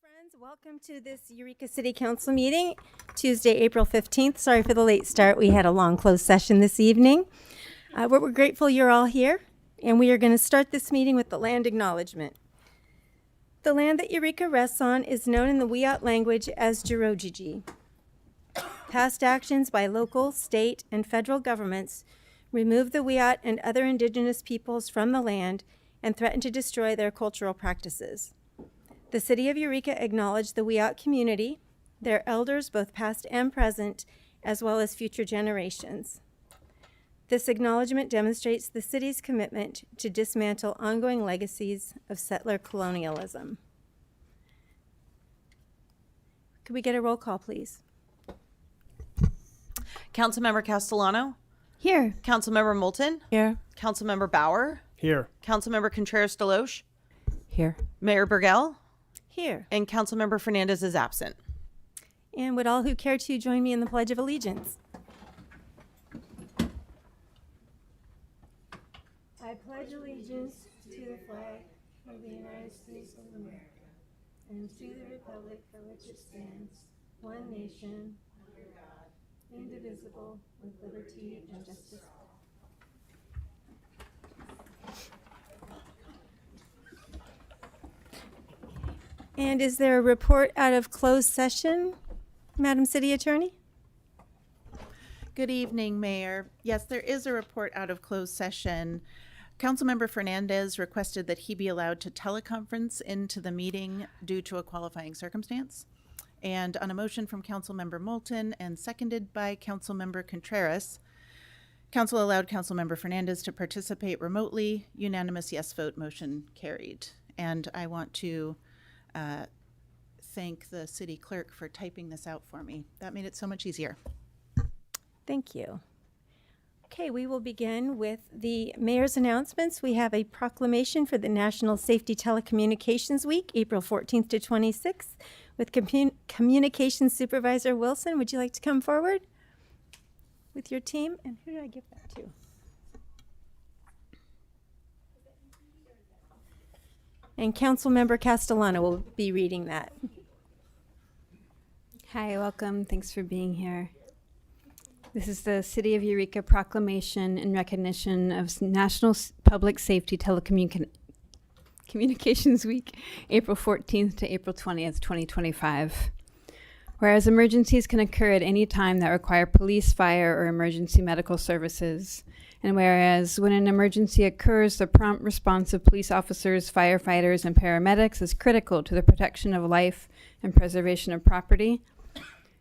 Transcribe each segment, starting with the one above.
Friends, welcome to this Eureka City Council meeting, Tuesday, April 15th. Sorry for the late start. We had a long closed session this evening. We're grateful you're all here, and we are going to start this meeting with the land acknowledgement. The land that Eureka rests on is known in the Wiyot language as Jirojiji. Past actions by local, state, and federal governments remove the Wiyot and other indigenous peoples from the land and threaten to destroy their cultural practices. The City of Eureka acknowledged the Wiyot community, their elders both past and present, as well as future generations. This acknowledgement demonstrates the city's commitment to dismantle ongoing legacies of settler colonialism. Could we get a roll call, please? Councilmember Castellano? Here. Councilmember Moulton? Here. Councilmember Bauer? Here. Councilmember Contreras-DeLoach? Here. Mayor Bergel? Here. And Councilmember Fernandez is absent. And would all who care to join me in the Pledge of Allegiance? I pledge allegiance to the flag of the United States of America and to the republic for which it stands, one nation, under God, indivisible, with liberty and justice. And is there a report out of closed session, Madam City Attorney? Good evening, Mayor. Yes, there is a report out of closed session. Councilmember Fernandez requested that he be allowed to teleconference into the meeting due to a qualifying circumstance. And on a motion from Councilmember Moulton and seconded by Councilmember Contreras, Council allowed Councilmember Fernandez to participate remotely. Unanimous yes vote, motion carried. And I want to thank the city clerk for typing this out for me. That made it so much easier. Thank you. Okay, we will begin with the mayor's announcements. We have a proclamation for the National Safety Telecommunications Week, April 14th to 26th, with Communications Supervisor Wilson. Would you like to come forward with your team? And who did I give that to? And Councilmember Castellano will be reading that. Hi, welcome. Thanks for being here. This is the City of Eureka Proclamation in recognition of National Public Safety Telecommunications Week, April 14th to April 20th, 2025. Whereas emergencies can occur at any time that require police, fire, or emergency medical services, and whereas when an emergency occurs, the prompt response of police officers, firefighters, and paramedics is critical to the protection of life and preservation of property.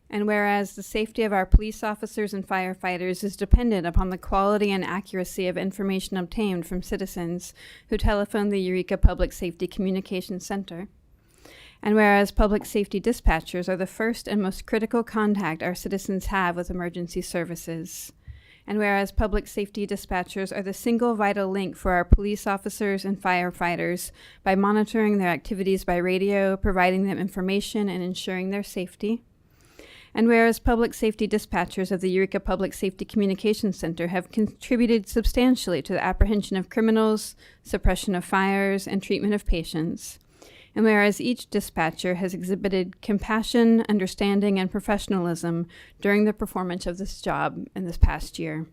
And whereas the safety of our police officers and firefighters is dependent upon the quality and accuracy of information obtained from citizens who telephone the Eureka Public Safety Communications Center. And whereas public safety dispatchers are the first and most critical contact our citizens have with emergency services. And whereas public safety dispatchers are the single vital link for our police officers and firefighters by monitoring their activities by radio, providing them information, and ensuring their safety. And whereas public safety dispatchers of the Eureka Public Safety Communications Center have contributed substantially to the apprehension of criminals, suppression of fires, and treatment of patients. And whereas each dispatcher has exhibited compassion, understanding, and professionalism during the performance of this job in this past year.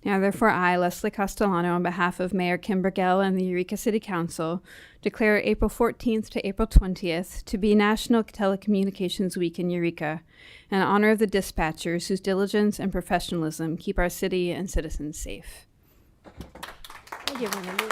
Now, therefore, I, Leslie Castellano, on behalf of Mayor Kim Bergel and the Eureka City Council, declare April 14th to April 20th to be National Telecommunications Week in Eureka, in honor of the dispatchers whose diligence and professionalism keep our city and citizens safe. Thank you, Wendy.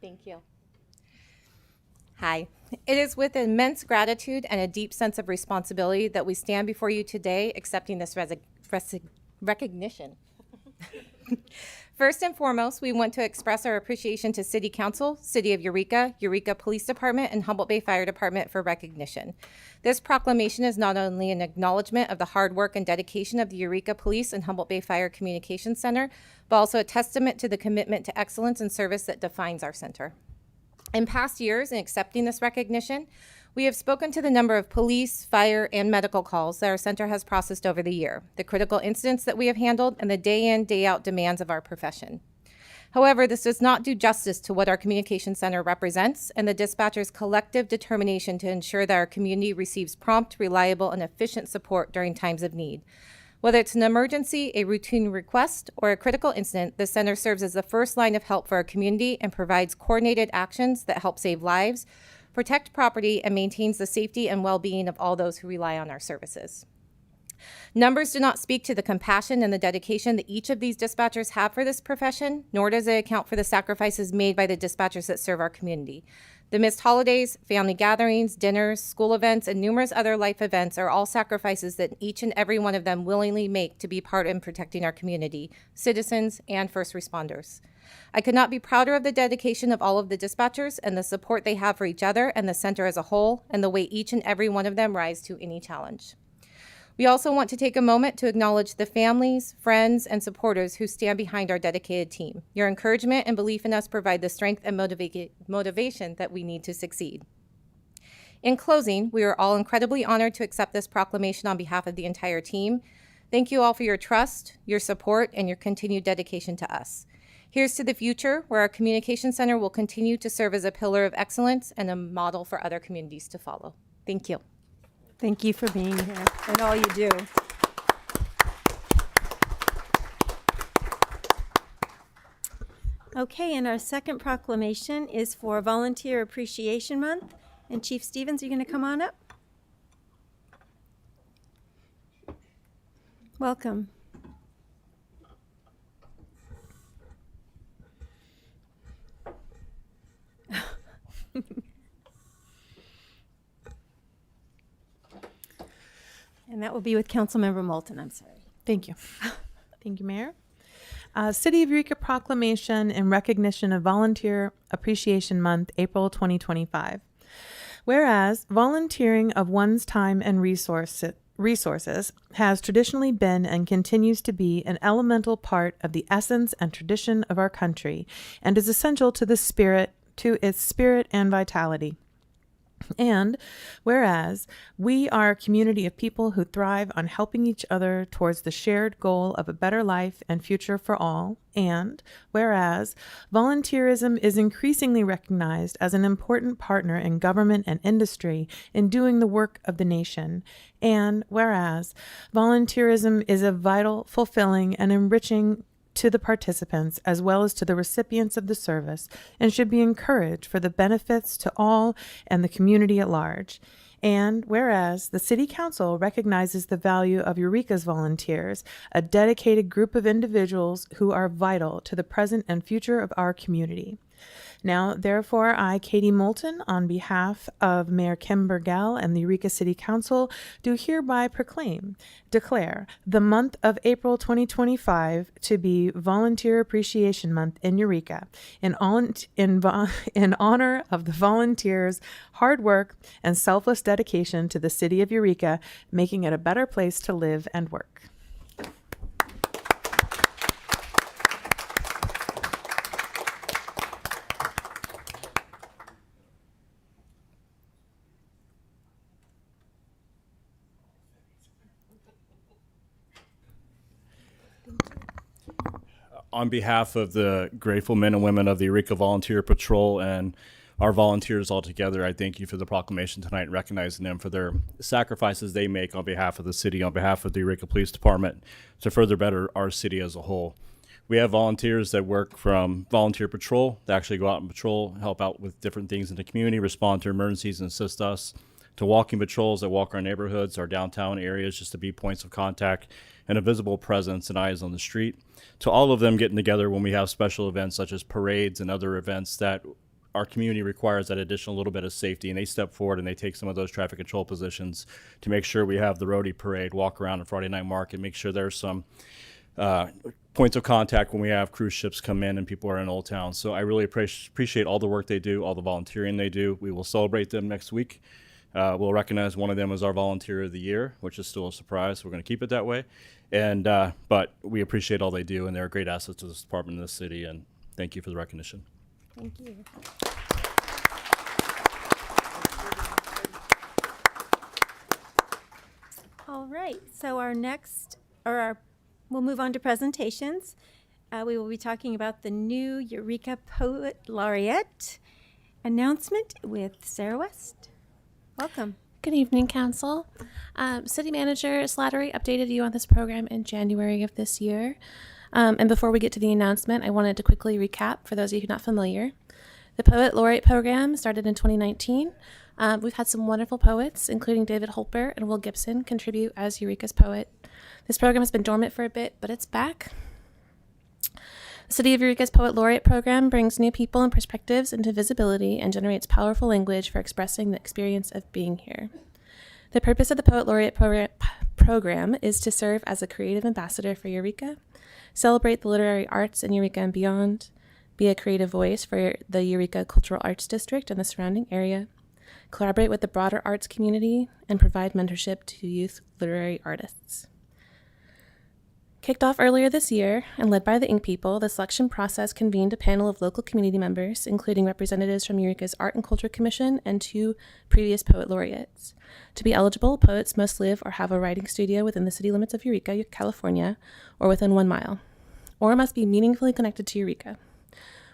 Thank you. Hi. It is with immense gratitude and a deep sense of responsibility that we stand before you today accepting this recognition. First and foremost, we want to express our appreciation to City Council, City of Eureka, Eureka Police Department, and Humboldt Bay Fire Department for recognition. This proclamation is not only an acknowledgement of the hard work and dedication of the Eureka Police and Humboldt Bay Fire Communications Center, but also a testament to the commitment to excellence and service that defines our center. In past years, in accepting this recognition, we have spoken to the number of police, fire, and medical calls that our center has processed over the year, the critical incidents that we have handled, and the day in, day out demands of our profession. However, this does not do justice to what our communication center represents and the dispatcher's collective determination to ensure that our community receives prompt, reliable, and efficient support during times of need. Whether it's an emergency, a routine request, or a critical incident, the center serves as the first line of help for our community and provides coordinated actions that help save lives, protect property, and maintains the safety and well-being of all those who rely on our services. Numbers do not speak to the compassion and the dedication that each of these dispatchers have for this profession, nor does it account for the sacrifices made by the dispatchers that serve our community. The missed holidays, family gatherings, dinners, school events, and numerous other life events are all sacrifices that each and every one of them willingly make to be part in protecting our community, citizens, and first responders. I could not be prouder of the dedication of all of the dispatchers and the support they have for each other and the center as a whole, and the way each and every one of them rise to any challenge. We also want to take a moment to acknowledge the families, friends, and supporters who stand behind our dedicated team. Your encouragement and belief in us provide the strength and motivation that we need to succeed. In closing, we are all incredibly honored to accept this proclamation on behalf of the entire team. Thank you all for your trust, your support, and your continued dedication to us. Here's to the future, where our communication center will continue to serve as a pillar of excellence and a model for other communities to follow. Thank you. Thank you for being here and all you do. Okay, and our second proclamation is for Volunteer Appreciation Month. And Chief Stevens, are you going to come on up? Welcome. And that will be with Councilmember Moulton, I'm sorry. Thank you. Thank you, Mayor. City of Eureka Proclamation in recognition of Volunteer Appreciation Month, April 2025. Whereas volunteering of one's time and resources has traditionally been and continues to be an elemental part of the essence and tradition of our country and is essential to its spirit and vitality. And whereas we are a community of people who thrive on helping each other towards the shared goal of a better life and future for all, and whereas volunteerism is increasingly recognized as an important partner in government and industry in doing the work of the nation, and whereas volunteerism is a vital, fulfilling, and enriching to the participants as well as to the recipients of the service and should be encouraged for the benefits to all and the community at large. And whereas the City Council recognizes the value of Eureka's volunteers, a dedicated group of individuals who are vital to the present and future of our community. Now, therefore, I, Katie Moulton, on behalf of Mayor Kim Bergel and the Eureka City Council, do hereby declare the month of April 2025 to be Volunteer Appreciation Month in Eureka, in honor of the volunteers' hard work and selfless dedication to the city of Eureka, making it a better place to live and work. On behalf of the grateful men and women of the Eureka Volunteer Patrol and our volunteers all together, I thank you for the proclamation tonight, recognizing them for their sacrifices they make on behalf of the city, on behalf of the Eureka Police Department, to further better our city as a whole. We have volunteers that work from volunteer patrol, that actually go out and patrol, help out with different things in the community, respond to emergencies and assist us, to walking patrols that walk our neighborhoods, our downtown areas, just to be points of contact and a visible presence and eyes on the street, to all of them getting together when we have special events such as parades and other events that our community requires that additional little bit of safety, and they step forward and they take some of those traffic control positions to make sure we have the roadie parade, walk around on Friday night market, make sure there's some points of contact when we have cruise ships come in and people are in Old Town. So I really appreciate all the work they do, all the volunteering they do. We will celebrate them next week. We'll recognize one of them as our Volunteer of the Year, which is still a surprise. We're going to keep it that way. And but we appreciate all they do, and they're a great asset to this department and this city, and thank you for the recognition. Thank you. All right, so we'll move on to presentations. We will be talking about the new Eureka Poet Laureate announcement with Sarah West. Welcome. Good evening, Council. City Manager Slattery updated you on this program in January of this year. And before we get to the announcement, I wanted to quickly recap for those of you who are not familiar. The Poet Laureate program started in 2019. We've had some wonderful poets, including David Holper and Will Gibson, contribute as Eureka's poet. This program has been dormant for a bit, but it's back. The City of Eureka's Poet Laureate program brings new people and perspectives into visibility and generates powerful language for expressing the experience of being here. The purpose of the Poet Laureate program is to serve as a creative ambassador for Eureka, celebrate the literary arts in Eureka and beyond, be a creative voice for the Eureka Cultural Arts District and the surrounding area, collaborate with the broader arts community, and provide mentorship to youth literary artists. Kicked off earlier this year and led by the Ink People, the selection process convened a panel of local community members, including representatives from Eureka's Art and Culture Commission and 2 previous Poet Laureates. To be eligible, poets must live or have a writing studio within the city limits of Eureka, California, or within 1 mile, or must be meaningfully connected to Eureka.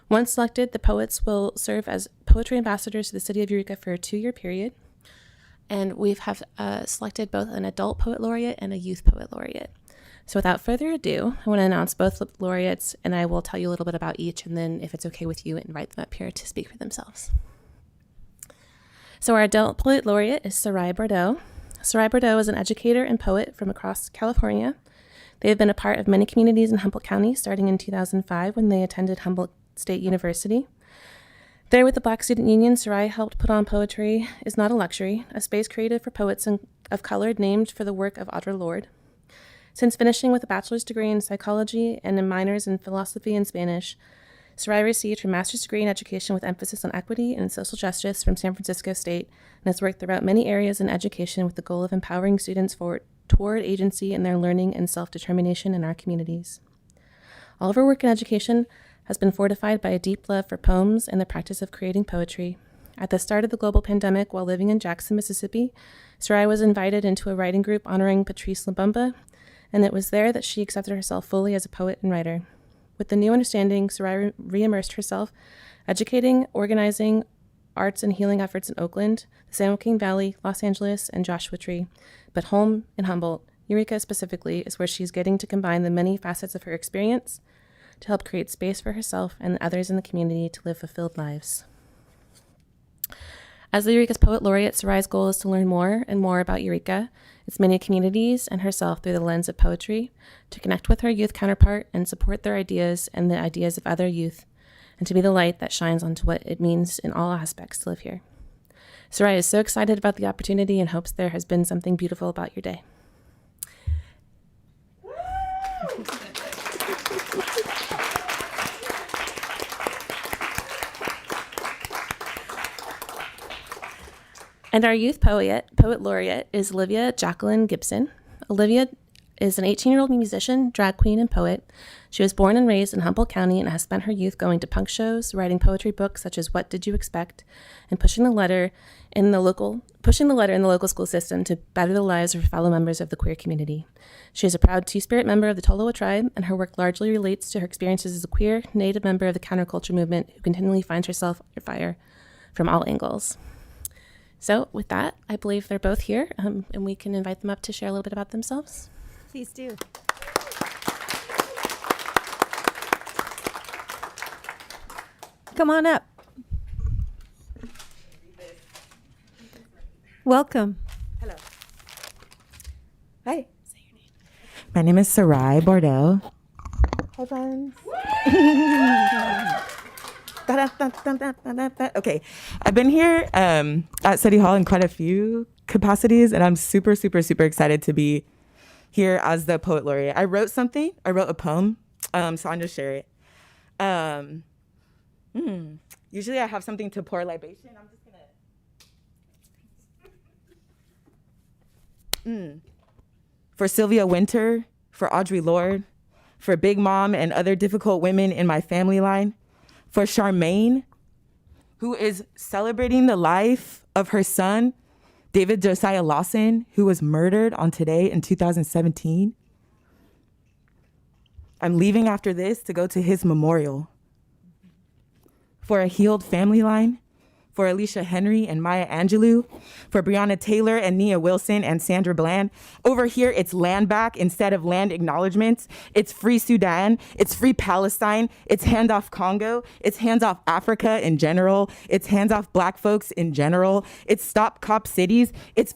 Once selected, the poets will serve as poetry ambassadors to the city of Eureka for a 2-year period, and we have selected both an adult Poet Laureate and a youth Poet Laureate. So without further ado, I want to announce both laureates, and I will tell you a little bit about each, and then if it's okay with you, invite them up here to speak for themselves. So our adult Poet Laureate is Sarai Bordeaux. Sarai Bordeaux is an educator and poet from across California. They have been a part of many communities in Humboldt County, starting in 2005 when they attended Humboldt State University. There with the Black Student Union, Sarai helped put on Poetry is Not a Luxury, a space created for poets of color named for the work of Audre Lorde. Since finishing with a bachelor's degree in psychology and a minors in philosophy and Spanish, Sarai received her master's degree in education with emphasis on equity and social justice from San Francisco State and has worked throughout many areas in education with the goal of empowering students toward agency in their learning and self-determination in our communities. All of her work in education has been fortified by a deep love for poems and the practice of creating poetry. At the start of the global pandemic, while living in Jackson, Mississippi, Sarai was invited into a writing group honoring Patrice Lumumba, and it was there that she accepted herself fully as a poet and writer. With the new understanding, Sarai re-immersed herself, educating, organizing arts and healing efforts in Oakland, the San Joaquin Valley, Los Angeles, and Joshua Tree. But home in Humboldt, Eureka specifically, is where she's getting to combine the many facets of her experience to help create space for herself and others in the community to live fulfilled lives. As the Eureka's Poet Laureate, Sarai's goal is to learn more and more about Eureka, its many communities, and herself through the lens of poetry, to connect with her youth counterpart and support their ideas and the ideas of other youth, and to be the light that shines onto what it means in all aspects to live here. Sarai is so excited about the opportunity and hopes there has been something beautiful about your day. And our youth poet laureate is Olivia Jacqueline Gibson. Olivia is an 18-year-old musician, drag queen, and poet. She was born and raised in Humboldt County and has spent her youth going to punk shows, writing poetry books such as What Did You Expect, and pushing the letter in the local school system to better the lives of her fellow members of the queer community. She is a proud Two-Spirit member of the Tolowa tribe, and her work largely relates to her experiences as a queer, Native member of the counterculture movement who continually finds herself under fire from all angles. So with that, I believe they're both here, and we can invite them up to share a little bit about themselves. Please do. Come on up. Welcome. Hello. Hi. Say your name. My name is Sarai Bordeaux. Hi, friends. Okay, I've been here at City Hall in quite a few capacities, and I'm super, super, super excited to be here as the Poet Laureate. I wrote a poem, so I'm just share it. Usually I have something to pour libation. I'm just gonna... For Sylvia Winter, for Audre Lorde, for Big Mom and other difficult women in my family line, for Charmaine, who is celebrating the life of her son David Josiah Lawson, who was murdered on today in 2017. I'm leaving after this to go to his memorial. For a healed family line, for Alicia Henry and Maya Angelou, for Breonna Taylor and Nia Wilson and Sandra Bland. Over here, it's land back instead of land acknowledgements. It's free Sudan, it's free Palestine, it's hands off Congo, it's hands off Africa in general, it's hands off Black folks in general, it's stop cop cities, it's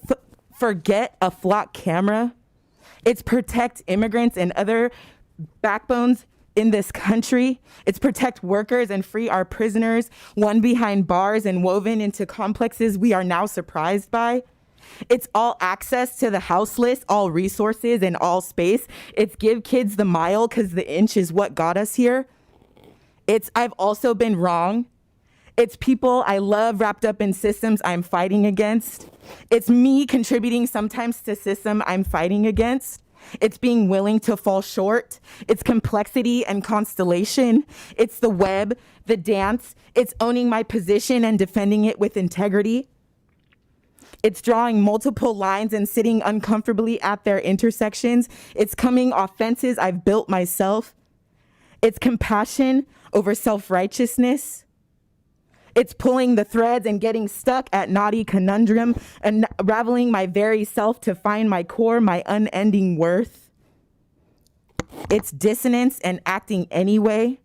forget a flock camera, it's protect immigrants and other backbones in this country. It's protect workers and free our prisoners, one behind bars and woven into complexes we are now surprised by. It's all access to the houseless, all resources and all space. It's give kids the mile because the inch is what got us here. It's I've also been wrong. It's people I love wrapped up in systems I'm fighting against. It's me contributing sometimes to system I'm fighting against. It's being willing to fall short. It's complexity and constellation. It's the web, the dance. It's owning my position and defending it with integrity. It's drawing multiple lines and sitting uncomfortably at their intersections. It's coming off fences I've built myself. It's compassion over self-righteousness. It's pulling the threads and getting stuck at knotty conundrum and unraveling my very self to find my core, my unending worth. It's dissonance and acting anyway.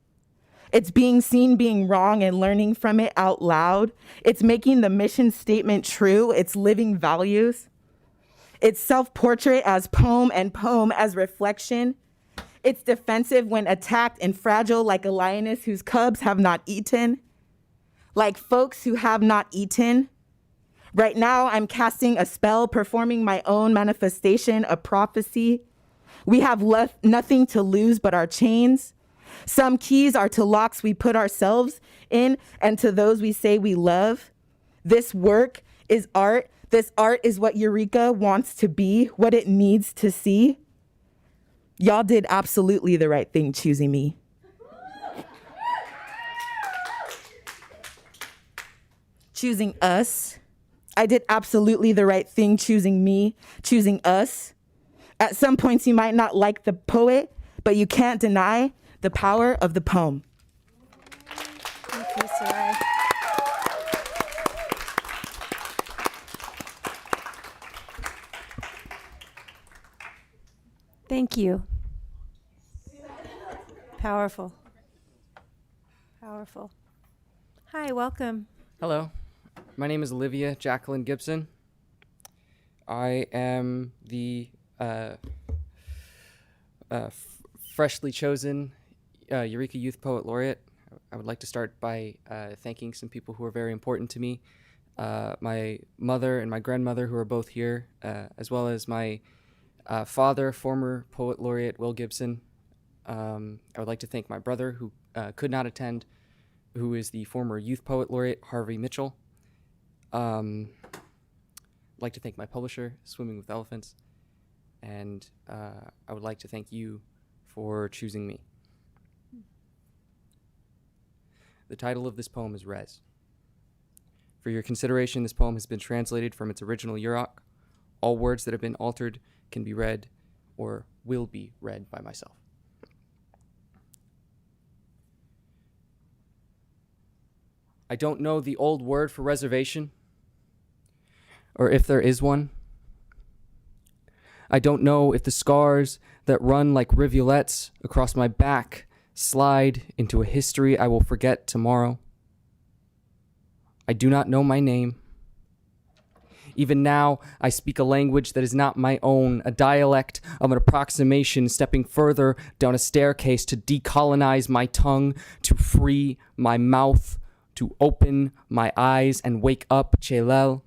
It's being seen being wrong and learning from it out loud. It's making the mission statement true. It's living values. It's self-portrait as poem and poem as reflection. It's defensive when attacked and fragile like a lioness whose cubs have not eaten. Like folks who have not eaten. Right now, I'm casting a spell, performing my own manifestation, a prophecy. We have left nothing to lose but our chains. Some keys are to locks we put ourselves in and to those we say we love. This work is art. This art is what Eureka wants to be, what it needs to see. Y'all did absolutely the right thing choosing me. Choosing us. I did absolutely the right thing choosing me, choosing us. At some points you might not like the poet, but you can't deny the power of the poem. Thank you, Sarai. Thank you. Powerful. Powerful. Hi, welcome. Hello, my name is Olivia Jacqueline Gibson. I am the freshly chosen Eureka Youth Poet Laureate. I would like to start by thanking some people who are very important to me. My mother and my grandmother, who are both here, as well as my father, former Poet Laureate Will Gibson. I would like to thank my brother, who could not attend, who is the former Youth Poet Laureate, Harvey Mitchell. I'd like to thank my publisher, Swimming with Elephants. And I would like to thank you for choosing me. The title of this poem is Res. For your consideration, this poem has been translated from its original Yurok. All words that have been altered can be read or will be read by myself. I don't know the old word for reservation, or if there is one. I don't know if the scars that run like rivulets across my back slide into a history I will forget tomorrow. I do not know my name. Even now, I speak a language that is not my own, a dialect of an approximation, stepping further down a staircase to decolonize my tongue, to free my mouth, to open my eyes and wake up Chelel.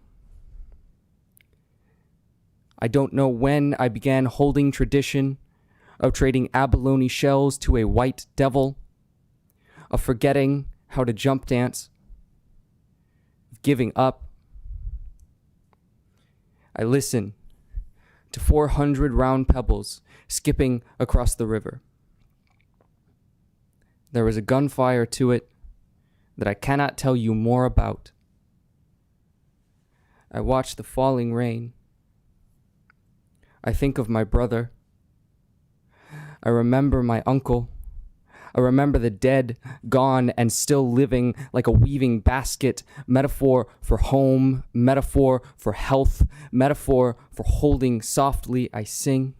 I don't know when I began holding tradition of trading abalone shells to a white devil, of forgetting how to jump dance, of giving up. I listen to 400 round pebbles skipping across the river. There was a gunfire to it that I cannot tell you more about. I watch the falling rain. I think of my brother. I remember my uncle. I remember the dead, gone, and still living like a weaving basket, metaphor for home, metaphor for health, metaphor for holding softly. I sing.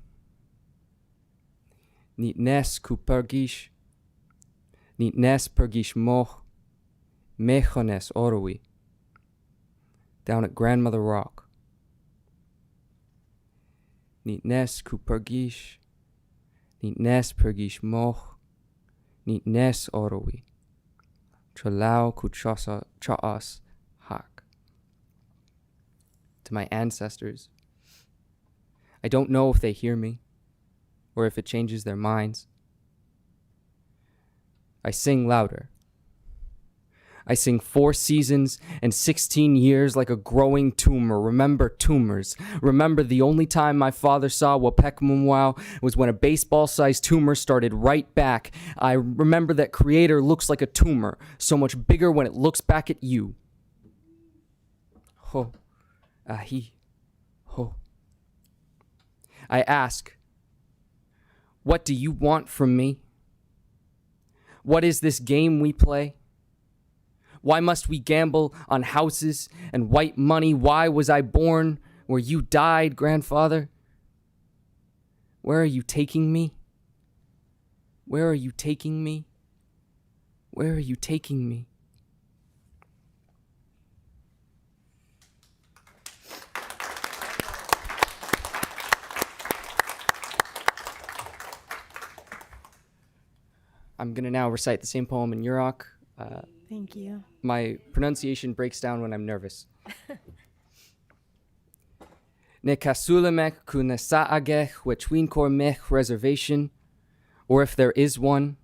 Niet nes ku pergish, niet nes pergish moch, mechones orui, down at Grandmother Rock. Niet nes ku pergish, niet nes pergish moch, niet nes orui, cholau ku chaas hak. To my ancestors, I don't know if they hear me, or if it changes their minds. I sing louder. I sing 4 seasons and 16 years like a growing tumor. Remember tumors. Remember the only time my father saw Wapekmumwau was when a baseball-sized tumor started right back. I remember that creator looks like a tumor, so much bigger when it looks back at you. Ho, ahi, ho. I ask, what do you want from me? What is this game we play? Why must we gamble on houses and white money? Why was I born where you died, grandfather? Where are you taking me? Where are you taking me? Where are you taking me? I'm going to now recite the same poem in Yurok. Thank you. My pronunciation breaks down when I'm nervous. Ne kasulemek ku ne saagech wetwinkor mech reservation, or if there is one.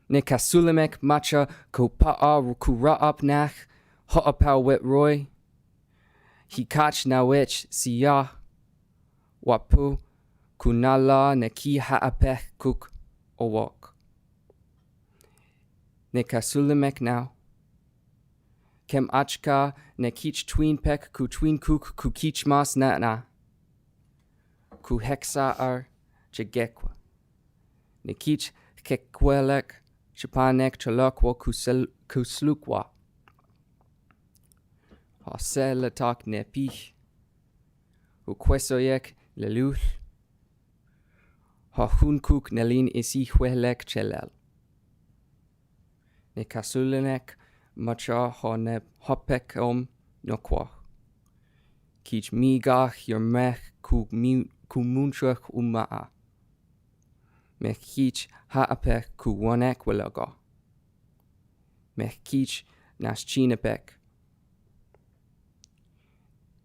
Ne kasulemek macha ku pa'a ku ra'ap nach ha'apau wet roy. Hikach nawech siya wapu kunala ne ki ha'apech kuk owok. Ne kasulemek now. Kem achka ne kich tween pek ku tween kuk ku kich mas na na. Ku hexa ar chegekwa. Ne kich kekwelek chapanek chalokwa ku slukwa. Hasel tak ne pich. Ku kwesoyek leluth. Ha hun kuk nelin isi hwelek chelel. Ne kasulenek macha honeb hopek nokwa. Kich migach your mech ku munchach umaa. Mech kich haapek ku wanek welaga. Mech kich nas chinepek.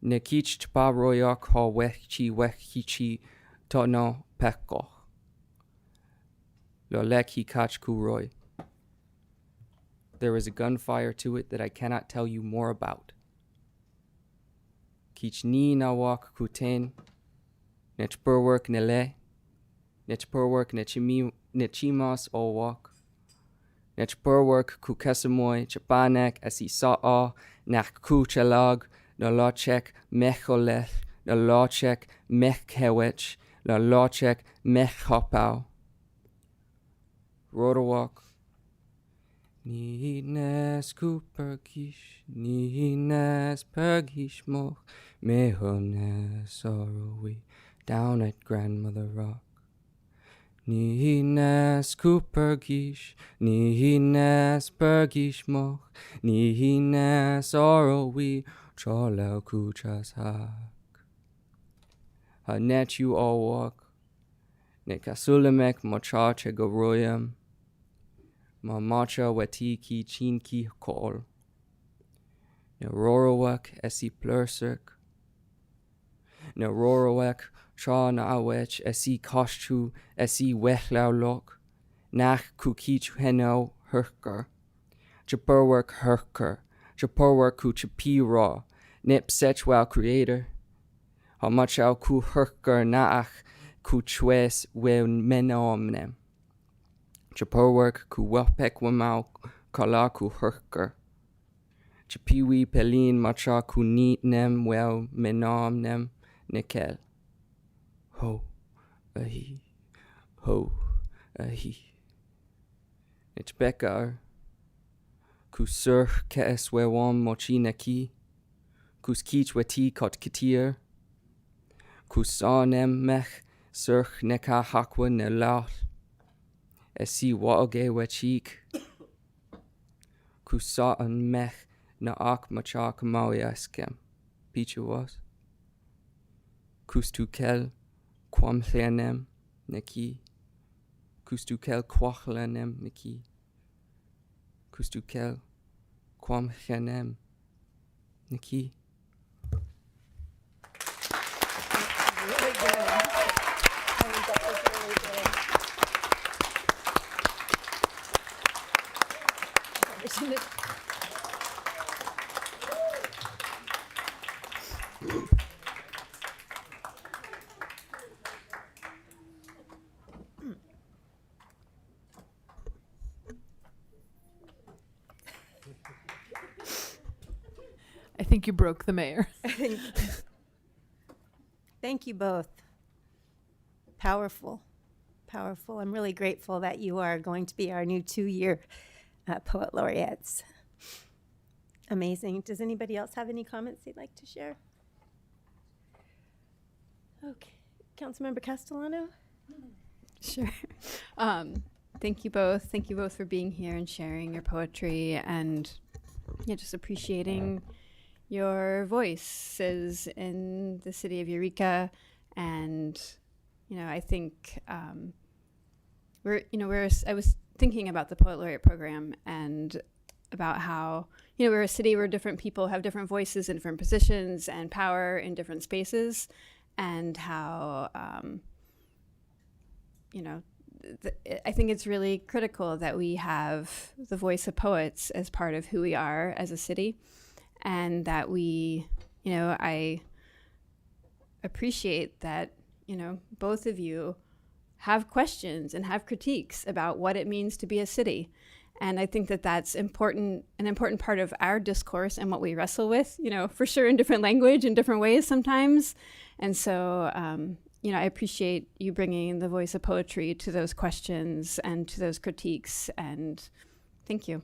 Ne kich tpa royak ha wech chi tono pekko. Lolek hi kach ku roy. There is a gunfire to it that I cannot tell you more about. Kich ni nawak kuten, nech burwork nele, nech burwork nechimas owak, nech burwork kukesamoy chapanek asi sa'a, nach kuchalag, no lochek mecholeth, no lochek mechhewech, no lochek mechhopau. Rodawak. Ni nes kupergish, ni nes pergish moch, mehones sorrowy, down at Grandmother Rock. Ni nes kupergish, ni nes pergish moch, ni nes sorrowy, cholau kuchas hak. Ha net you all walk, ne kasulemek mochache goroyam, ma macha weti ki chin ki kol. Ne rorowak esi plursuk. Ne rorowak cha na awech esi koschu esi wechlaulok. Nach kukich heno herker. Chapurwork herker. Chapurwork ku chapira. Nip sechwal creator. Ha machau ku herker naach ku chwes we menomnem. Chapurwork ku wapek wamau kala ku herker. Chapiwi Pelin Macha Kunit Nem Well Menam Nem Nikel. Ho ahi. Ho ahi. It's Bekar. Kusur Kes Wewam Mochi Neki. Kuskich Weti Kot Kitir. Kusanem Mech Surch Neka Hakwa Nelat. Esi Waoge Wechik. Kusaan Mech Naak Machak Mawiaskem. Pichu was. Kustukel Kwamlenem Neki. Kustukel Kwachlenem Neki. Kustukel Kwamlenem Neki. Really good. I think that was really good. I think you broke the mayor. Thank you both. Powerful, powerful. I'm really grateful that you are going to be our new 2-year Poet Laureates. Amazing. Does anybody else have any comments they'd like to share? Okay. Councilmember Castellano? Sure. Thank you both. Thank you both for being here and sharing your poetry and just appreciating your voices in the city of Eureka. And, I think I was thinking about the Poet Laureate program and about how, we're a city where different people have different voices and different positions and power in different spaces, and how, I think it's really critical that we have the voice of poets as part of who we are as a city, and that we, I appreciate that, both of you have questions and have critiques about what it means to be a city. And I think that that's an important part of our discourse and what we wrestle with, for sure in different language, in different ways sometimes. And so, I appreciate you bringing the voice of poetry to those questions and to those critiques, and thank you.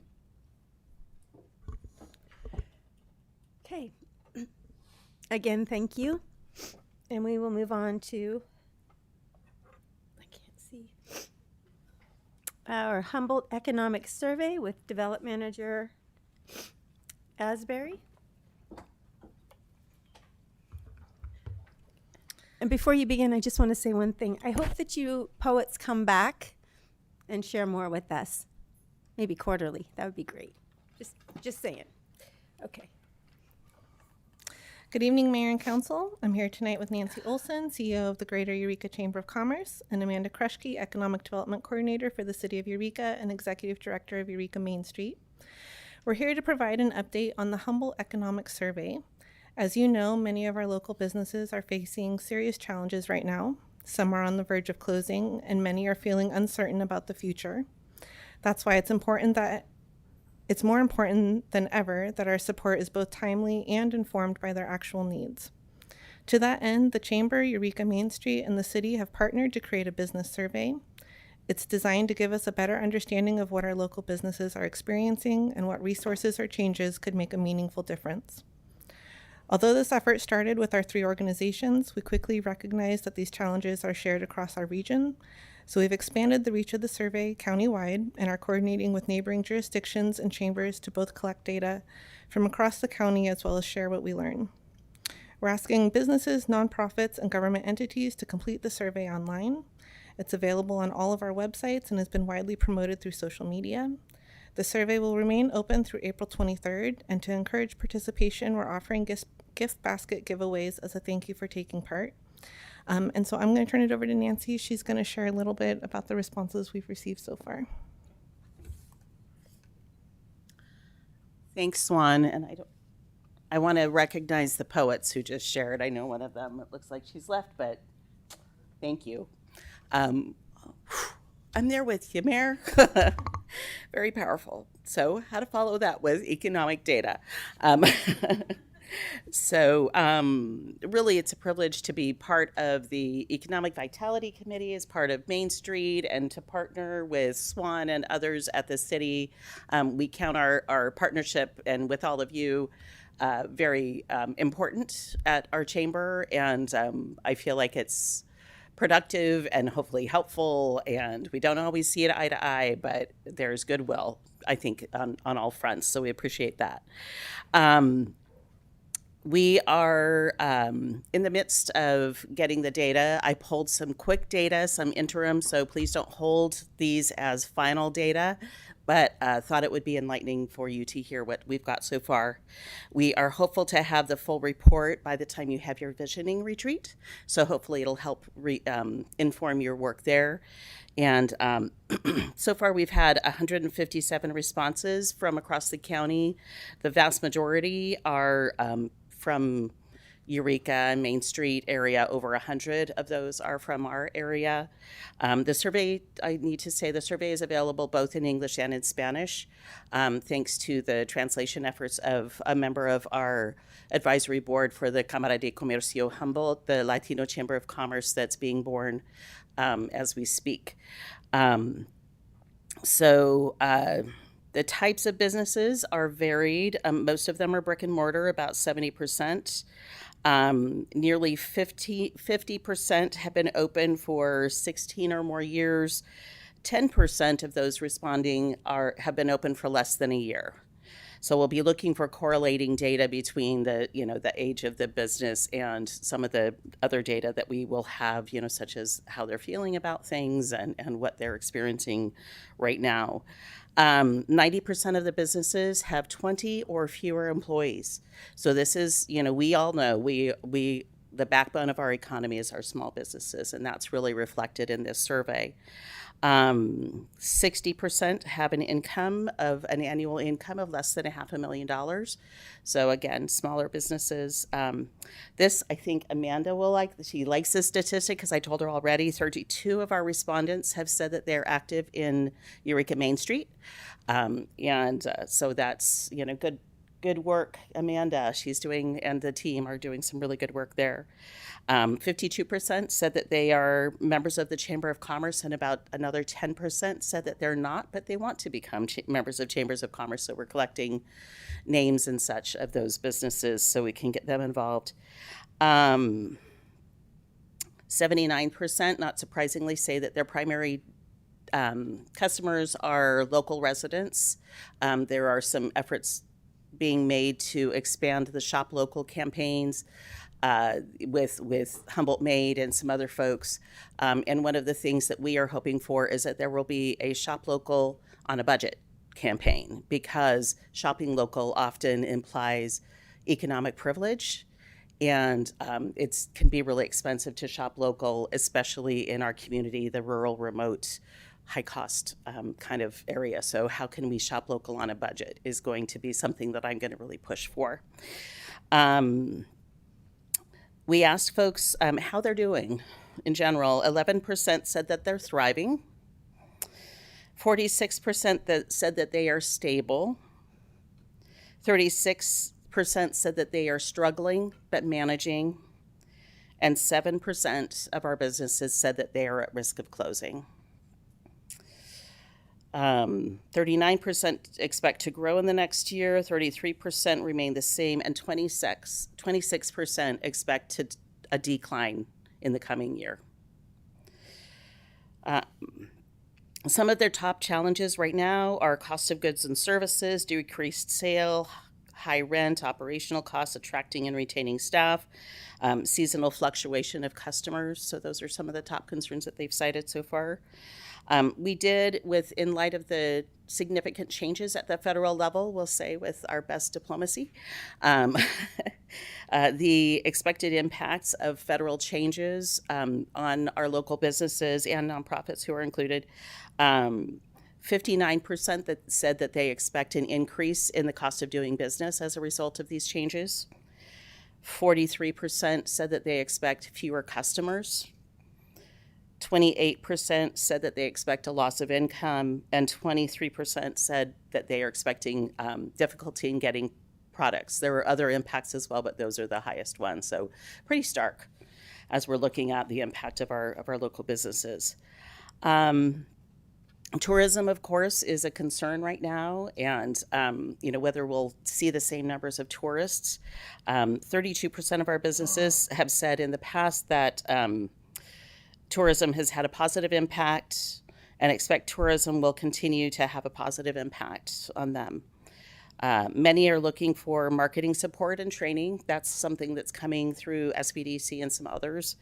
Okay. Again, thank you. And we will move on to, I can't see, our Humboldt Economic Survey with Development Manager Asbury. And before you begin, I just want to say one thing. I hope that you poets come back and share more with us. Maybe quarterly. That would be great. Just saying. Okay. Good evening, Mayor and Council. I'm here tonight with Nancy Olson, CEO of the Greater Eureka Chamber of Commerce, and Amanda Kruschke, Economic Development Coordinator for the City of Eureka and Executive Director of Eureka Main Street. We're here to provide an update on the Humboldt Economic Survey. As you know, many of our local businesses are facing serious challenges right now. Some are on the verge of closing, and many are feeling uncertain about the future. That's why it's more important than ever that our support is both timely and informed by their actual needs. To that end, the Chamber, Eureka Main Street, and the city have partnered to create a business survey. It's designed to give us a better understanding of what our local businesses are experiencing and what resources or changes could make a meaningful difference. Although this effort started with our 3 organizations, we quickly recognized that these challenges are shared across our region. So we've expanded the reach of the survey countywide and are coordinating with neighboring jurisdictions and chambers to both collect data from across the county as well as share what we learn. We're asking businesses, nonprofits, and government entities to complete the survey online. It's available on all of our websites and has been widely promoted through social media. The survey will remain open through April 23rd, and to encourage participation, we're offering gift basket giveaways as a thank you for taking part. And so I'm going to turn it over to Nancy. She's going to share a little bit about the responses we've received so far. Thanks, Swan. And I want to recognize the poets who just shared. I know one of them, it looks like she's left, but thank you. I'm there with you, Mayor. Very powerful. So how to follow that with economic data. Really, it's a privilege to be part of the Economic Vitality Committee as part of Main Street and to partner with Swan and others at the city. We count our partnership and with all of you very important at our chamber, and I feel like it's productive and hopefully helpful, and we don't always see it eye to eye, but there's goodwill, I think, on all fronts, so we appreciate that. We are in the midst of getting the data. I pulled some quick data, some interim, so please don't hold these as final data, but thought it would be enlightening for you to hear what we've got so far. We are hopeful to have the full report by the time you have your visioning retreat, so hopefully it'll help inform your work there. And so far we've had 157 responses from across the county. The vast majority are from Eureka and Main Street area. Over 100 of those are from our area. The survey, I need to say, the survey is available both in English and in Spanish, thanks to the translation efforts of a member of our advisory board for the Cámara de Comercio Humboldt, the Latino Chamber of Commerce that's being born as we speak. The types of businesses are varied. Most of them are brick and mortar, about 70%. Nearly 50% have been open for 16 or more years. 10% of those responding have been open for less than a year. So we'll be looking for correlating data between the age of the business and some of the other data that we will have, such as how they're feeling about things and what they're experiencing right now. 90% of the businesses have 20 or fewer employees. So this is, we all know the backbone of our economy is our small businesses, and that's really reflected in this survey. 60% have an annual income of less than $500,000. So again, smaller businesses. This, I think Amanda will like. She likes this statistic because I told her already. 32 of our respondents have said that they're active in Eureka Main Street. So that's, good work, Amanda. She's doing, and the team are doing some really good work there. 52% said that they are members of the Chamber of Commerce, and about another 10% said that they're not, but they want to become members of Chambers of Commerce. So we're collecting names and such of those businesses so we can get them involved. 79%, not surprisingly, say that their primary customers are local residents. There are some efforts being made to expand the Shop Local campaigns with Humboldt Made and some other folks. And one of the things that we are hoping for is that there will be a Shop Local on a budget campaign, because shopping local often implies economic privilege, and it can be really expensive to shop local, especially in our community, the rural, remote, high-cost kind of area. So how can we shop local on a budget is going to be something that I'm going to really push for. We asked folks how they're doing in general. 11% said that they're thriving. 46% that said that they are stable. 36% said that they are struggling but managing. And 7% of our businesses said that they are at risk of closing. 39% expect to grow in the next year, 33% remain the same, and 26% expect a decline in the coming year. Some of their top challenges right now are cost of goods and services, decreased sale, high rent, operational costs, attracting and retaining staff, seasonal fluctuation of customers. So those are some of the top concerns that they've cited so far. We did, in light of the significant changes at the federal level, we'll say with our best diplomacy, the expected impacts of federal changes on our local businesses and nonprofits who are included. 59% that said that they expect an increase in the cost of doing business as a result of these changes. 43% said that they expect fewer customers. 28% said that they expect a loss of income, and 23% said that they are expecting difficulty in getting products. There were other impacts as well, but those are the highest ones. So pretty stark as we're looking at the impact of our local businesses. Tourism, of course, is a concern right now, and whether we'll see the same numbers of tourists. 32% of our businesses have said in the past that tourism has had a positive impact, and expect tourism will continue to have a positive impact on them. Many are looking for marketing support and training. That's something that's coming through SBDC and some others.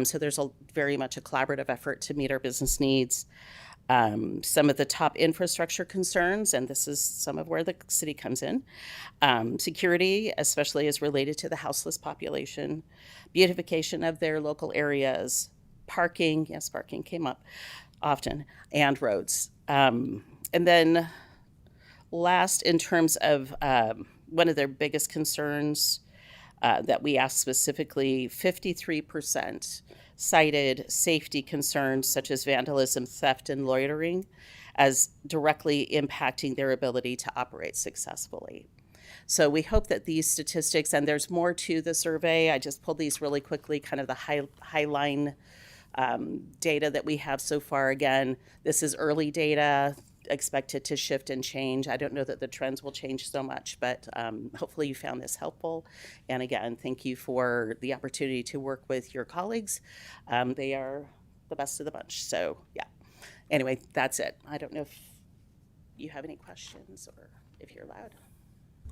So there's very much a collaborative effort to meet our business needs. Some of the top infrastructure concerns, and this is some of where the city comes in, security, especially as related to the houseless population, beautification of their local areas, parking, yes, parking came up often, and roads. And then last, in terms of one of their biggest concerns that we asked specifically, 53% cited safety concerns such as vandalism, theft, and loitering as directly impacting their ability to operate successfully. So we hope that these statistics, and there's more to the survey, I just pulled these really quickly, kind of the highline data that we have so far. Again, this is early data, expected to shift and change. I don't know that the trends will change so much, but hopefully you found this helpful. And again, thank you for the opportunity to work with your colleagues. They are the best of the bunch. So yeah, anyway, that's it. I don't know if you have any questions or if you're allowed.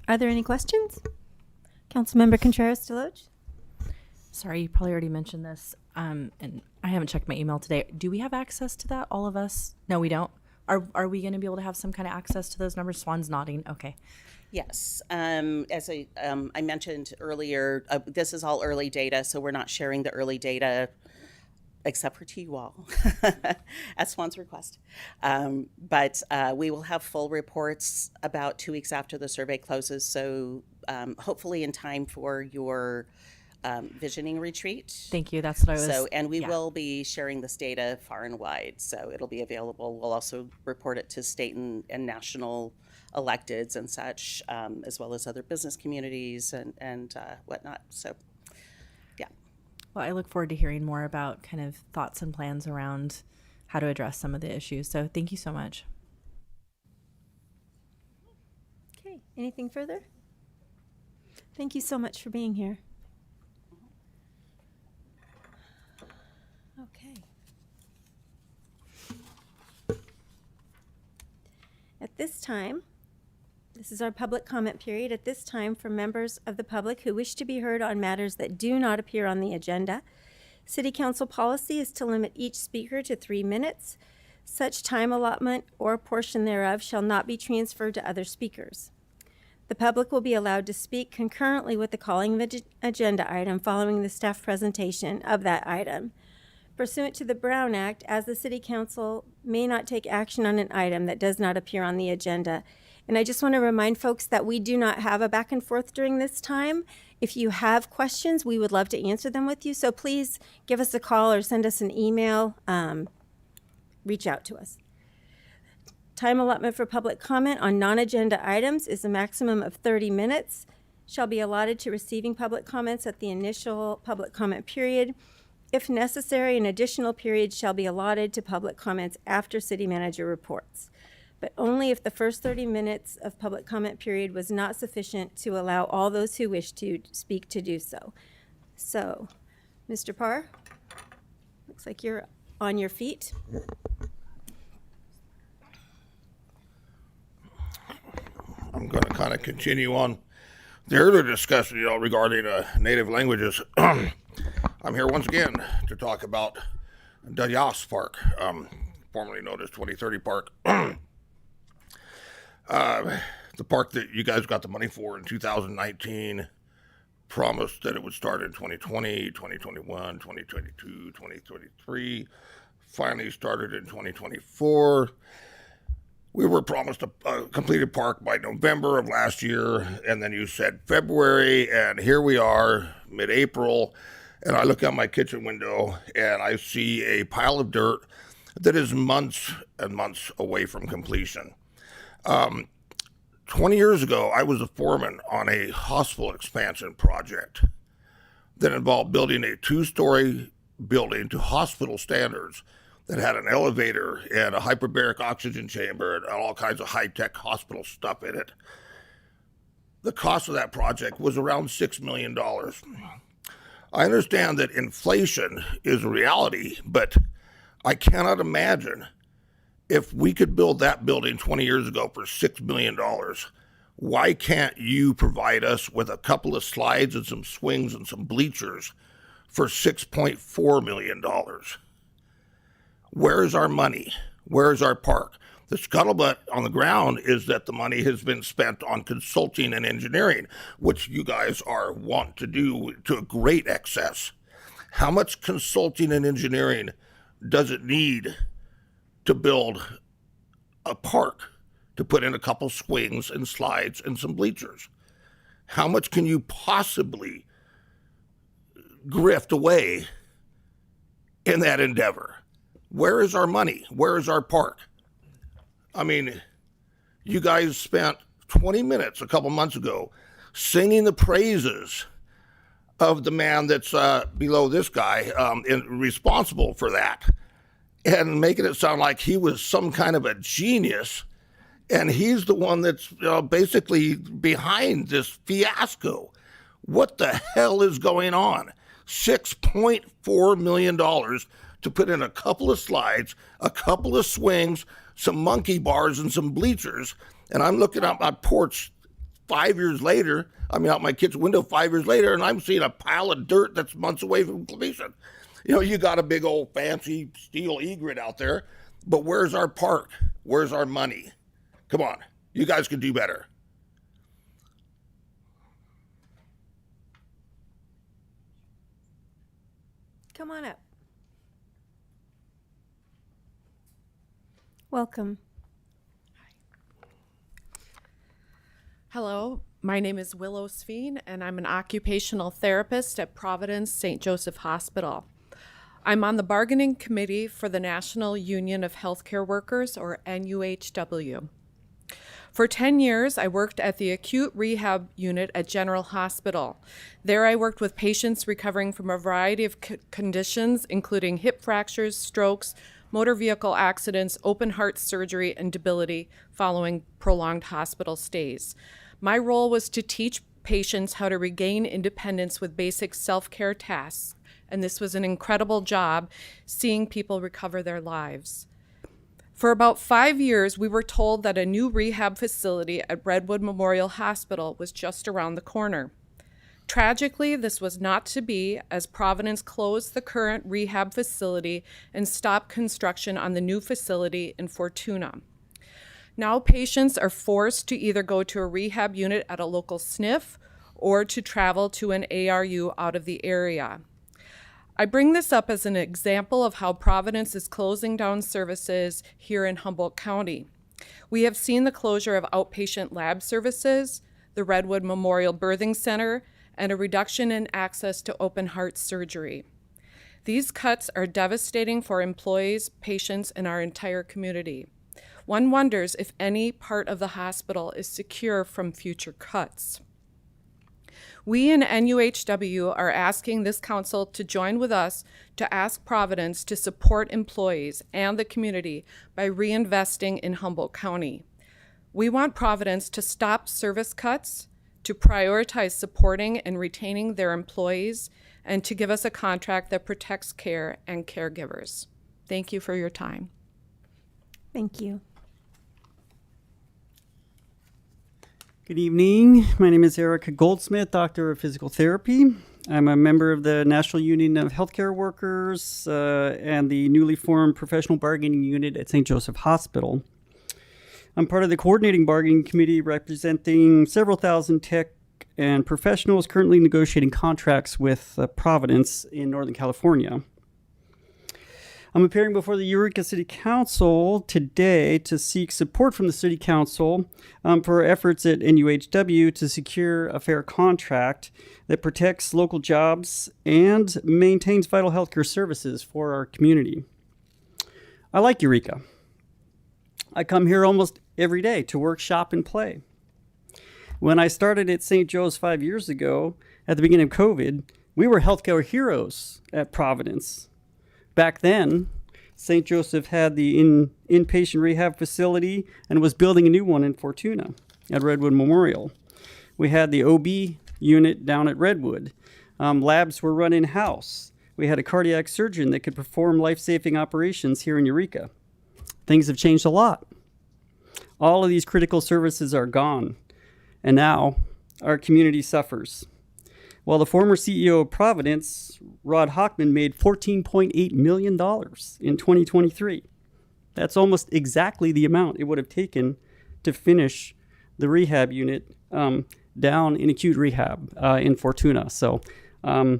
Are there any questions? Councilmember Contreras-DeLoach? Sorry, you probably already mentioned this, and I haven't checked my email today. Do we have access to that, all of us? No, we don't. Are we going to be able to have some kind of access to those numbers? Swan's nodding. Okay. Yes. As I mentioned earlier, this is all early data, so we're not sharing the early data except for to you all at Swan's request. But we will have full reports about 2 weeks after the survey closes, so hopefully in time for your visioning retreat. Thank you. That's what I was. So, and we will be sharing this data far and wide, so it'll be available. We'll also report it to state and national electeds and such, as well as other business communities and whatnot. So, yeah. Well, I look forward to hearing more about kind of thoughts and plans around how to address some of the issues. So thank you so much. Okay, anything further? Thank you so much for being here. Okay. At this time, this is our public comment period. At this time, for members of the public who wish to be heard on matters that do not appear on the agenda, City Council policy is to limit each speaker to 3 minutes. Such time allotment or portion thereof shall not be transferred to other speakers. The public will be allowed to speak concurrently with the calling of the agenda item following the staff presentation of that item. Pursuant to the Brown Act, as the City Council may not take action on an item that does not appear on the agenda. And I just want to remind folks that we do not have a back and forth during this time. If you have questions, we would love to answer them with you. So please give us a call or send us an email. Reach out to us. Time allotment for public comment on non-agenda items is a maximum of 30 minutes. Shall be allotted to receiving public comments at the initial public comment period. If necessary, an additional period shall be allotted to public comments after city manager reports, but only if the first 30 minutes of public comment period was not sufficient to allow all those who wish to speak to do so. So, Mr. Parr, looks like you're on your feet. I'm going to kind of continue on the earlier discussion, regarding native languages. I'm here once again to talk about the Yas Park, formerly known as 2030 Park. The park that you guys got the money for in 2019 promised that it would start in 2020, 2021, 2022, 2023. Finally started in 2024. We were promised a completed park by November of last year, and then you said February, and here we are, mid-April, and I look out my kitchen window and I see a pile of dirt that is months and months away from completion. 20 years ago, I was a foreman on a hospital expansion project that involved building a 2-story building to hospital standards that had an elevator and a hyperbaric oxygen chamber and all kinds of high-tech hospital stuff in it. The cost of that project was around $6 million. I understand that inflation is a reality, but I cannot imagine if we could build that building 20 years ago for $6 million, why can't you provide us with a couple of slides and some swings and some bleachers for $6.4 million? Where's our money? Where's our park? The scuttlebutt on the ground is that the money has been spent on consulting and engineering, which you guys are wont to do to a great excess. How much consulting and engineering does it need to build a park, to put in a couple swings and slides and some bleachers? How much can you possibly grift away in that endeavor? Where is our money? Where is our park? I mean, you guys spent 20 minutes a couple months ago singing the praises of the man that's below this guy and responsible for that, and making it sound like he was some kind of a genius, and he's the one that's basically behind this fiasco. What the hell is going on? $6.4 million to put in a couple of slides, a couple of swings, some monkey bars, and some bleachers, and I'm looking out my porch 5 years later, out my kitchen window 5 years later, and I'm seeing a pile of dirt that's months away from completion. You got a big old fancy steel egret out there, but where's our park? Where's our money? Come on, you guys can do better. Come on up. Welcome. Hello, my name is Willow Sveen, and I'm an occupational therapist at Providence St. Joseph Hospital. I'm on the bargaining committee for the National Union of Healthcare Workers, or NUHW. For 10 years, I worked at the acute rehab unit at General Hospital. There I worked with patients recovering from a variety of conditions, including hip fractures, strokes, motor vehicle accidents, open heart surgery, and debility following prolonged hospital stays. My role was to teach patients how to regain independence with basic self-care tasks, and this was an incredible job seeing people recover their lives. For about 5 years, we were told that a new rehab facility at Redwood Memorial Hospital was just around the corner. Tragically, this was not to be, as Providence closed the current rehab facility and stopped construction on the new facility in Fortuna. Now patients are forced to either go to a rehab unit at a local SNF or to travel to an ARU out of the area. I bring this up as an example of how Providence is closing down services here in Humboldt County. We have seen the closure of outpatient lab services, the Redwood Memorial Birthing Center, and a reduction in access to open heart surgery. These cuts are devastating for employees, patients, and our entire community. One wonders if any part of the hospital is secure from future cuts. We in NUHW are asking this council to join with us to ask Providence to support employees and the community by reinvesting in Humboldt County. We want Providence to stop service cuts, to prioritize supporting and retaining their employees, and to give us a contract that protects care and caregivers. Thank you for your time. Thank you. Good evening. My name is Eureka Goldsmith, Doctor of Physical Therapy. I'm a member of the National Union of Healthcare Workers and the newly formed Professional Bargaining Unit at St. Joseph Hospital. I'm part of the coordinating bargaining committee representing several thousand tech and professionals currently negotiating contracts with Providence in Northern California. I'm appearing before the Eureka City Council today to seek support from the City Council for our efforts at NUHW to secure a fair contract that protects local jobs and maintains vital healthcare services for our community. I like Eureka. I come here almost every day to work, shop, and play. When I started at St. Joe's 5 years ago, at the beginning of COVID, we were healthcare heroes at Providence. Back then, St. Joseph had the inpatient rehab facility and was building a new one in Fortuna at Redwood Memorial. We had the OB unit down at Redwood. Labs were run in-house. We had a cardiac surgeon that could perform life-saving operations here in Eureka. Things have changed a lot. All of these critical services are gone, and now our community suffers. While the former CEO of Providence, Rod Hochman, made $14.8 million in 2023. That's almost exactly the amount it would have taken to finish the rehab unit down in acute rehab in Fortuna. So, that's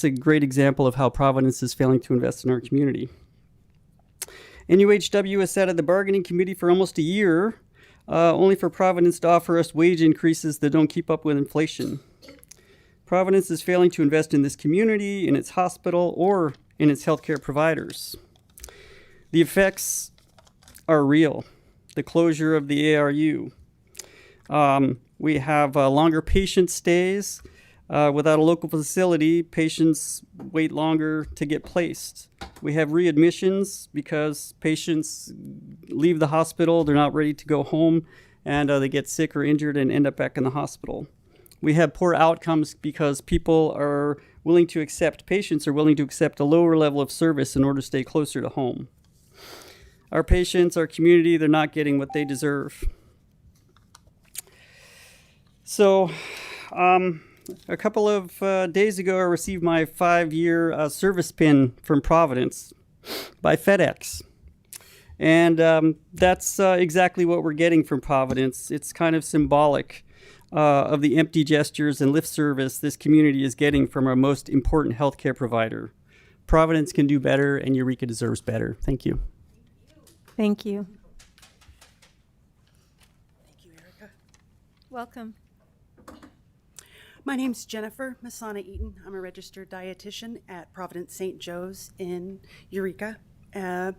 a great example of how Providence is failing to invest in our community. NUHW has sat at the bargaining committee for almost a year, only for Providence to offer us wage increases that don't keep up with inflation. Providence is failing to invest in this community, in its hospital, or in its healthcare providers. The effects are real. The closure of the ARU. We have longer patient stays. Without a local facility, patients wait longer to get placed. We have readmissions because patients leave the hospital, they're not ready to go home, and they get sick or injured and end up back in the hospital. We have poor outcomes because patients are willing to accept a lower level of service in order to stay closer to home. Our patients, our community, they're not getting what they deserve. So, a couple of days ago, I received my 5-year service pin from Providence by FedEx. And that's exactly what we're getting from Providence. It's kind of symbolic of the empty gestures and lip service this community is getting from our most important healthcare provider. Providence can do better, and Eureka deserves better. Thank you. Thank you. Thank you, Erica. Welcome. My name's Jennifer Masana Eaton. I'm a registered dietitian at Providence St. Joe's in Eureka. And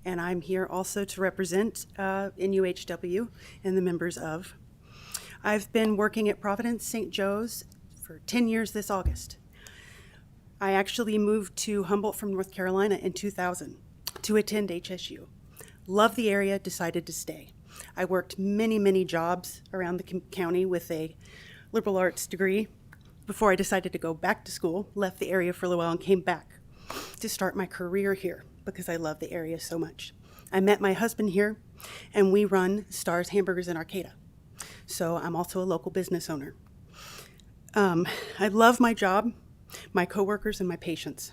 I'm here also to represent NUHW and the members of. I've been working at Providence St. Joe's for 10 years this August. I actually moved to Humboldt from North Carolina in 2000 to attend HSU. Loved the area, decided to stay. I worked many, many jobs around the county with a liberal arts degree before I decided to go back to school, left the area for a little while and came back to start my career here because I love the area so much. I met my husband here and we run Stars Hamburgers in Arcata. So I'm also a local business owner. I love my job, my coworkers, and my patients.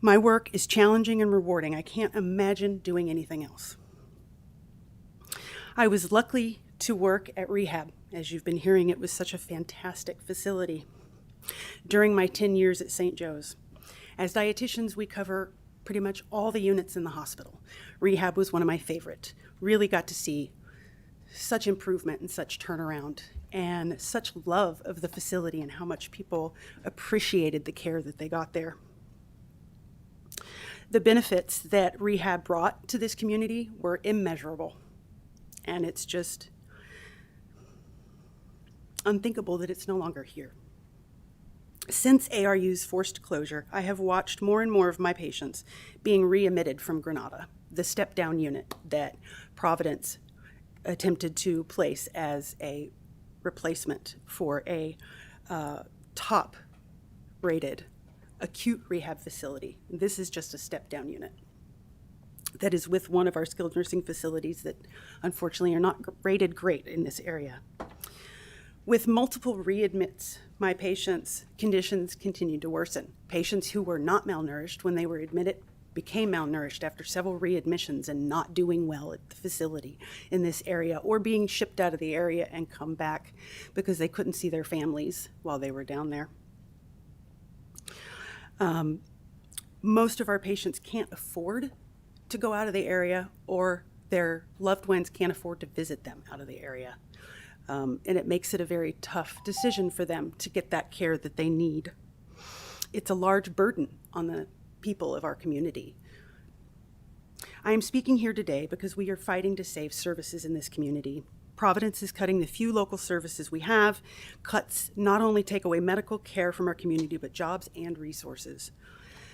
My work is challenging and rewarding. I can't imagine doing anything else. I was lucky to work at rehab. As you've been hearing, it was such a fantastic facility during my 10 years at St. Joe's. As dietitians, we cover pretty much all the units in the hospital. Rehab was one of my favorite. Really got to see such improvement and such turnaround and such love of the facility and how much people appreciated the care that they got there. The benefits that rehab brought to this community were immeasurable. And it's just unthinkable that it's no longer here. Since ARU's forced closure, I have watched more and more of my patients being readmitted from Granada, the step-down unit that Providence attempted to place as a replacement for a top-rated acute rehab facility. This is just a step-down unit that is with one of our skilled nursing facilities that unfortunately are not rated great in this area. With multiple readmits, my patients' conditions continued to worsen. Patients who were not malnourished when they were admitted became malnourished after several readmissions and not doing well at the facility in this area, or being shipped out of the area and come back because they couldn't see their families while they were down there. Most of our patients can't afford to go out of the area, or their loved ones can't afford to visit them out of the area. And it makes it a very tough decision for them to get that care that they need. It's a large burden on the people of our community. I am speaking here today because we are fighting to save services in this community. Providence is cutting the few local services we have. Cuts not only take away medical care from our community, but jobs and resources.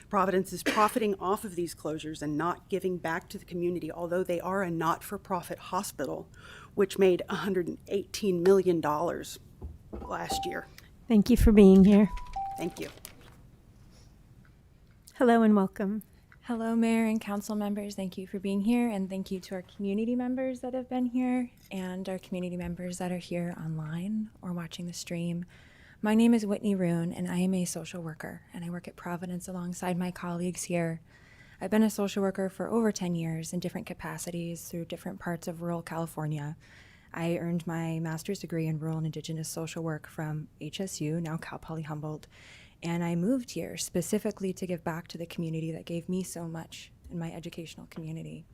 Providence is profiting off of these closures and not giving back to the community, although they are a not-for-profit hospital, which made $118 million last year. Thank you for being here. Thank you. Hello and welcome. Hello, Mayor and Council members. Thank you for being here, and thank you to our community members that have been here and our community members that are here online or watching the stream. My name is Whitney Roon, and I am a social worker, and I work at Providence alongside my colleagues here. I've been a social worker for over 10 years in different capacities through different parts of rural California. I earned my master's degree in rural and indigenous social work from HSU, now Cal Poly Humboldt, and I moved here specifically to give back to the community that gave me so much in my educational community.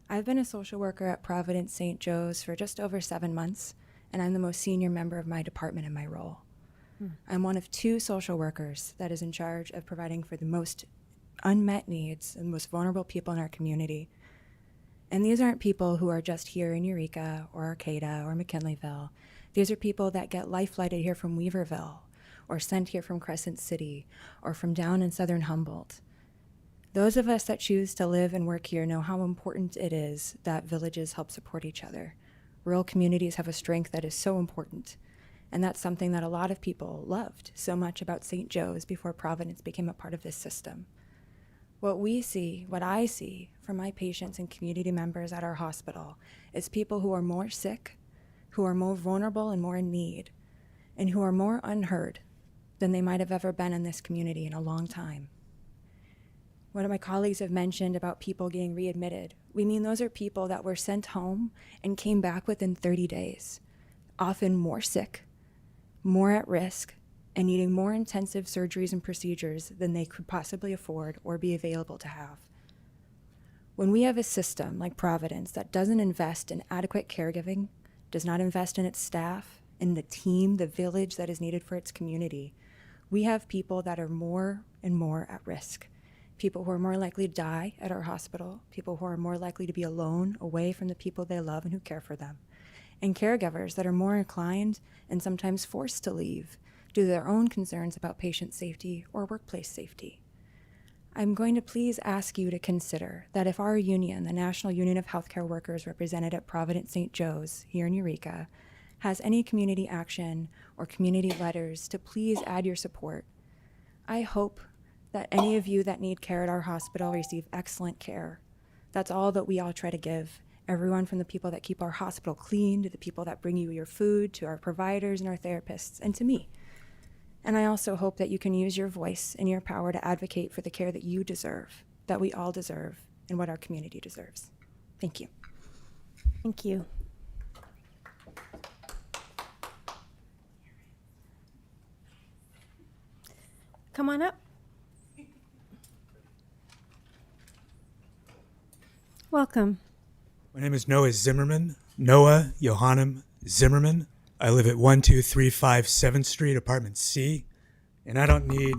I've been a social worker at Providence St. Joe's for just over 7 months, and I'm the most senior member of my department in my role. I'm one of 2 social workers that is in charge of providing for the most unmet needs and most vulnerable people in our community. And these aren't people who are just here in Eureka or Arcata or McKinleyville. These are people that get life-flighted here from Weaverville or sent here from Crescent City or from down in southern Humboldt. Those of us that choose to live and work here know how important it is that villages help support each other. Rural communities have a strength that is so important. And that's something that a lot of people loved so much about St. Joe's before Providence became a part of this system. What I see from my patients and community members at our hospital is people who are more sick, who are more vulnerable and more in need, and who are more unheard than they might have ever been in this community in a long time. One of my colleagues have mentioned about people getting readmitted. We mean those are people that were sent home and came back within 30 days, often more sick, more at risk, and needing more intensive surgeries and procedures than they could possibly afford or be available to have. When we have a system like Providence that doesn't invest in adequate caregiving, does not invest in its staff, in the team, the village that is needed for its community, we have people that are more and more at risk. People who are more likely to die at our hospital, people who are more likely to be alone, away from the people they love and who care for them, and caregivers that are more inclined and sometimes forced to leave due to their own concerns about patient safety or workplace safety. I'm going to please ask you to consider that if our union, the National Union of Healthcare Workers represented at Providence St. Joe's here in Eureka, has any community action or community letters to please add your support. I hope that any of you that need care at our hospital receive excellent care. That's all that we all try to give. Everyone from the people that keep our hospital clean, to the people that bring you your food, to our providers and our therapists, and to me. And I also hope that you can use your voice and your power to advocate for the care that you deserve, that we all deserve, and what our community deserves. Thank you. Thank you. Come on up. Welcome. My name is Noah Zimmerman, Noah Johannem Zimmerman. I live at 12357 7th Street, apartment C, and I don't need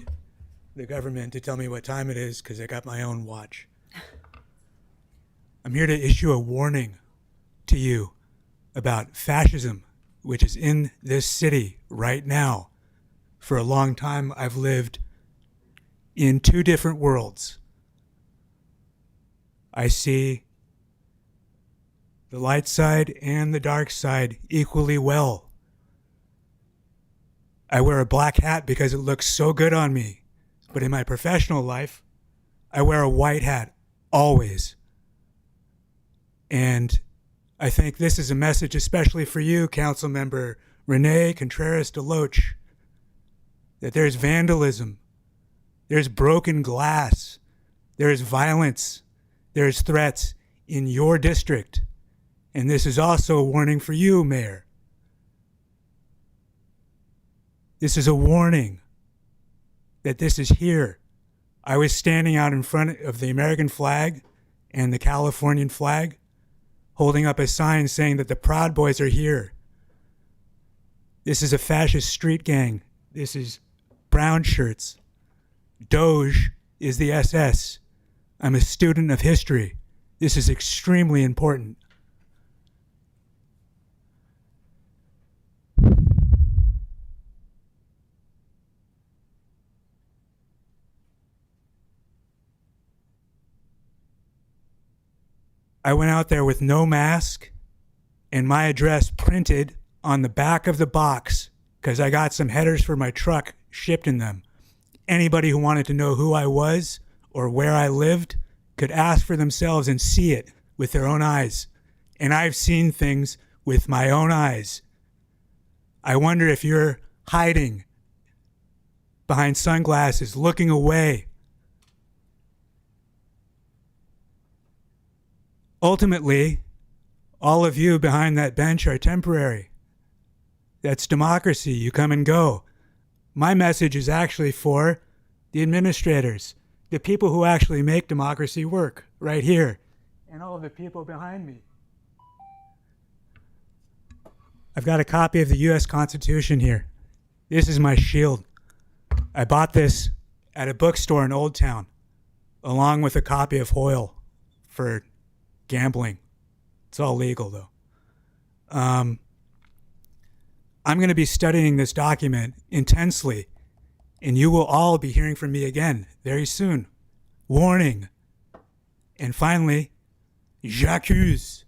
the government to tell me what time it is because I got my own watch. I'm here to issue a warning to you about fascism, which is in this city right now. For a long time, I've lived in 2 different worlds. I see the light side and the dark side equally well. I wear a black hat because it looks so good on me, but in my professional life, I wear a white hat always. And I think this is a message especially for you, Councilmember Renee Contreras-DeLoach, that there's vandalism, there's broken glass, there's violence, there's threats in your district. And this is also a warning for you, Mayor. This is a warning that this is here I was standing out in front of the American flag and the Californian flag, holding up a sign saying that the Proud Boys are here. This is a fascist street gang. This is brown shirts. Doge is the SS. I'm a student of history. This is extremely important. I went out there with no mask and my address printed on the back of the box because I got some headers for my truck shipped in them. Anybody who wanted to know who I was or where I lived could ask for themselves and see it with their own eyes. And I've seen things with my own eyes. I wonder if you're hiding behind sunglasses, looking away. Ultimately, all of you behind that bench are temporary. That's democracy. You come and go. My message is actually for the administrators, the people who actually make democracy work right here, and all of the people behind me. I've got a copy of the U.S. Constitution here. This is my shield. I bought this at a bookstore in Old Town, along with a copy of Hoyle for gambling. It's all legal, though. I'm going to be studying this document intensely, and you will all be hearing from me again very soon. Warning. And finally, j'accuse.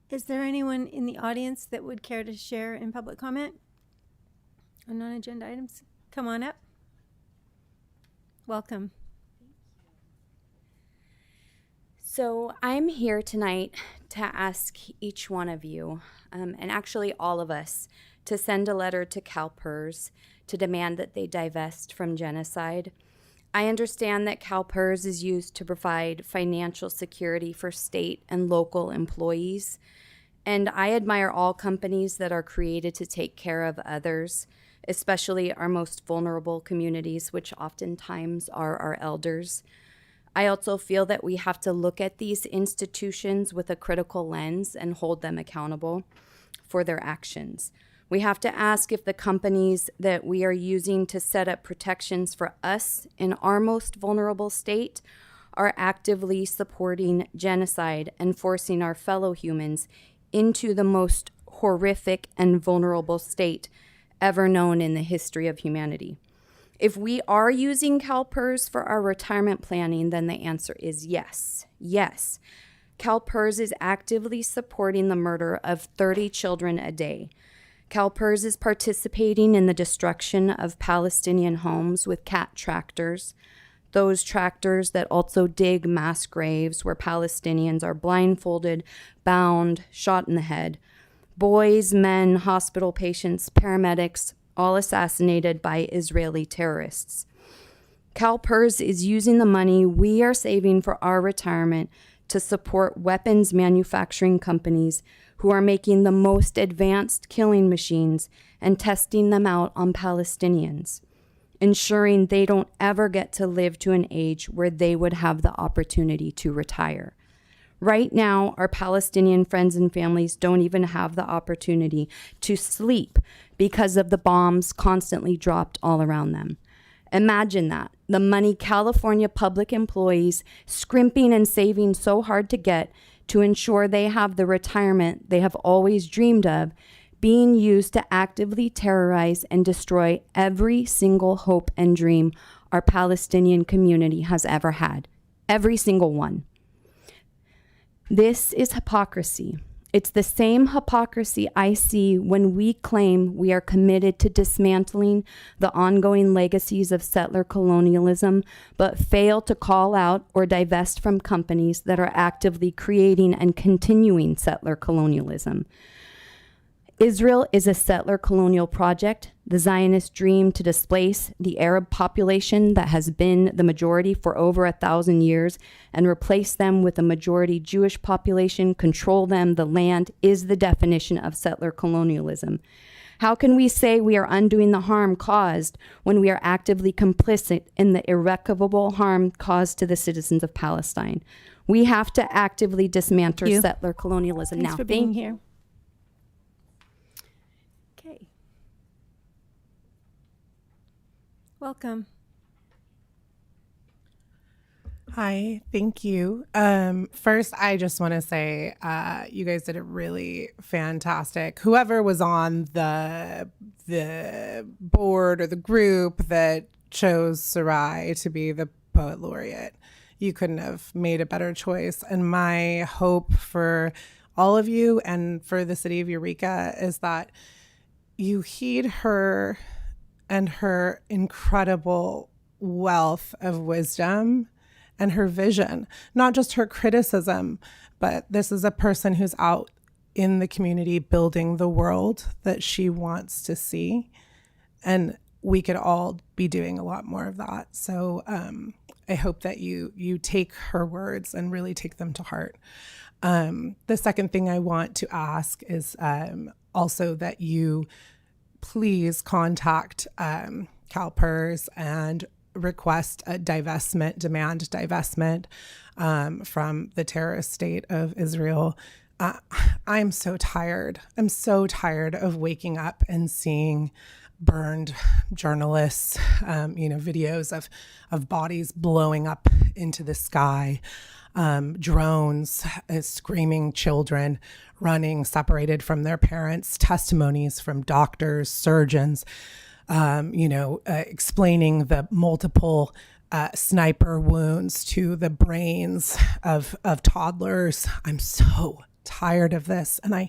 Is there anyone in the audience that would care to share in public comment on non-agenda items? Come on up. Welcome. So I'm here tonight to ask each one of you, and actually all of us, to send a letter to CalPERS to demand that they divest from genocide. I understand that CalPERS is used to provide financial security for state and local employees, and I admire all companies that are created to take care of others, especially our most vulnerable communities, which oftentimes are our elders. I also feel that we have to look at these institutions with a critical lens and hold them accountable for their actions. We have to ask if the companies that we are using to set up protections for us in our most vulnerable state are actively supporting genocide and forcing our fellow humans into the most horrific and vulnerable state ever known in the history of humanity. If we are using CalPERS for our retirement planning, then the answer is yes. Yes. CalPERS is actively supporting the murder of 30 children a day. CalPERS is participating in the destruction of Palestinian homes with cat tractors, those tractors that also dig mass graves where Palestinians are blindfolded, bound, shot in the head. Boys, men, hospital patients, paramedics, all assassinated by Israeli terrorists. CalPERS is using the money we are saving for our retirement to support weapons manufacturing companies who are making the most advanced killing machines and testing them out on Palestinians, ensuring they don't ever get to live to an age where they would have the opportunity to retire. Right now, our Palestinian friends and families don't even have the opportunity to sleep because of the bombs constantly dropped all around them. Imagine that. The money California public employees scrimping and saving so hard to get to ensure they have the retirement they have always dreamed of being used to actively terrorize and destroy every single hope and dream our Palestinian community has ever had. Every single one. This is hypocrisy. It's the same hypocrisy I see when we claim we are committed to dismantling the ongoing legacies of settler colonialism, but fail to call out or divest from companies that are actively creating and continuing settler colonialism. Israel is a settler colonial project, the Zionist dream to displace the Arab population that has been the majority for over 1,000 years and replace them with a majority Jewish population, control them, the land, is the definition of settler colonialism. How can we say we are undoing the harm caused when we are actively complicit in the irreparable harm caused to the citizens of Palestine? We have to actively dismantle Thank you. settler colonialism Thanks now. for being here. Okay. Welcome. Hi, thank you. First, I just want to say you guys did it really fantastic. Whoever was on the board or the group that chose Sarai to be the Poet Laureate, you couldn't have made a better choice. And my hope for all of you and for the city of Eureka is that you heed her and her incredible wealth of wisdom and her vision, not just her criticism, but this is a person who's out in the community building the world that she wants to see. And we could all be doing a lot more of that. So I hope that you take her words and really take them to heart. The second thing I want to ask is also that you please contact CalPERS and request a divestment, demand divestment from the terrorist state of Israel. I'm so tired. I'm so tired of waking up and seeing burned journalists, videos of bodies blowing up into the sky, drones, screaming children running separated from their parents, testimonies from doctors, surgeons, explaining the multiple sniper wounds to the brains of toddlers. I'm so tired of this. And I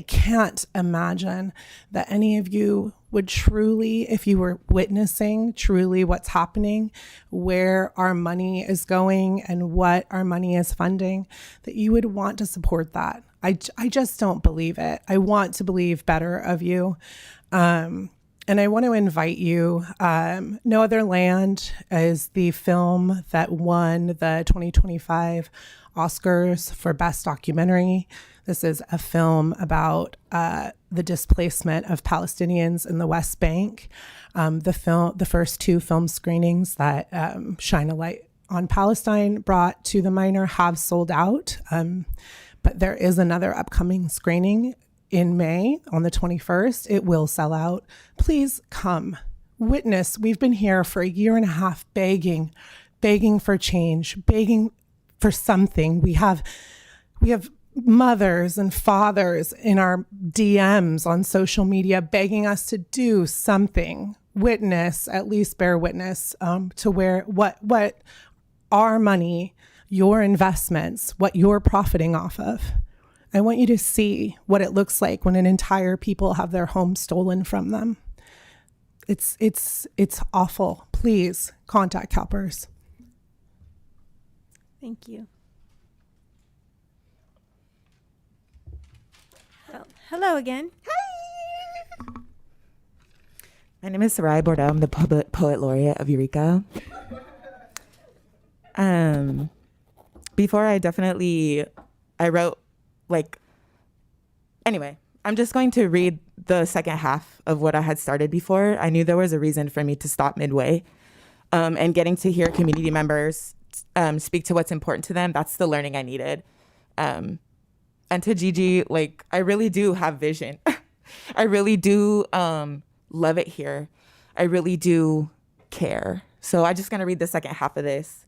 can't imagine that any of you would truly, if you were witnessing truly what's happening, where our money is going and what our money is funding, that you would want to support that. I just don't believe it. I want to believe better of you. And I want to invite you. No Other Land is the film that won the 2025 Oscars for Best Documentary. This is a film about the displacement of Palestinians in the West Bank. The first two film screenings that Shine a Light on Palestine brought to the minor have sold out. But there is another upcoming screening in May on the 21st. It will sell out. Please come, witness. We've been here for a year and a half begging for change, begging for something. We have mothers and fathers in our DMs on social media begging us to do something. Witness, at least bear witness to what our money, your investments, what you're profiting off of. I want you to see what it looks like when an entire people have their home stolen from them. It's awful. Please contact CalPERS. Thank you. Well, hello again. My name is Sarai Bordeaux. I'm the Poet Laureate of Eureka. Before I wrote anyway, I'm just going to read the second half of what I had started before. I knew there was a reason for me to stop midway. And getting to hear community members speak to what's important to them, that's the learning I needed. And to Gigi, I really do have vision. I really do love it here. I really do care. So I'm just going to read the second half of this.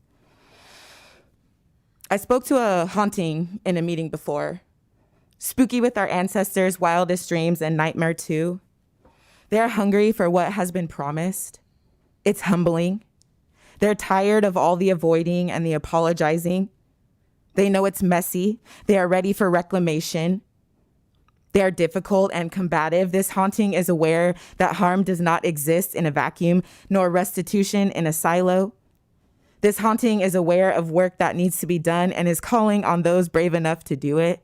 I spoke to a haunting in a meeting before. Spooky with our ancestors' wildest dreams and nightmare too. They're hungry for what has been promised. It's humbling. They're tired of all the avoiding and the apologizing. They know it's messy. They are ready for reclamation. They are difficult and combative. This haunting is aware that harm does not exist in a vacuum, nor restitution in a silo. This haunting is aware of work that needs to be done and is calling on those brave enough to do it.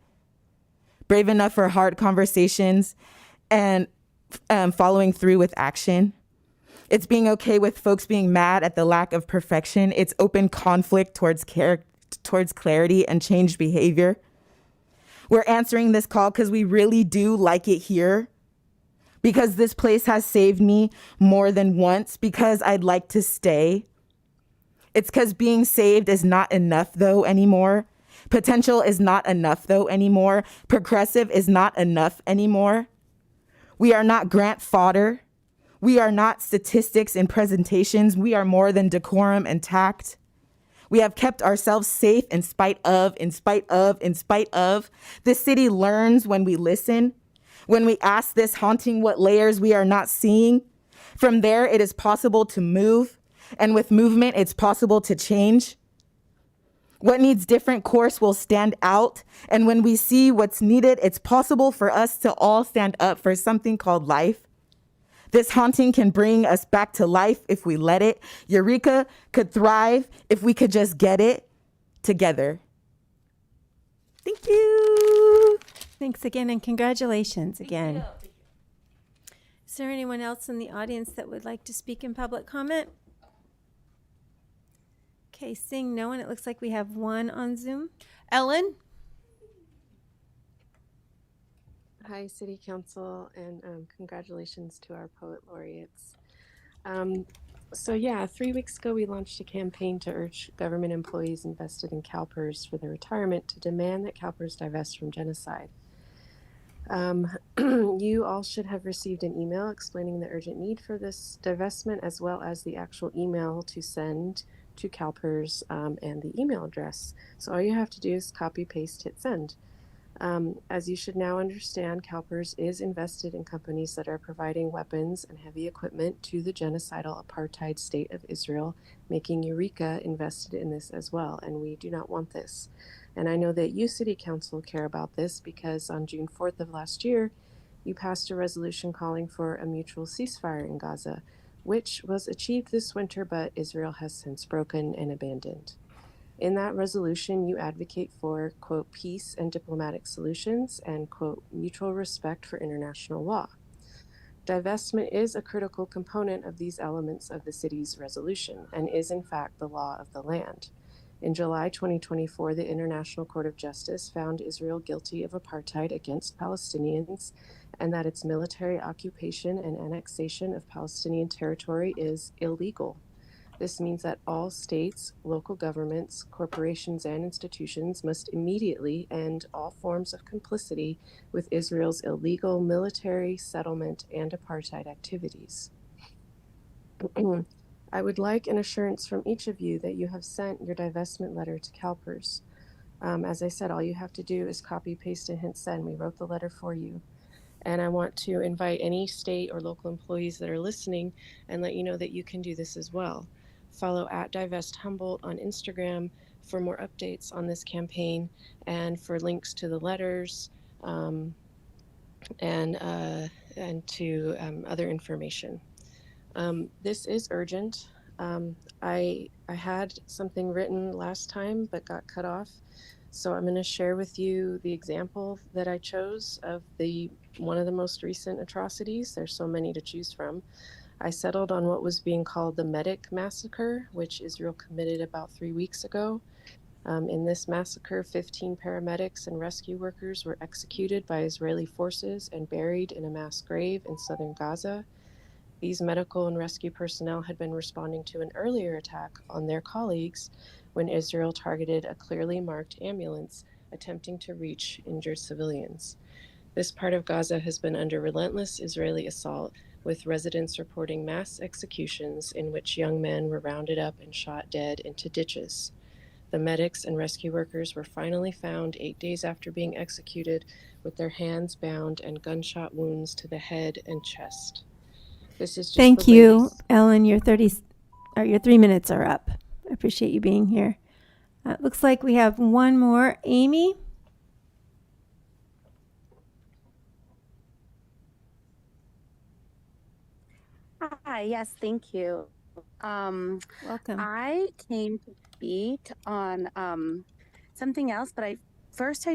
Brave enough for hard conversations and following through with action. It's being okay with folks being mad at the lack of perfection. It's open conflict towards clarity and changed behavior. We're answering this call because we really do like it here. because this place has saved me more than once, because I'd like to stay. It's because being saved is not enough, though, anymore. Potential is not enough, though, anymore. Progressive is not enough anymore. We are not grant fodder. We are not statistics and presentations. We are more than decorum and tact. We have kept ourselves safe in spite of. This city learns when we listen, when we ask this haunting what layers we are not seeing. From there, it is possible to move, and with movement, it's possible to change. What needs different course will stand out, and when we see what's needed, it's possible for us to all stand up for something called life. This haunting can bring us back to life if we let it. Eureka could thrive if we could just get it together. Thank you. Thanks again, and congratulations again. Is there anyone else in the audience that would like to speak in public comment? Okay, seeing no one, it looks like we have one on Zoom. Ellen? Hi, City Council, and congratulations to our Poet Laureates. So yeah, 3 weeks ago we launched a campaign to urge government employees invested in CalPERS for their retirement to demand that CalPERS divest from genocide. You all should have received an email explaining the urgent need for this divestment, as well as the actual email to send to CalPERS and the email address. So all you have to do is copy, paste, hit send. As you should now understand, CalPERS is invested in companies that are providing weapons and heavy equipment to the genocidal apartheid state of Israel, making Eureka invested in this as well, and we do not want this. And I know that you, City Council, care about this because on June 4th of last year, you passed a resolution calling for a mutual ceasefire in Gaza, which was achieved this winter, but Israel has since broken and abandoned. In that resolution, you advocate for, quote, peace and diplomatic solutions and, quote, mutual respect for international law. Divestment is a critical component of these elements of the city's resolution and is, in fact, the law of the land. In July 2024, the International Court of Justice found Israel guilty of apartheid against Palestinians and that its military occupation and annexation of Palestinian territory is illegal. This means that all states, local governments, corporations, and institutions must immediately end all forms of complicity with Israel's illegal military, settlement, and apartheid activities. I would like an assurance from each of you that you have sent your divestment letter to CalPERS. As I said, all you have to do is copy, paste, and hit send. We wrote the letter for you. And I want to invite any state or local employees that are listening and let you know that you can do this as well. Follow @DivestHumboldt on Instagram for more updates on this campaign and for links to the letters and to other information. This is urgent. I had something written last time but got cut off. So I'm going to share with you the example that I chose of one of the most recent atrocities. There's so many to choose from. I settled on what was being called the Medic Massacre, which Israel committed about 3 weeks ago. In this massacre, 15 paramedics and rescue workers were executed by Israeli forces and buried in a mass grave in southern Gaza. These medical and rescue personnel had been responding to an earlier attack on their colleagues when Israel targeted a clearly marked ambulance attempting to reach injured civilians. This part of Gaza has been under relentless Israeli assault, with residents reporting mass executions in which young men were rounded up and shot dead into ditches. The medics and rescue workers were finally found 8 days after being executed with their hands bound and gunshot wounds to the head and chest. This is just Thank the you, latest. Ellen. Your 3 minutes are up. I appreciate you being here. Looks like we have one more. Amy? Hi, yes, thank you. Welcome. I came to speak on something else, but I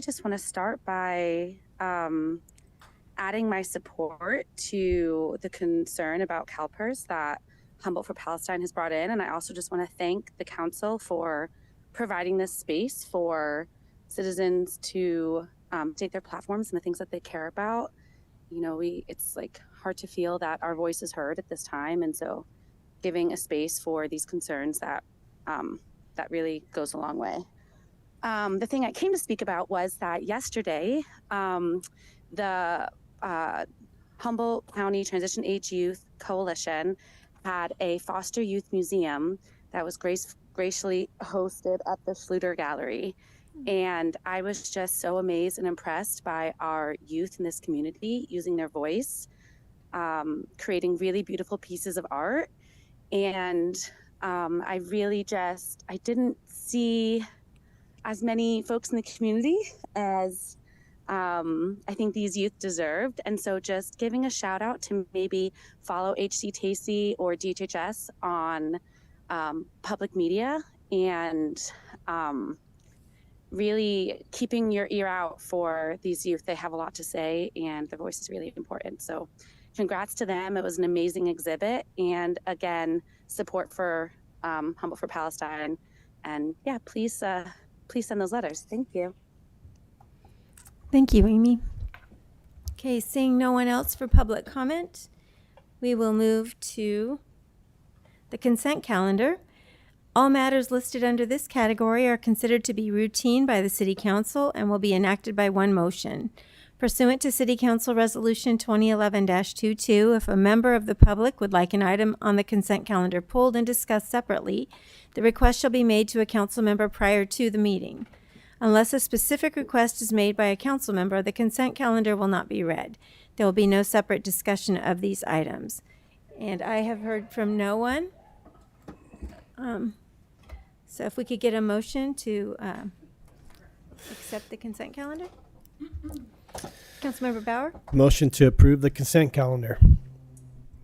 just want to start by adding my support to the concern about CalPERS that Humboldt for Palestine has brought in. And I also just want to thank the council for providing this space for citizens to state their platforms and the things that they care about. it's like hard to feel that our voice is heard at this time. And so giving a space for these concerns that really goes a long way. The thing I came to speak about was that yesterday, the Humboldt County Transition Age Youth Coalition had a foster youth museum that was graciously hosted at the Schluter Gallery. And I was just so amazed and impressed by our youth in this community using their voice, creating really beautiful pieces of art. And I didn't see as many folks in the community as I think these youth deserved. And so just giving a shout out to maybe follow HCTC or DHHS on public media, and really keeping your ear out for these youth. They have a lot to say and their voice is really important. So congrats to them. It was an amazing exhibit. And again, support for Humboldt for Palestine. And yeah, please send those letters. Thank you. Thank you, Amy. Okay, seeing no one else for public comment, we will move to the consent calendar. All matters listed under this category are considered to be routine by the City Council and will be enacted by one motion. Pursuant to City Council Resolution 2011-22, if a member of the public would like an item on the consent calendar pulled and discussed separately, the request shall be made to a council member prior to the meeting. Unless a specific request is made by a council member, the consent calendar will not be read. There will be no separate discussion of these items. And I have heard from no one. So if we could get a motion to accept the consent calendar? Councilmember Bauer? Motion to approve the consent calendar.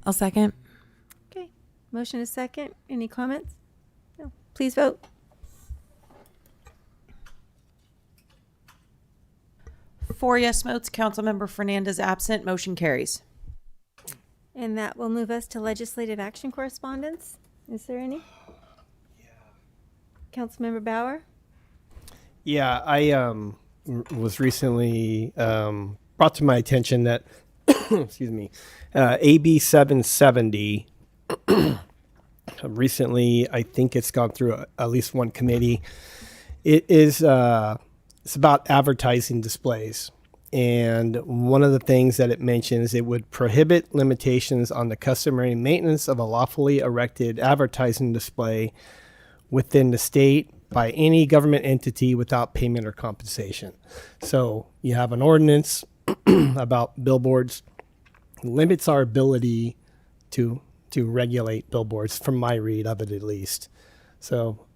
I'll second. Okay. Motion is second. Any comments? No. Please vote. Four yes votes. Councilmember Fernandez absent. Motion carries. And that will move us to legislative action correspondence. Is there any? Councilmember Bauer? Yeah, I was recently brought to my attention that, excuse me, AB 770, recently, I think it's gone through at least one committee. It is, it's about advertising displays. And one of the things that it mentions, it would prohibit limitations on the customary maintenance of a lawfully erected advertising display within the state by any government entity without payment or compensation. So you have an ordinance about billboards, limits our ability to regulate billboards, from my read of it at least. So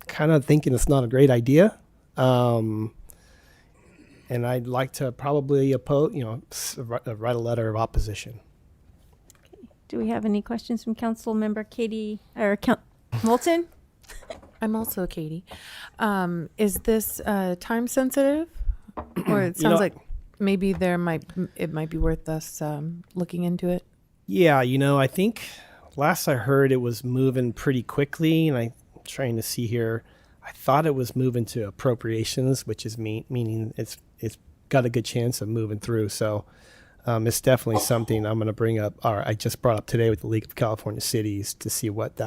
kind of thinking it's not a great idea. And I'd like to probably oppose, write a letter of opposition. Okay. Do we have any questions from Councilmember Katie or Moulton? I'm also Katie. Is this time sensitive? Or it sounds like maybe it might be worth us looking into it. Yeah, I think last I heard it was moving pretty quickly, and I'm trying to see here. I thought it was moving to appropriations, which is meaning it's got a good chance of moving through. So it's definitely something I'm going to bring up, or I just brought up today with the League of California Cities to see what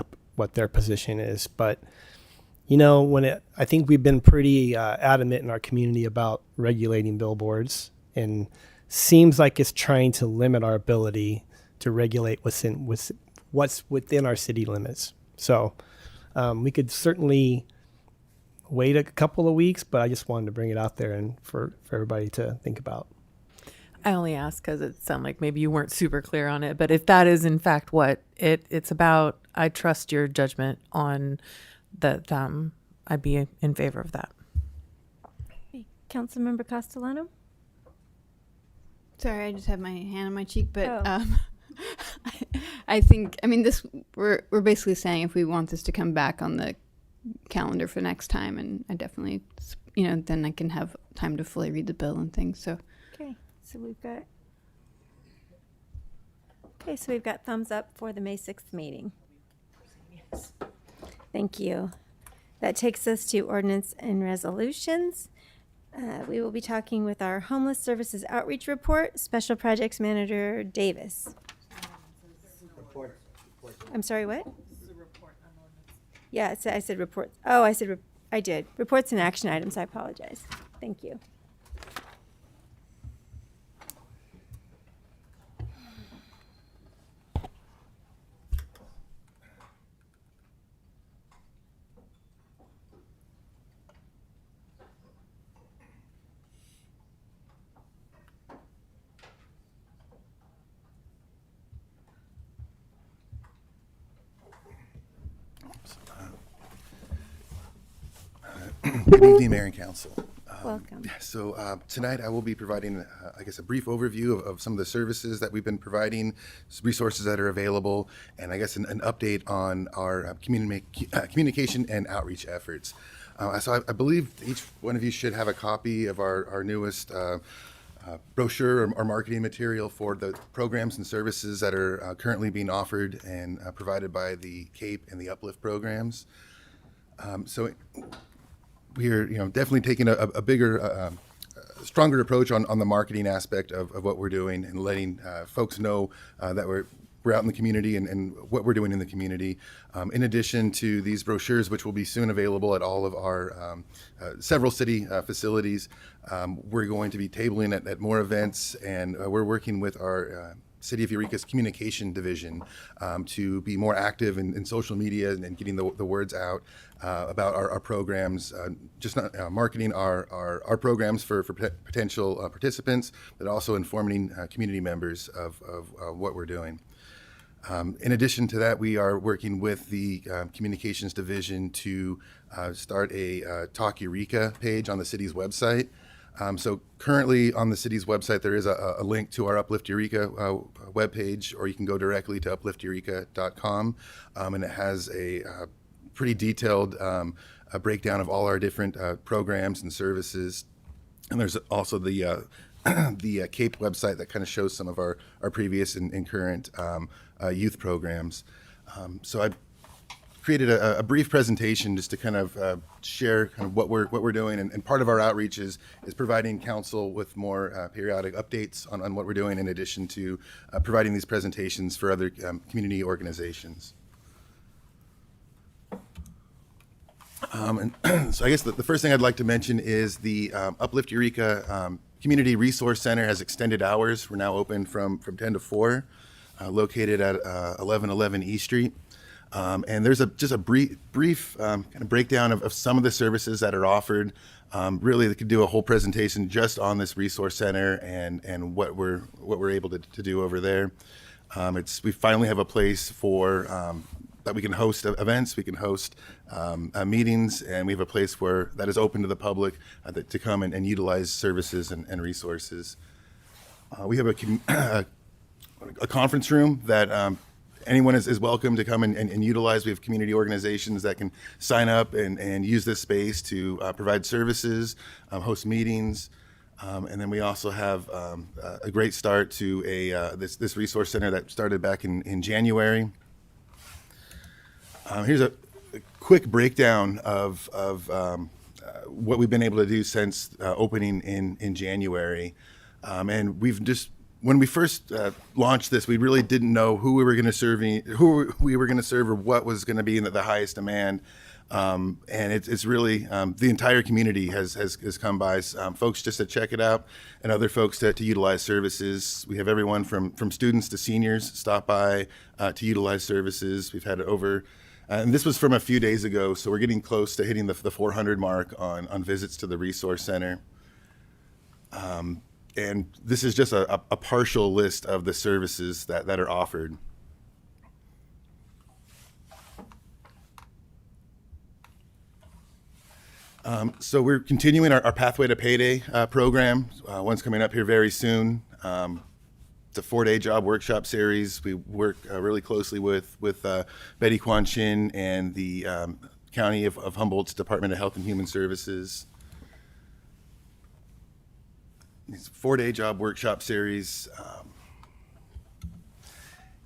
their position is. But I think we've been pretty adamant in our community about regulating billboards, and seems like it's trying to limit our ability to regulate what's within our city limits. So we could certainly wait a couple of weeks, but I just wanted to bring it out there and for everybody to think about. I only asked because it sounded like maybe you weren't super clear on it, but if that is in fact what it's about, I trust your judgment on that. I'd be in favor of that. Okay. Councilmember Castellano? Sorry, I just have my hand on my cheek, but I think, we're basically saying if we want this to come back on the calendar for next time, and I definitely, then I can have time to fully read the bill and things. So okay, so we've got thumbs up for the May 6th meeting. Thank you. That takes us to ordinance and resolutions. We will be talking with our Homeless Services Outreach Report, Special Projects Manager Davis. I'm sorry, what? Yeah, I said report. Oh, I did. Reports and action items. I apologize. Thank you. Good evening, Mayor and Council. Welcome. So tonight I will be providing, I guess, a brief overview of some of the services that we've been providing, resources that are available, and I guess an update on our communication and outreach efforts. So I believe each one of you should have a copy of our newest brochure or marketing material for the programs and services that are currently being offered and provided by the CAPE and the Uplift programs. So we are, definitely taking a bigger, stronger approach on the marketing aspect of what we're doing and letting folks know that we're out in the community and what we're doing in the community. In addition to these brochures, which will be soon available at all of our several city facilities, we're going to be tabling at more events, and we're working with our City of Eureka's communication division to be more active in social media and getting the words out about our programs, just not marketing our programs for potential participants, but also informing community members of what we're doing. In addition to that, we are working with the communications division to start a Talk Eureka page on the city's website. So currently on the city's website, there is a link to our Uplift Eureka webpage, or you can go directly to uplifteureka.com, and it has a pretty detailed breakdown of all our different programs and services. And there's also the CAPE website that kind of shows some of our previous and current youth programs. So I created a brief presentation just to kind of share kind of what we're doing, and part of our outreach is providing council with more periodic updates on what we're doing, in addition to providing these presentations for other community organizations. And so I guess the first thing I'd like to mention is the Uplift Eureka Community Resource Center has extended hours. We're now open from 10 to 4, located at 1111 E Street. And there's just a brief kind of breakdown of some of the services that are offered. Really, they could do a whole presentation just on this resource center and what we're able to do over there. We finally have a place for that we can host events, we can host meetings, and we have a place that is open to the public to come and utilize services and resources. We have a conference room that anyone is welcome to come and utilize. We have community organizations that can sign up and use this space to provide services, host meetings, and then we also have a great start to this resource center that started back in January. Here's a quick breakdown of what we've been able to do since opening in January, and when we first launched this, we really didn't know who we were going to serve, or what was going to be in the highest demand. And it's really the entire community has come by, folks just to check it out, and other folks to utilize services. We have everyone from students to seniors stop by to utilize services. We've had over, and this was from a few days ago, so we're getting close to hitting the 400 mark on visits to the resource center. And this is just a partial list of the services that are offered. So we're continuing our Pathway to Payday program. One's coming up here very soon. It's a 4-day job workshop series. We work really closely with Betty Quan Chin and the County of Humboldt's Department of Health and Human Services. It's a 4-day job workshop series,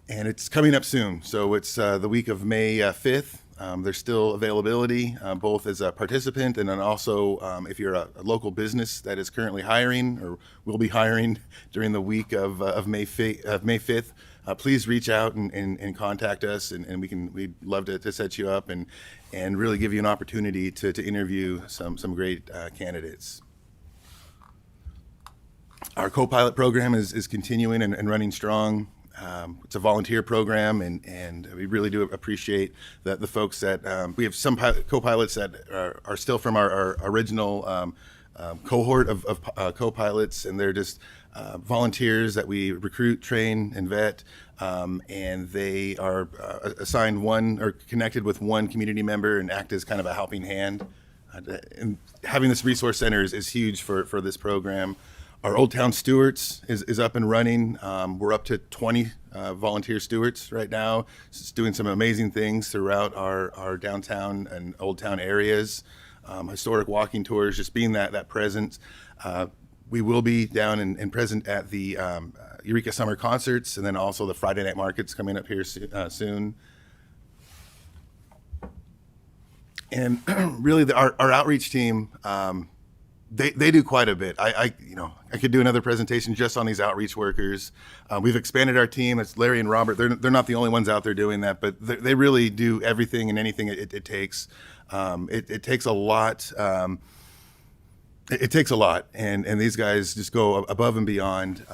and it's coming up soon. So it's the week of May 5th There's still availability, both as a participant and then also if you're a local business that is currently hiring or will be hiring during the week of May 5th. Please reach out and contact us, and we'd love to set you up and really give you an opportunity to interview some great candidates. Our co-pilot program is continuing and running strong. It's a volunteer program, and we really do appreciate the folks that we have some co-pilots that are still from our original cohort of co-pilots, and they're just volunteers that we recruit, train, and vet, and they are assigned one or connected with one community member and act as kind of a helping hand. And having this resource center is huge for this program. Our Old Town Stewards is up and running. We're up to 20 volunteer stewards right now. It's doing some amazing things throughout our downtown and Old Town areas. Historic walking tours, just being that presence. We will be down and present at the Eureka Summer Concerts, and then also the Friday Night Markets coming up here soon. And really, our outreach team, they do quite a bit. I could do another presentation just on these outreach workers. We've expanded our team. It's Larry and Robert. They're not the only ones out there doing that, but they really do everything and anything it takes. It takes a lot. It takes a lot, and these guys just go above and beyond.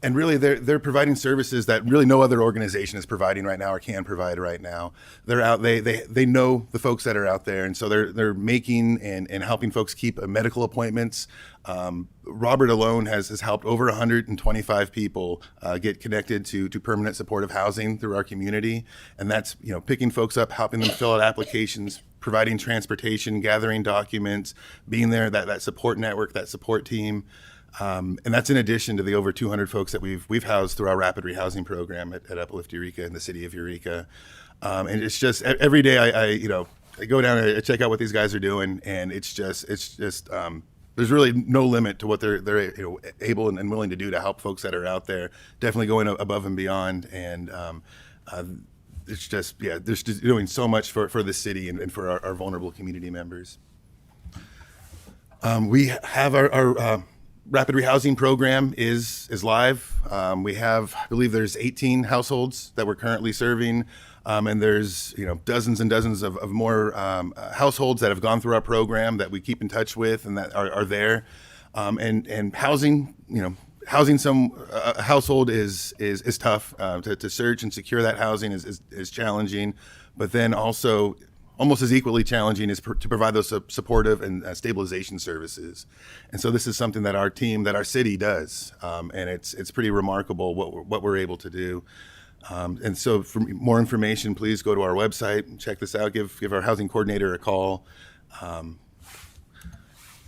And really, they're providing services that really no other organization is providing right now or can provide right now. They're out. They know the folks that are out there, and so they're making and helping folks keep medical appointments. Robert alone has helped over 125 people get connected to permanent supportive housing through our community, and that's picking folks up, helping them fill out applications, providing transportation, gathering documents, being there, that support network, that support team. And that's in addition to the over 200 folks that we've housed through our rapid rehousing program at Uplift Eureka in the city of Eureka. And it's just every day I go down and check out what these guys are doing, and it's just there's really no limit to what they're able and willing to do to help folks that are out there. Definitely going above and beyond, and it's just they're just doing so much for the city and for our vulnerable community members. We have our rapid rehousing program is live. We have, I believe there's 18 households that we're currently serving. And there's dozens and dozens of more households that have gone through our program that we keep in touch with and that are there. And housing, housing some household is tough. To search and secure that housing is challenging, but then also almost as equally challenging is to provide those supportive and stabilization services. And so this is something that our team, that our city does, and it's pretty remarkable what we're able to do. And so for more information, please go to our website and check this out. Give our housing coordinator a call. And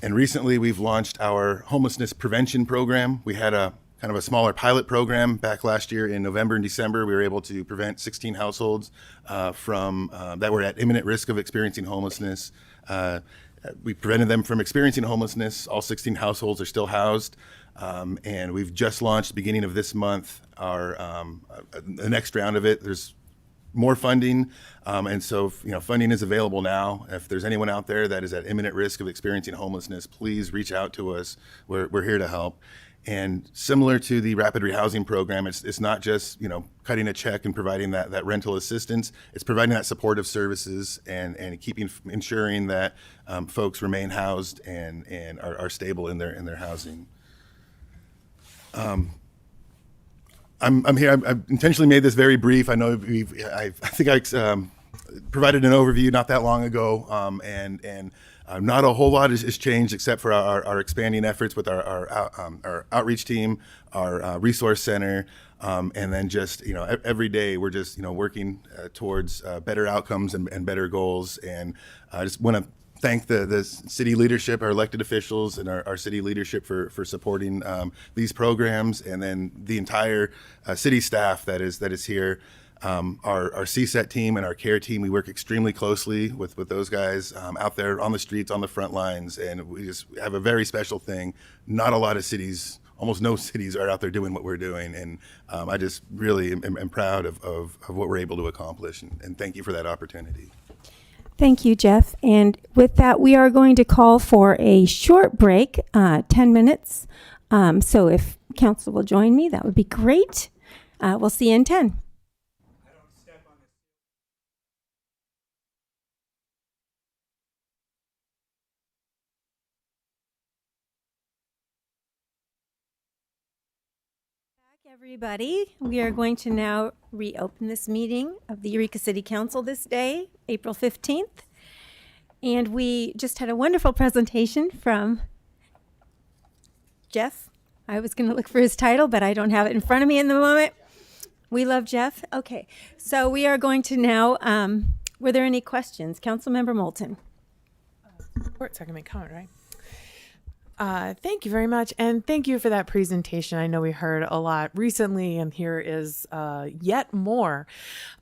recently we've launched our homelessness prevention program. We had a kind of a smaller pilot program back last year in November and December. We were able to prevent 16 households from that were at imminent risk of experiencing homelessness. We prevented them from experiencing homelessness. All 16 households are still housed. And we've just launched, beginning of this month, our the next round of it. There's more funding, and so funding is available now. If there's anyone out there that is at imminent risk of experiencing homelessness, please reach out to us. We're here to help. And similar to the rapid rehousing program, it's not just cutting a check and providing that rental assistance. It's providing that supportive services and ensuring that folks remain housed and are stable in their housing. I'm here. I've intentionally made this very brief. I know I think I provided an overview not that long ago, and not a whole lot has changed except for our expanding efforts with our outreach team, our resource center, and then just every day we're just working towards better outcomes and better goals. And I just want to thank the city leadership, our elected officials, and our city leadership for supporting these programs, and then the entire city staff that is here. Our CSET team and our care team, we work extremely closely with those guys out there on the streets, on the front lines, and we just have a very special thing. Not a lot of cities almost no cities are out there doing what we're doing. And I just really am proud of what we're able to accomplish. And thank you for that opportunity. Thank you, Jeff. And with that, we are going to call for a short break, 10 minutes. So if council will join me, that would be great. We'll see you in 10. Everybody, we are going to now reopen this meeting of the Eureka City Council this day, April 15th. And we just had a wonderful presentation from Jeff. I was going to look for his title, but I don't have it in front of me in the moment. We love Jeff. Okay, so we are going to now, were there any questions? Councilmember Moulton. Support, so I can make comment, right? Thank you very much. And thank you for that presentation. I know we heard a lot recently, and here is yet more.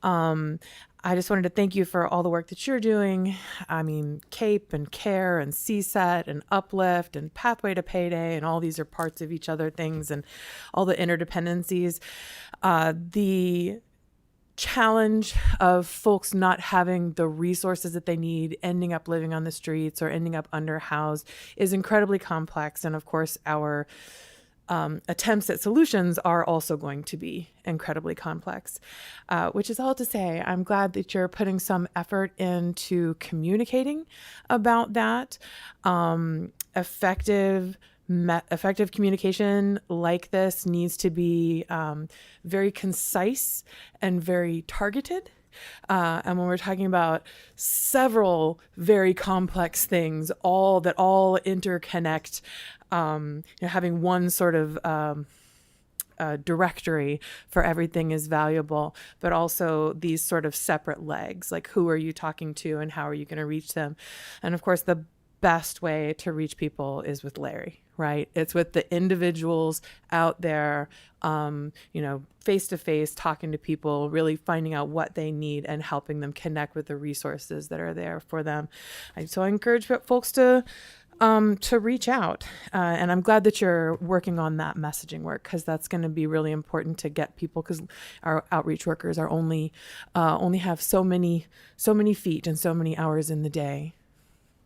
I just wanted to thank you for all the work that you're doing. I mean, CAPE and CARE and CSET and Uplift and Pathway to Payday, and all these are parts of each other things and all the interdependencies. The challenge of folks not having the resources that they need, ending up living on the streets or ending up underhoused, is incredibly complex. And of course, our attempts at solutions are also going to be incredibly complex, which is all to say, I'm glad that you're putting some effort into communicating about that. Effective communication like this needs to be very concise and very targeted. And when we're talking about several very complex things, all interconnect, having one sort of directory for everything is valuable, but also these sort of separate legs, like who are you talking to and how are you going to reach them? And of course, the best way to reach people is with Larry, right? It's with the individuals out there, face to face, talking to people, really finding out what they need and helping them connect with the resources that are there for them. So I encourage folks to reach out. And I'm glad that you're working on that messaging work, because that's going to be really important to get people, because our outreach workers are only have so many feet and so many hours in the day.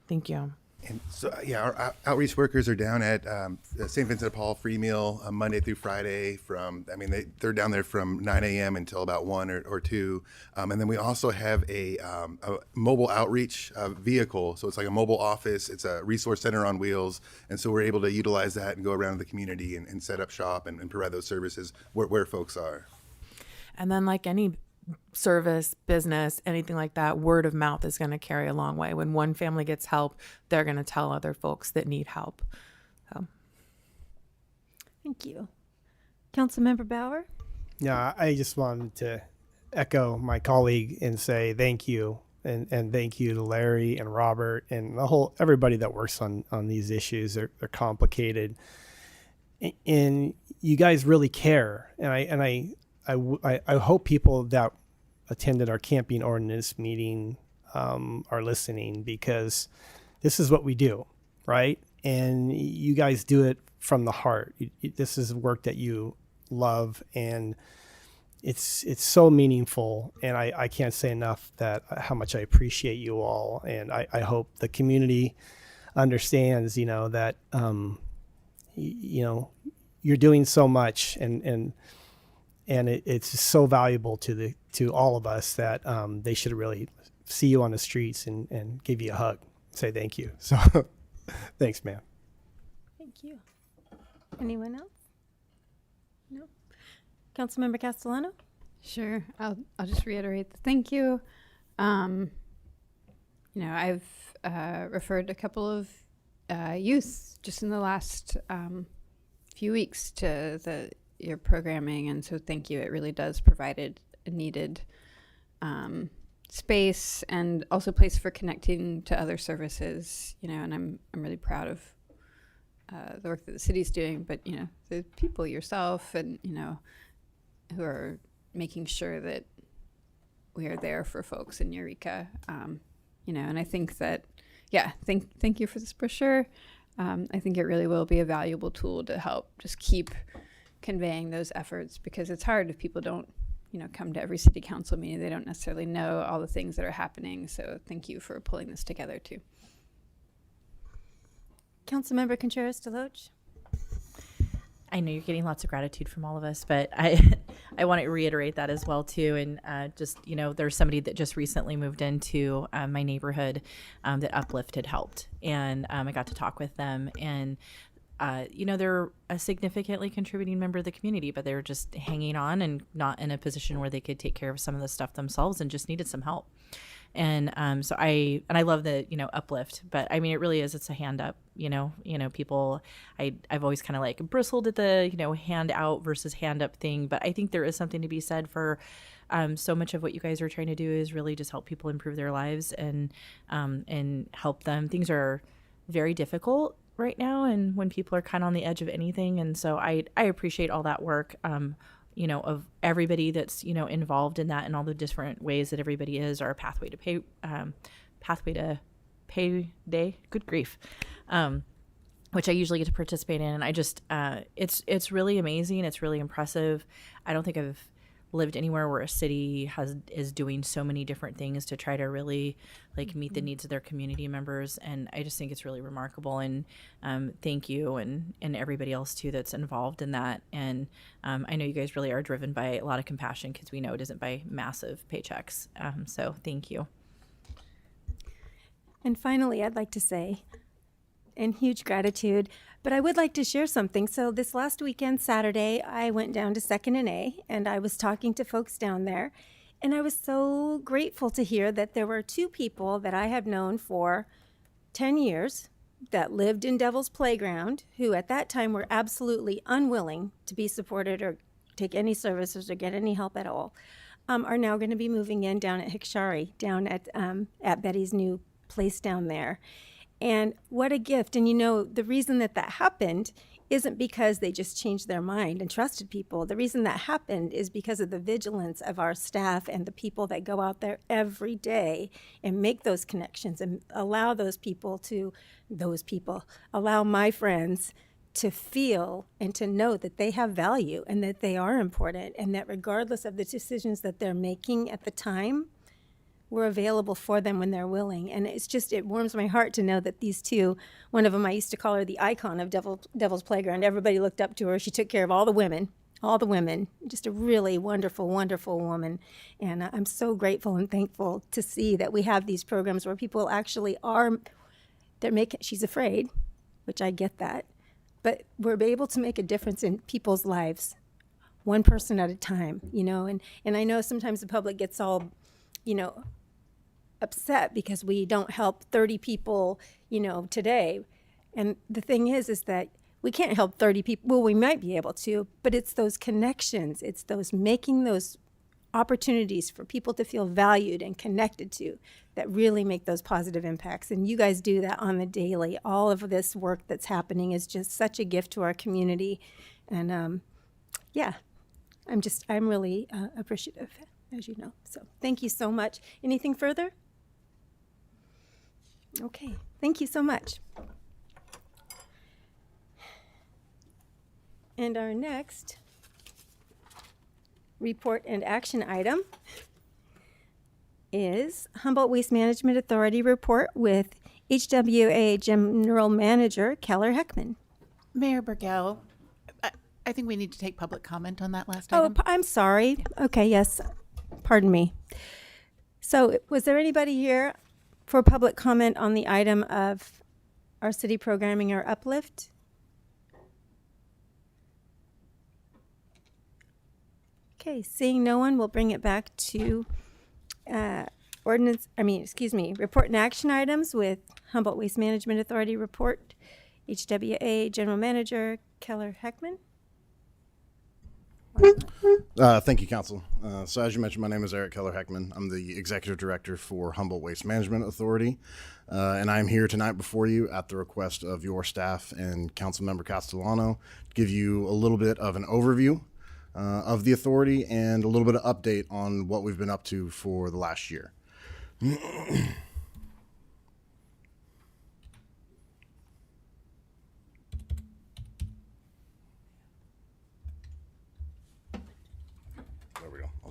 Thank you. And so, our outreach workers are down at St. Vincent de Paul Free Meal Monday through Friday they're down there from 9 a.m. until about 1 or 2. And then we also have a mobile outreach vehicle. So it's like a mobile office. It's a resource center on wheels. And so we're able to utilize that and go around the community and set up shop and provide those services where folks are. And then, like any service, business, anything like that, word of mouth is going to carry a long way. When one family gets help, they're going to tell other folks that need help. So. Thank you. Councilmember Bauer? Yeah, I just wanted to echo my colleague and say thank you. And thank you to Larry and Robert and everybody that works on these issues. They're complicated. And you guys really care. And I hope people that attended our camping ordinance meeting are listening, because this is what we do, right? And you guys do it from the heart. This is work that you love, and it's so meaningful. And I can't say enough that how much I appreciate you all. And I hope the community understands, that you're doing so much, and it's so valuable to all of us that they should really see you on the streets and give you a hug, say thank you. So thanks, man. Thank you. Anyone else? No. Councilmember Castellano? Sure. I'll just reiterate the thank you. I've referred a couple of youth just in the last few weeks to your programming, and so thank you. It really does provide a needed space and also place for connecting to other services, and I'm really proud of the work that the city's doing, but the people yourself and who are making sure that we are there for folks in Eureka, and I think that thank you for this brochure. I think it really will be a valuable tool to help just keep conveying those efforts, because it's hard if people don't, come to every city council meeting. They don't necessarily know all the things that are happening. So thank you for pulling this together too. Councilmember Contreras-DeLoach. I know you're getting lots of gratitude from all of us, but I want to reiterate that as well too. And just, there's somebody that just recently moved into my neighborhood that Uplift had helped. And I got to talk with them, and they're a significantly contributing member of the community, but they were just hanging on and not in a position where they could take care of some of the stuff themselves and just needed some help. And so I love the, Uplift, but I mean, it really is, it's a hand up, people, I've always kind of like bristled at the, hand out versus hand up thing. But I think there is something to be said for so much of what you guys are trying to do is really just help people improve their lives and help them. Things are very difficult right now, and when people are kind of on the edge of anything. And so I appreciate all that work, of everybody that's, involved in that, and all the different ways that everybody is, our pathway to pay good grief, which I usually get to participate in. And I just, it's really amazing. It's really impressive. I don't think I've lived anywhere where a city is doing so many different things to try to really meet the needs of their community members. And I just think it's really remarkable. And thank you and everybody else too that's involved in that. And I know you guys really are driven by a lot of compassion, because we know it isn't by massive paychecks. So thank you. And finally, I'd like to say, and huge gratitude, but I would like to share something. So this last weekend, Saturday, I went down to 2nd and A, and I was talking to folks down there, and I was so grateful to hear that there were 2 people that I have known for 10 years that lived in Devil's Playground, who at that time were absolutely unwilling to be supported or take any services or get any help at all, are now going to be moving in down at Hickshari, down at Betty's new place down there. And what a gift. And the reason that happened isn't because they just changed their mind and trusted people. The reason that happened is because of the vigilance of our staff and the people that go out there every day and make those connections and allow allow my friends to feel and to know that they have value and that they are important, and that regardless of the decisions that they're making at the time, we're available for them when they're willing. And it warms my heart to know that these 2, one of them, I used to call her the icon of Devil's Playground. Everybody looked up to her. She took care of all the women, just a really wonderful, wonderful woman. And I'm so grateful and thankful to see that we have these programs where people actually she's afraid, which I get that, but we're able to make a difference in people's lives, one person at a time, and I know sometimes the public gets all, upset because we don't help 30 people, today. And the thing is that we can't help 30 people. Well, we might be able to, but it's those connections. It's those making those opportunities for people to feel valued and connected to that really make those positive impacts. And you guys do that on the daily. All of this work that's happening is just such a gift to our community. And I'm really appreciative, as you know. So thank you so much. Anything further? Okay, thank you so much. And our next report and action item is Humboldt Waste Management Authority report with HWA General Manager Keller Heckman. Mayor Bergel, I think we need to take public comment on that last item. Oh, I'm sorry. Okay, yes. Pardon me. So was there anybody here for public comment on the item of our city programming or uplift? Okay, seeing no one, we'll bring it back to report and action items with Humboldt Waste Management Authority report, HWA General Manager Keller Heckman. Thank you, Council. So as you mentioned, my name is Eric Keller Heckman. I'm the Executive Director for Humboldt Waste Management Authority, and I'm here tonight before you at the request of your staff and Councilmember Castellano to give you a little bit of an overview of the authority and a little bit of update on what we've been up to for the last year.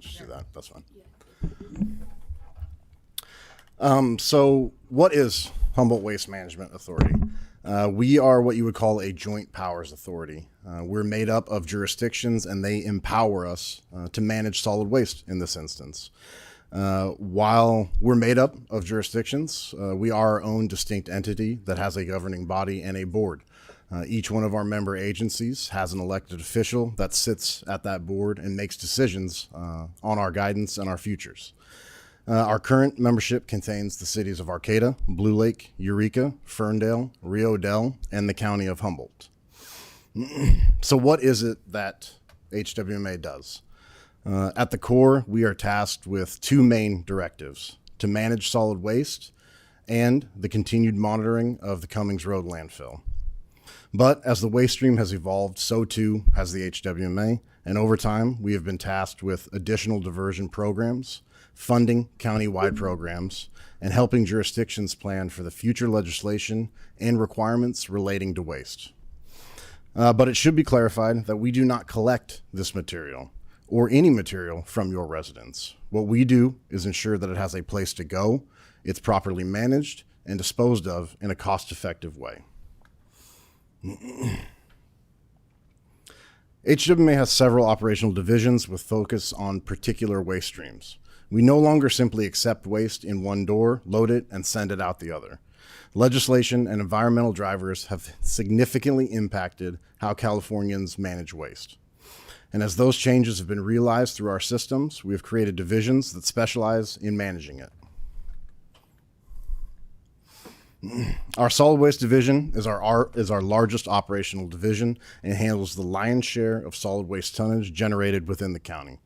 just do that. That's fine. So what is Humboldt Waste Management Authority? We are what you would call a joint powers authority. We're made up of jurisdictions, and they empower us to manage solid waste in this instance. While we're made up of jurisdictions, we are our own distinct entity that has a governing body and a board. Each one of our member agencies has an elected official that sits at that board and makes decisions on our guidance and our futures. Our current membership contains the cities of Arcata, Blue Lake, Eureka, Ferndale, Rio Dell, and the county of Humboldt. So what is it that HWMA does? At the core, we are tasked with two main directives: to manage solid waste and the continued monitoring of the Cummings Road landfill. But as the waste stream has evolved, so too has the HWMA, and over time, we have been tasked with additional diversion programs, funding county-wide programs, and helping jurisdictions plan for the future legislation and requirements relating to waste. But it should be clarified that we do not collect this material or any material from your residents. What we do is ensure that it has a place to go, it's properly managed, and disposed of in a cost-effective way. HWMA has several operational divisions with focus on particular waste streams. We no longer simply accept waste in one door, load it, and send it out the other. Legislation and environmental drivers have significantly impacted how Californians manage waste. And as those changes have been realized through our systems, we have created divisions that specialize in managing it. Our solid waste division is our largest operational division and handles the lion's share of solid waste tonnage generated within the county.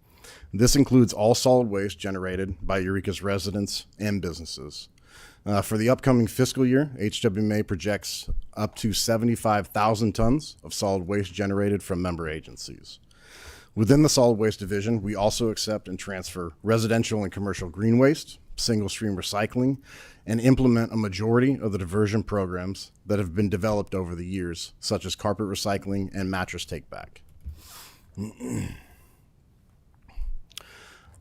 This includes all solid waste generated by Eureka's residents and businesses. For the upcoming fiscal year, HWMA projects up to 75,000 tons of solid waste generated from member agencies. Within the solid waste division, we also accept and transfer residential and commercial green waste, single stream recycling, and implement a majority of the diversion programs that have been developed over the years, such as carpet recycling and mattress take-back.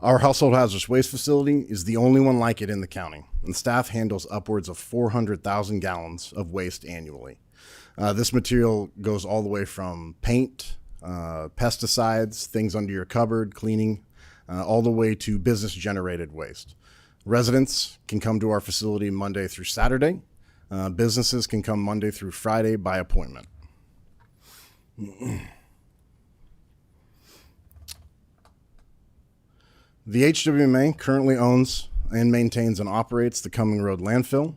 Our household hazardous waste facility is the only one like it in the county, and staff handles upwards of 400,000 gallons of waste annually. This material goes all the way from paint, pesticides, things under your cupboard, cleaning, all the way to business-generated waste. Residents can come to our facility Monday through Saturday. Businesses can come Monday through Friday by appointment. The HWMA currently owns and maintains and operates the Cumming Road landfill.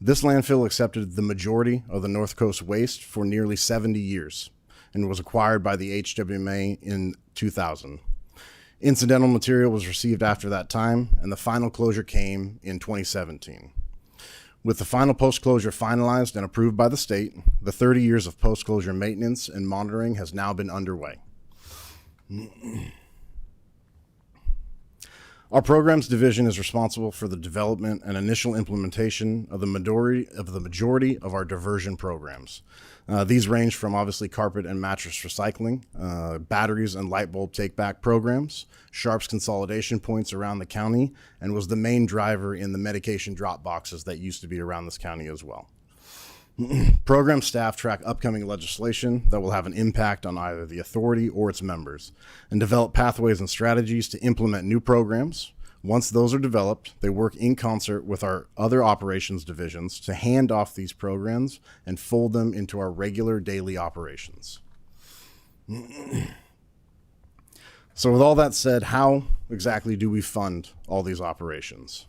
This landfill accepted the majority of the North Coast waste for nearly 70 years and was acquired by the HWMA in 2000. Incidental material was received after that time, and the final closure came in 2017. With the final post-closure finalized and approved by the state, the 30 years of post-closure maintenance and monitoring has now been underway. Our programs division is responsible for the development and initial implementation of the majority of our diversion programs. These range from obviously carpet and mattress recycling, batteries and light bulb take-back programs, sharps consolidation points around the county, and was the main driver in the medication drop boxes that used to be around this county as well. Program staff track upcoming legislation that will have an impact on either the authority or its members, and develop pathways and strategies to implement new programs. Once those are developed, they work in concert with our other operations divisions to hand off these programs and fold them into our regular daily operations. So with all that said, how exactly do we fund all these operations?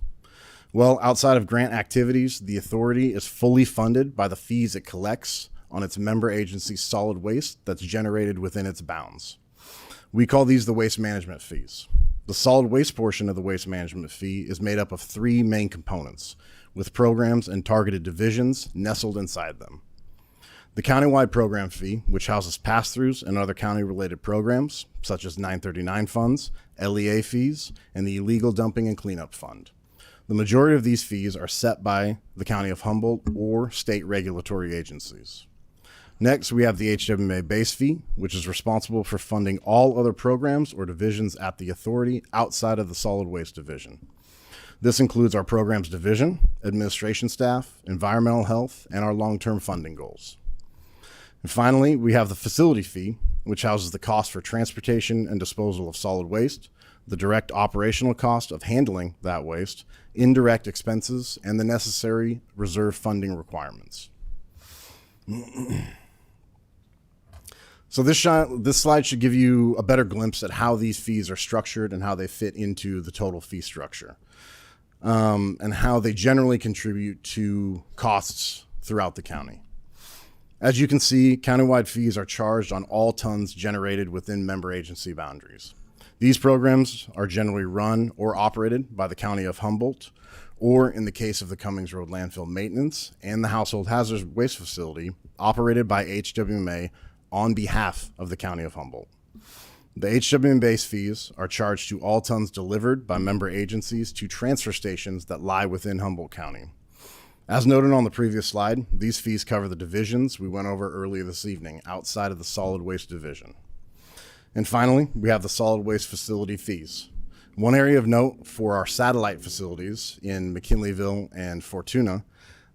Well, outside of grant activities, the authority is fully funded by the fees it collects on its member agency's solid waste that's generated within its bounds. We call these the waste management fees. The solid waste portion of the waste management fee is made up of three main components, with programs and targeted divisions nestled inside them. The countywide program fee, which houses pass-throughs and other county-related programs, such as 939 funds, LEA fees, and the illegal dumping and cleanup fund. The majority of these fees are set by the County of Humboldt or state regulatory agencies. Next, we have the HWMA base fee, which is responsible for funding all other programs or divisions at the authority outside of the solid waste division. This includes our programs division, administration staff, environmental health, and our long-term funding goals. And finally, we have the facility fee, which houses the cost for transportation and disposal of solid waste, the direct operational cost of handling that waste, indirect expenses, and the necessary reserve funding requirements. So this slide should give you a better glimpse at how these fees are structured and how they fit into the total fee structure, and how they generally contribute to costs throughout the county. As you can see, countywide fees are charged on all tons generated within member agency boundaries. These programs are generally run or operated by the County of Humboldt, or in the case of the Cummings Road Landfill Maintenance and the Household Hazardous Waste Facility, operated by HWMA on behalf of the County of Humboldt. The HWMA base fees are charged to all tons delivered by member agencies to transfer stations that lie within Humboldt County. As noted on the previous slide, these fees cover the divisions we went over earlier this evening outside of the solid waste division. And finally, we have the solid waste facility fees. One area of note for our satellite facilities in McKinleyville and Fortuna,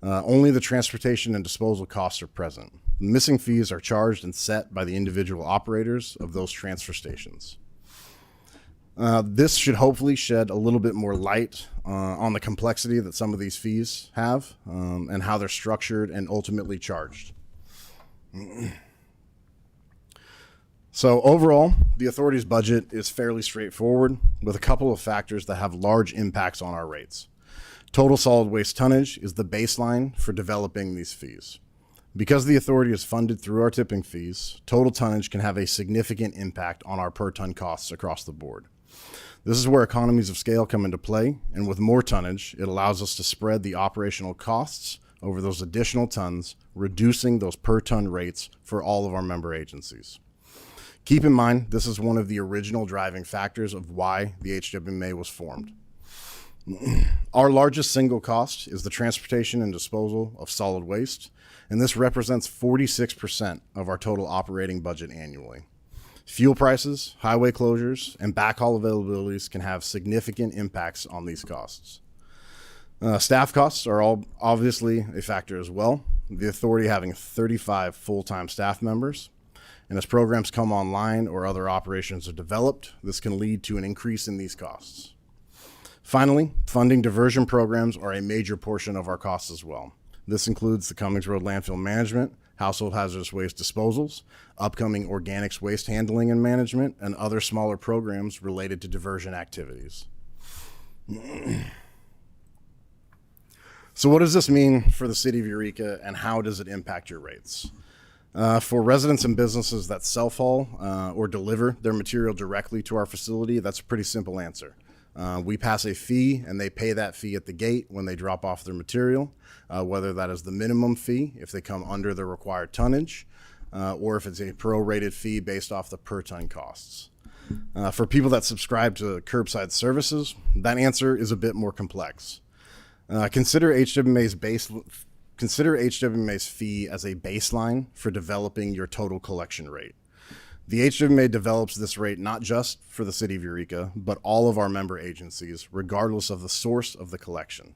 only the transportation and disposal costs are present. The missing fees are charged and set by the individual operators of those transfer stations. This should hopefully shed a little bit more light on the complexity that some of these fees have and how they're structured and ultimately charged. So overall, the authority's budget is fairly straightforward with a couple of factors that have large impacts on our rates. Total solid waste tonnage is the baseline for developing these fees. Because the authority is funded through our tipping fees, total tonnage can have a significant impact on our per ton costs across the board. This is where economies of scale come into play, and with more tonnage, it allows us to spread the operational costs over those additional tons, reducing those per ton rates for all of our member agencies. Keep in mind, this is one of the original driving factors of why the HWMA was formed. Our largest single cost is the transportation and disposal of solid waste, and this represents 46% of our total operating budget annually. Fuel prices, highway closures, and backhaul availabilities can have significant impacts on these costs. Staff costs are all obviously a factor as well, the authority having 35 full-time staff members. And as programs come online or other operations are developed, this can lead to an increase in these costs. Finally, funding diversion programs are a major portion of our costs as well. This includes the Cummings Road Landfill Management, Household Hazardous Waste Disposals, upcoming organics waste handling and management, and other smaller programs related to diversion activities. So what does this mean for the city of Eureka, and how does it impact your rates? For residents and businesses that self-haul or deliver their material directly to our facility, that's a pretty simple answer. We pass a fee, and they pay that fee at the gate when they drop off their material, whether that is the minimum fee if they come under the required tonnage, or if it's a prorated fee based off the per ton costs. For people that subscribe to curbside services, that answer is a bit more complex. Consider HWMA's fee as a baseline for developing your total collection rate. The HWMA develops this rate not just for the city of Eureka, but all of our member agencies, regardless of the source of the collection.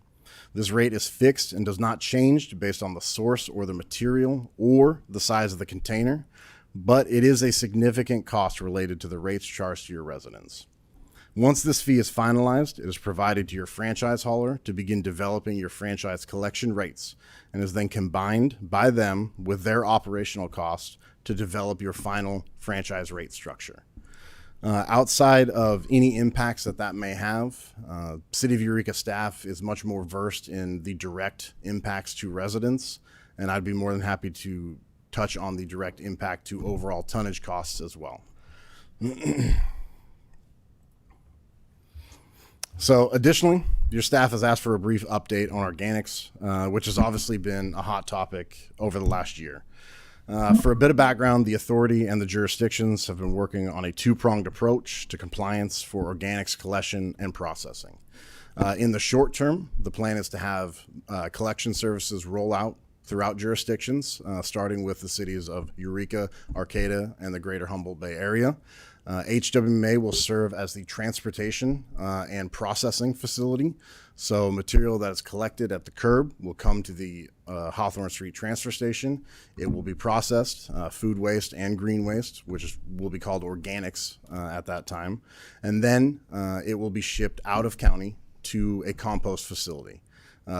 This rate is fixed and does not change based on the source or the material or the size of the container, but it is a significant cost related to the rates charged to your residents. Once this fee is finalized, it is provided to your franchise hauler to begin developing your franchise collection rates, and is then combined by them with their operational costs to develop your final franchise rate structure. Outside of any impacts that may have, City of Eureka staff is much more versed in the direct impacts to residents, and I'd be more than happy to touch on the direct impact to overall tonnage costs as well. So additionally, your staff has asked for a brief update on organics, which has obviously been a hot topic over the last year. For a bit of background, the authority and the jurisdictions have been working on a two-pronged approach to compliance for organics collection and processing. In the short term, the plan is to have collection services roll out throughout jurisdictions, starting with the cities of Eureka, Arcata, and the greater Humboldt Bay area. HWMA will serve as the transportation and processing facility. So material that is collected at the curb will come to the Hawthorne Street transfer station. It will be processed, food waste and green waste, which will be called organics at that time. And then it will be shipped out of county to a compost facility.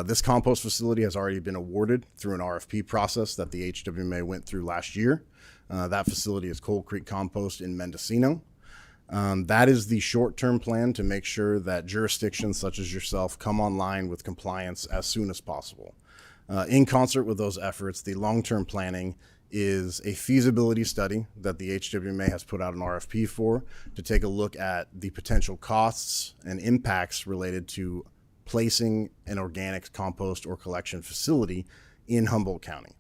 This compost facility has already been awarded through an RFP process that the HWMA went through last year. That facility is Coal Creek Compost in Mendocino. That is the short-term plan to make sure that jurisdictions such as yourself come online with compliance as soon as possible. In concert with those efforts, the long-term planning is a feasibility study that the HWMA has put out an RFP for to take a look at the potential costs and impacts related to placing an organics compost or collection facility in Humboldt County.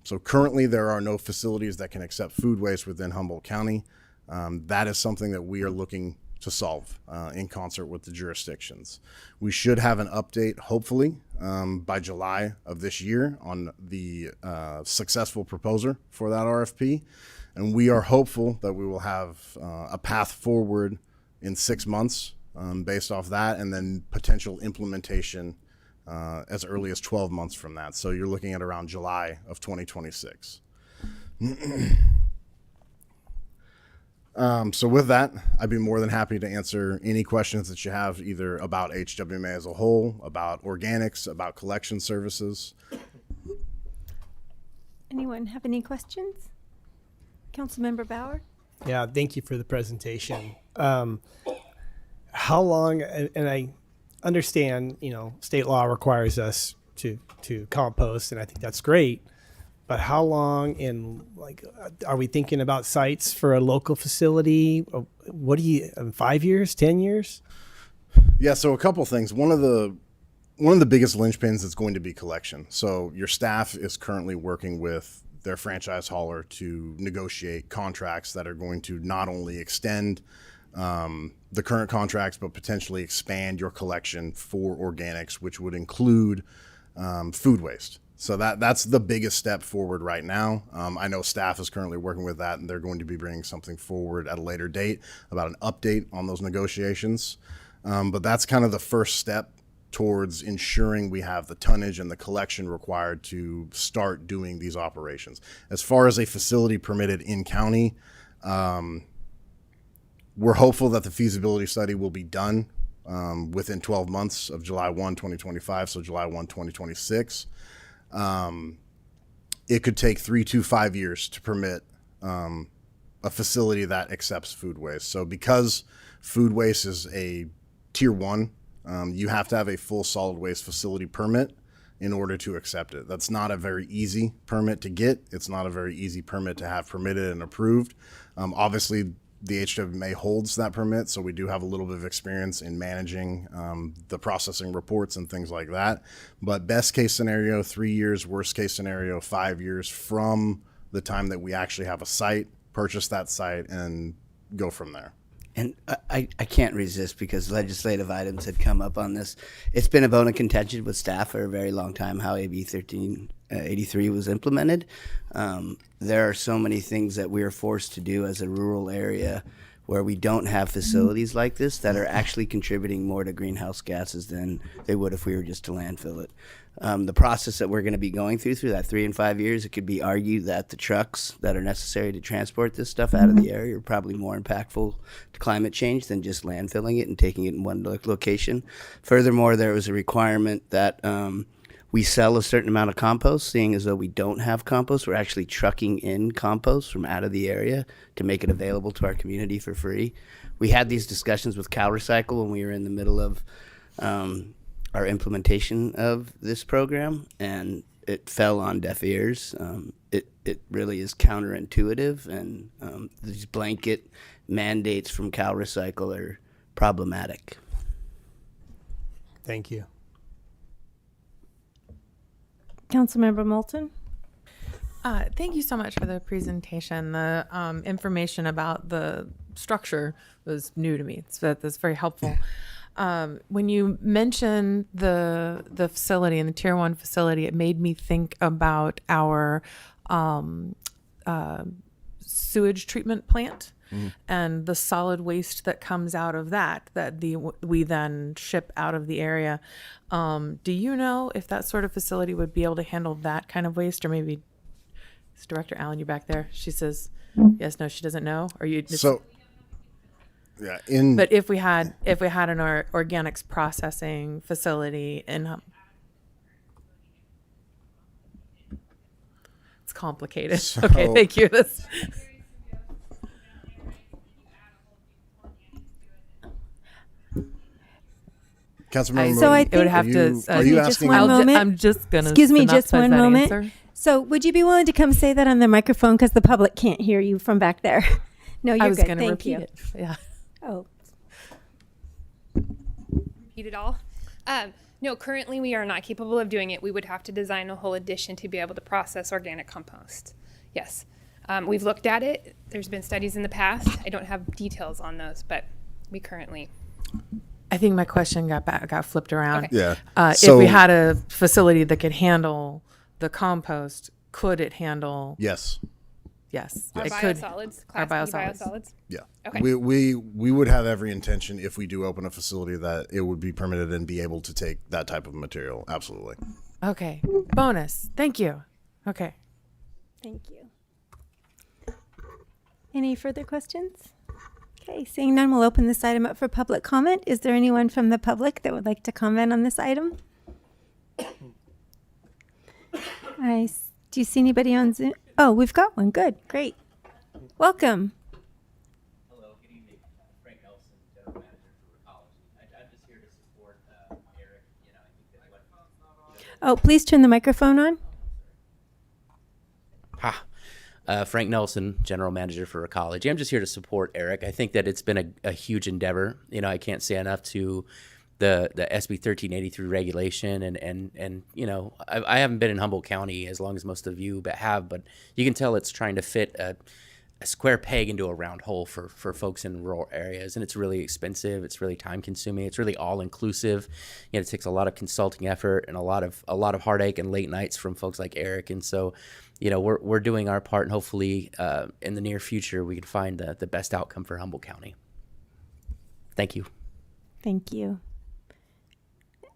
So currently there are no facilities that can accept food waste within Humboldt County. That is something that we are looking to solve in concert with the jurisdictions. We should have an update, hopefully, by July of this year on the successful proposer for that RFP. And we are hopeful that we will have a path forward in 6 months based off that, and then potential implementation as early as 12 months from that. So you're looking at around July of 2026. So with that, I'd be more than happy to answer any questions that you have, either about HWMA as a whole, about organics, about collection services. Anyone have any questions? Councilmember Bauer? Yeah, thank you for the presentation. How long, and I understand, state law requires us to compost, and I think that's great. But how long are we thinking about sites for a local facility? What do you, 5 years, 10 years? Yeah, so a couple things. One of the biggest linchpins is going to be collection. So your staff is currently working with their franchise hauler to negotiate contracts that are going to not only extend the current contracts, but potentially expand your collection for organics, which would include food waste. So that's the biggest step forward right now. I know staff is currently working with that, and they're going to be bringing something forward at a later date about an update on those negotiations. But that's kind of the first step towards ensuring we have the tonnage and the collection required to start doing these operations. As far as a facility permitted in county, we're hopeful that the feasibility study will be done within 12 months of July 1, 2025, so July 1, 2026. It could take 3 to 5 years to permit a facility that accepts food waste. So because food waste is a tier 1, you have to have a full solid waste facility permit in order to accept it. That's not a very easy permit to get. It's not a very easy permit to have permitted and approved. Obviously, the HWMA holds that permit, so we do have a little bit of experience in managing the processing reports and things like that. But best case scenario, 3 years, worst case scenario, 5 years from the time that we actually have a site, purchase that site, and go from there. And I can't resist, because legislative items had come up on this. It's been a bone of contention with staff for a very long time how AB 1383 was implemented. There are so many things that we are forced to do as a rural area where we don't have facilities like this that are actually contributing more to greenhouse gases than they would if we were just to landfill it. The process that we're going to be going through that 3 and 5 years, it could be argued that the trucks that are necessary to transport this stuff out of the area are probably more impactful to climate change than just landfilling it and taking it in one location. Furthermore, there was a requirement that we sell a certain amount of compost, seeing as though we don't have compost. We're actually trucking in compost from out of the area to make it available to our community for free. We had these discussions with CalRecycle when we were in the middle of our implementation of this program, and it fell on deaf ears. It really is counterintuitive, and these blanket mandates from CalRecycle are problematic. Thank you. Councilmember Moulton? Thank you so much for the presentation. The information about the structure was new to me, so that's very helpful. When you mentioned the facility and the Tier 1 facility, it made me think about our sewage treatment plant and the solid waste that comes out of that we then ship out of the area. Do you know if that sort of facility would be able to handle that kind of waste? Or maybe it's Director Allen, you back there? She says yes, no, she doesn't know. Or you So yeah, but if we had an organics processing facility in it's complicated. So- Okay, thank you. Councilmember So I Moulton, think- It would are have you, to- are you just asking? one moment. I'm just gonna Excuse me, just synopsize one that moment. answer. So, would you be willing to come say that on the microphone because the public can't hear you from back there? No, you're I was good. going to Thank repeat you. it. Yeah. Oh, Repeat it all. No, currently we are not capable of doing it. We would have to design a whole addition to be able to process organic compost. Yes. We've looked at it. There's been studies in the past. I don't have details on those, but we currently. I think my question got flipped around. Okay. Yeah. If we had a facility that could handle the compost, could it handle? Yes. Yes. Our It could. biosolids, Our Class B biosolids. biosolids. Yeah. Okay. We would have every intention, if we do open a facility, that it would be permitted and be able to take that type of material. Absolutely. Okay. Bonus. Thank you. Okay. thank you. Any further questions? Okay, seeing none, we'll open this item up for public comment. Is there anyone from the public that would like to comment on this item? Do you see anybody on Zoom? Oh, we've got one. Good, great. Welcome. Hello, good evening. Frank Nelson, General Manager for Ecology. I'm just here to support Eric. You know, I think that Oh, please turn the microphone on. Frank Nelson, General Manager for Ecology. I'm just here to support Eric. I think that it's been a huge endeavor. You know, I can't say enough to the SB 1383 regulation and you know, I haven't been in Humboldt County as long as most of you have, but you can tell it's trying to fit a square peg into a round hole for folks in rural areas, and it's really expensive. It's really time consuming. It's really all inclusive. You know, it takes a lot of consulting effort and a lot of heartache and late nights from folks like Eric. And so, you know, we're doing our part, and hopefully in the near future we can find the best outcome for Humboldt County. Thank you. Thank you.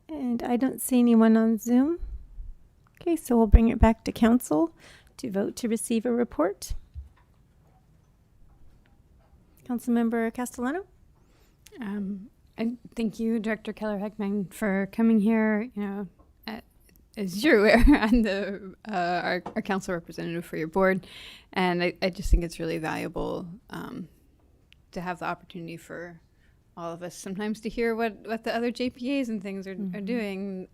And I don't see anyone on Zoom. Okay, so we'll bring it back to council to vote to receive a report. Councilmember Castellano? I thank you, Director Keller-Heckman, for coming here. You know, as you're aware, I'm the our council representative for your board, and I just think it's really valuable to have the opportunity for all of us sometimes to hear what the other JPAs and things are doing,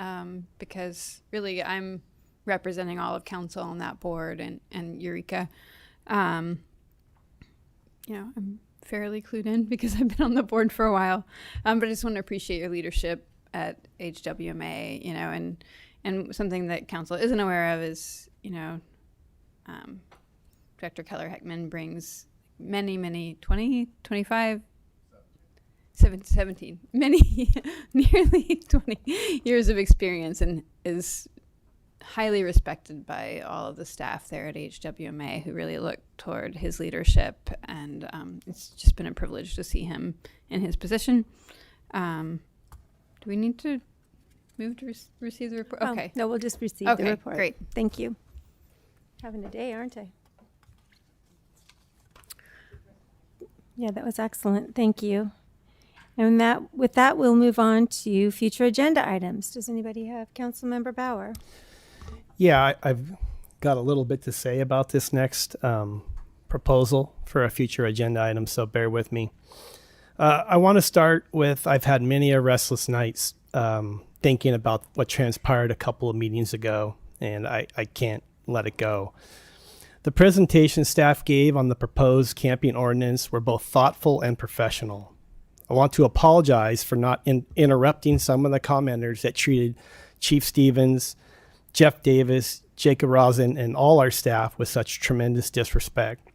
because really I'm representing all of council on that board and Eureka. You know, I'm fairly clued in because I've been on the board for a while, but I just want to appreciate your leadership at HWMA, you know, and something that council isn't aware of is, you know, Director Keller-Heckman brings many 20, 25, 17, many, nearly 20 years of experience, and is highly respected by all of the staff there at HWMA who really look toward his leadership, and it's just been a privilege to see him in his position. Do we need to move to receive the report? Oh, Okay. no, we'll just receive Okay, the report. great. Thank you. Having a day, aren't I? Yeah, that was excellent. Thank you. And with that, we'll move on to future agenda items. Does anybody have Councilmember Bauer? Yeah, I've got a little bit to say about this next proposal for a future agenda item, so bear with me. I want to start with, I've had many restless nights thinking about what transpired a couple of meetings ago, and I can't let it go. The presentation staff gave on the proposed camping ordinance were both thoughtful and professional. I want to apologize for not interrupting some of the commenters that treated Chief Stevens, Jeff Davis, Jacob Rosen, and all our staff with such tremendous disrespect.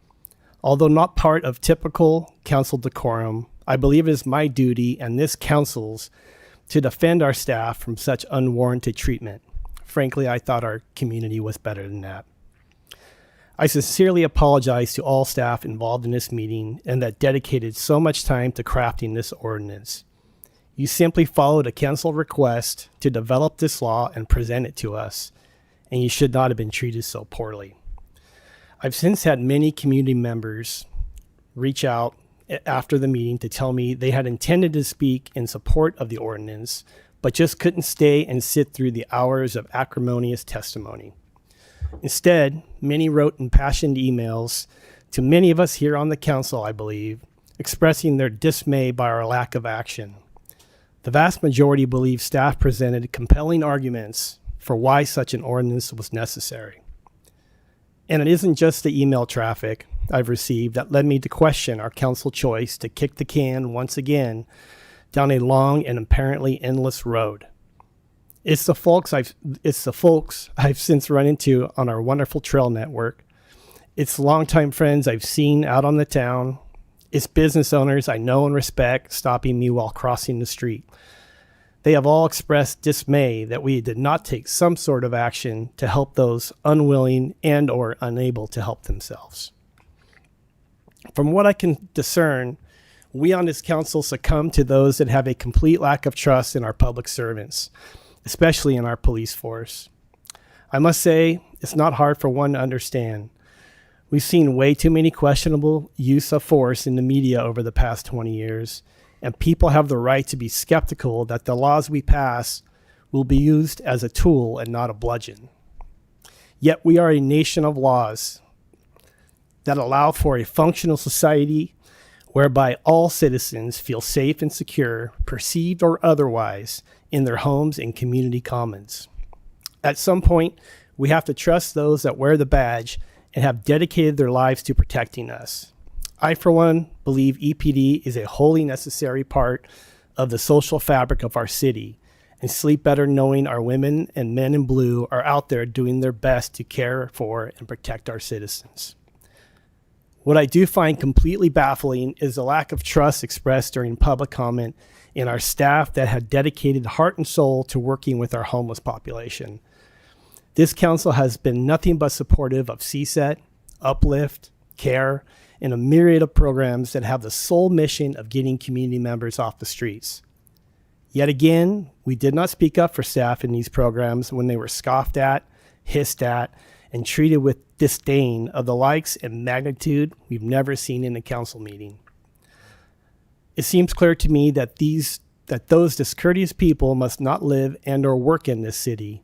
Although not part of typical council decorum, I believe it is my duty and this council's to defend our staff from such unwarranted treatment. Frankly, I thought our community was better than that. I sincerely apologize to all staff involved in this meeting and that dedicated so much time to crafting this ordinance. You simply followed a council request to develop this law and present it to us, and you should not have been treated so poorly. I've since had many community members reach out after the meeting to tell me they had intended to speak in support of the ordinance, but just couldn't stay and sit through the hours of acrimonious testimony. Instead, many wrote impassioned emails to many of us here on the council, I believe, expressing their dismay by our lack of action. The vast majority believe staff presented compelling arguments for why such an ordinance was necessary. And it isn't just the email traffic I've received that led me to question our council choice to kick the can once again down a long and apparently endless road. It's the folks I've since run into on our wonderful trail network. It's longtime friends I've seen out on the town. It's business owners I know and respect stopping me while crossing the street. They have all expressed dismay that we did not take some sort of action to help those unwilling and or unable to help themselves. From what I can discern, we on this council succumb to those that have a complete lack of trust in our public servants, especially in our police force. I must say, it's not hard for one to understand. We've seen way too many questionable use of force in the media over the past 20 years, and people have the right to be skeptical that the laws we pass will be used as a tool and not a bludgeon. Yet we are a nation of laws that allow for a functional society whereby all citizens feel safe and secure, perceived or otherwise, in their homes and community commons. At some point, we have to trust those that wear the badge and have dedicated their lives to protecting us. I, for one, believe EPD is a wholly necessary part of the social fabric of our city, and sleep better knowing our women and men in blue are out there doing their best to care for and protect our citizens. What I do find completely baffling is the lack of trust expressed during public comment in our staff that had dedicated heart and soul to working with our homeless population. This council has been nothing but supportive of CSET, Uplift, CARE, and a myriad of programs that have the sole mission of getting community members off the streets. Yet again, we did not speak up for staff in these programs when they were scoffed at, hissed at, and treated with disdain of the likes and magnitude we've never seen in a council meeting. It seems clear to me that those discourteous people must not live and or work in this city.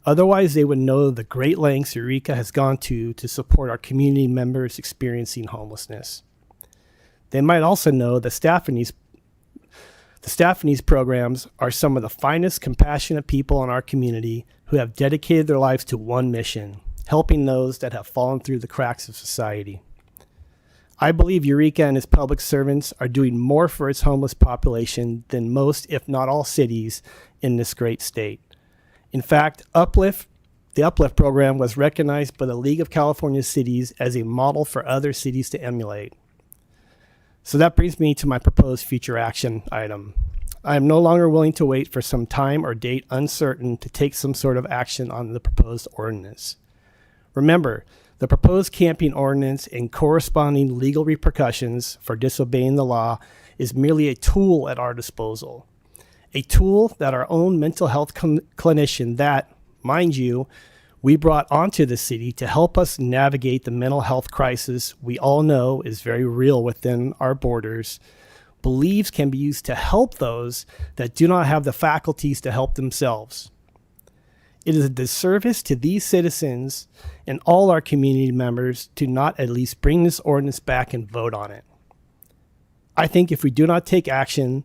Otherwise, they would know the great lengths Eureka has gone to support our community members experiencing homelessness. They might also know the staff in these programs are some of the finest, compassionate people in our community who have dedicated their lives to one mission: helping those that have fallen through the cracks of society. I believe Eureka and its public servants are doing more for its homeless population than most, if not all, cities in this great state. In fact, the Uplift program was recognized by the League of California Cities as a model for other cities to emulate. So that brings me to my proposed future action item. I am no longer willing to wait for some time or date uncertain to take some sort of action on the proposed ordinance. Remember, the proposed camping ordinance and corresponding legal repercussions for disobeying the law is merely a tool at our disposal. A tool that our own mental health clinician that, mind you, we brought onto the city to help us navigate the mental health crisis we all know is very real within our borders, believes can be used to help those that do not have the faculties to help themselves. It is a disservice to these citizens and all our community members to not at least bring this ordinance back and vote on it. I think if we do not take action,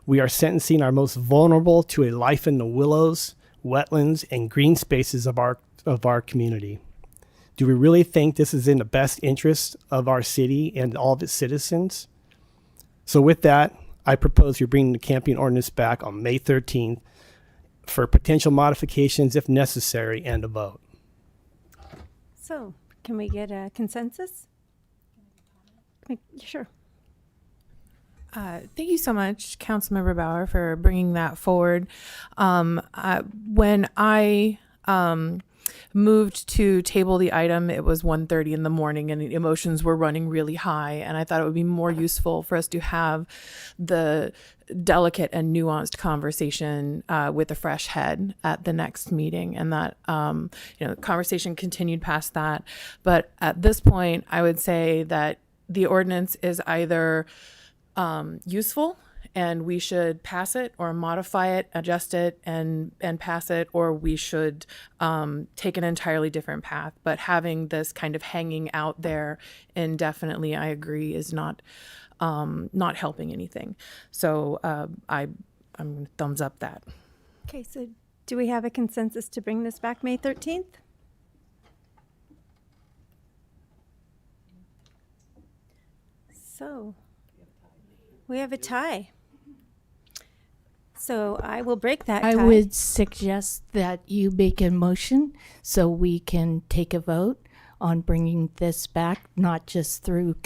we are sentencing our most vulnerable to a life in the willows, wetlands, and green spaces of our community. Do we really think this is in the best interest of our city and all of its citizens? So with that, I propose we bring the camping ordinance back on May 13th for potential modifications if necessary and a vote. So, can we get a consensus? Sure. Thank you so much, Councilmember Bauer, for bringing that forward. When I moved to table the item, it was 1:30 in the morning and emotions were running really high. And I thought it would be more useful for us to have the delicate and nuanced conversation with a fresh head at the next meeting. And that, conversation continued past that. But at this point, I would say that the ordinance is either useful and we should pass it or modify it, adjust it, and pass it, or we should take an entirely different path. But having this kind of hanging out there indefinitely, I agree, is not helping anything. So I'm going to thumbs up that. Okay, so do we have a consensus to bring this back May 13th? So we have a tie. So I will break that tie. I would suggest that you make a motion so we can take a vote on bringing this back, not just through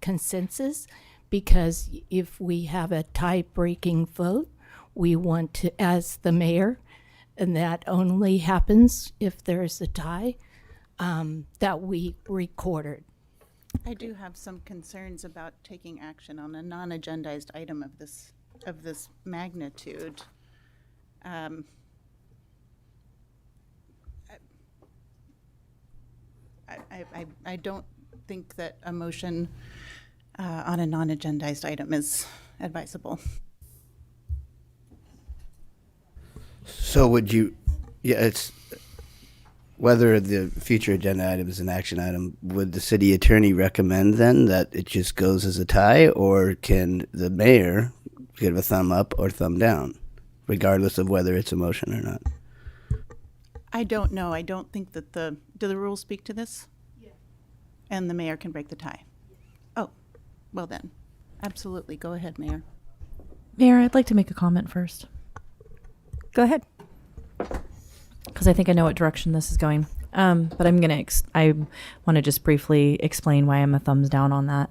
consensus, because if we have a tie-breaking vote, we want to, as the mayor, and that only happens if there's a tie, that we record it. I do have some concerns about taking action on a non-agendized item of this magnitude. I don't think that a motion on a non-agendized item is advisable. So would you, it's whether the future agenda item is an action item, would the city attorney recommend then that it just goes as a tie, or can the mayor give a thumb up or thumb down, regardless of whether it's a motion or not? I don't know. I don't think that do the rules speak to this? Yeah. And the mayor can break the tie? Oh, well then, absolutely. Go ahead, Mayor. Mayor, I'd like to make a comment first. Go ahead. Because I think I know what direction this is going. But I want to just briefly explain why I'm a thumbs down on that.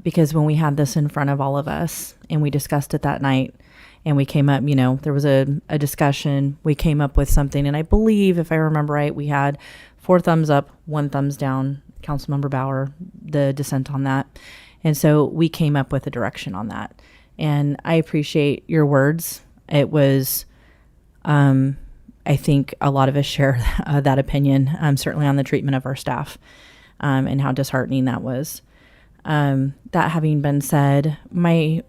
Because when we had this in front of all of us and we discussed it that night and we came up, there was a discussion, we came up with something. And I believe, if I remember right, we had 4 thumbs up, 1 thumbs down, Councilmember Bauer, the dissent on that. And so we came up with a direction on that. And I appreciate your words. It was, I think a lot of us share that opinion, certainly on the treatment of our staff, and how disheartening that was. That having been said, I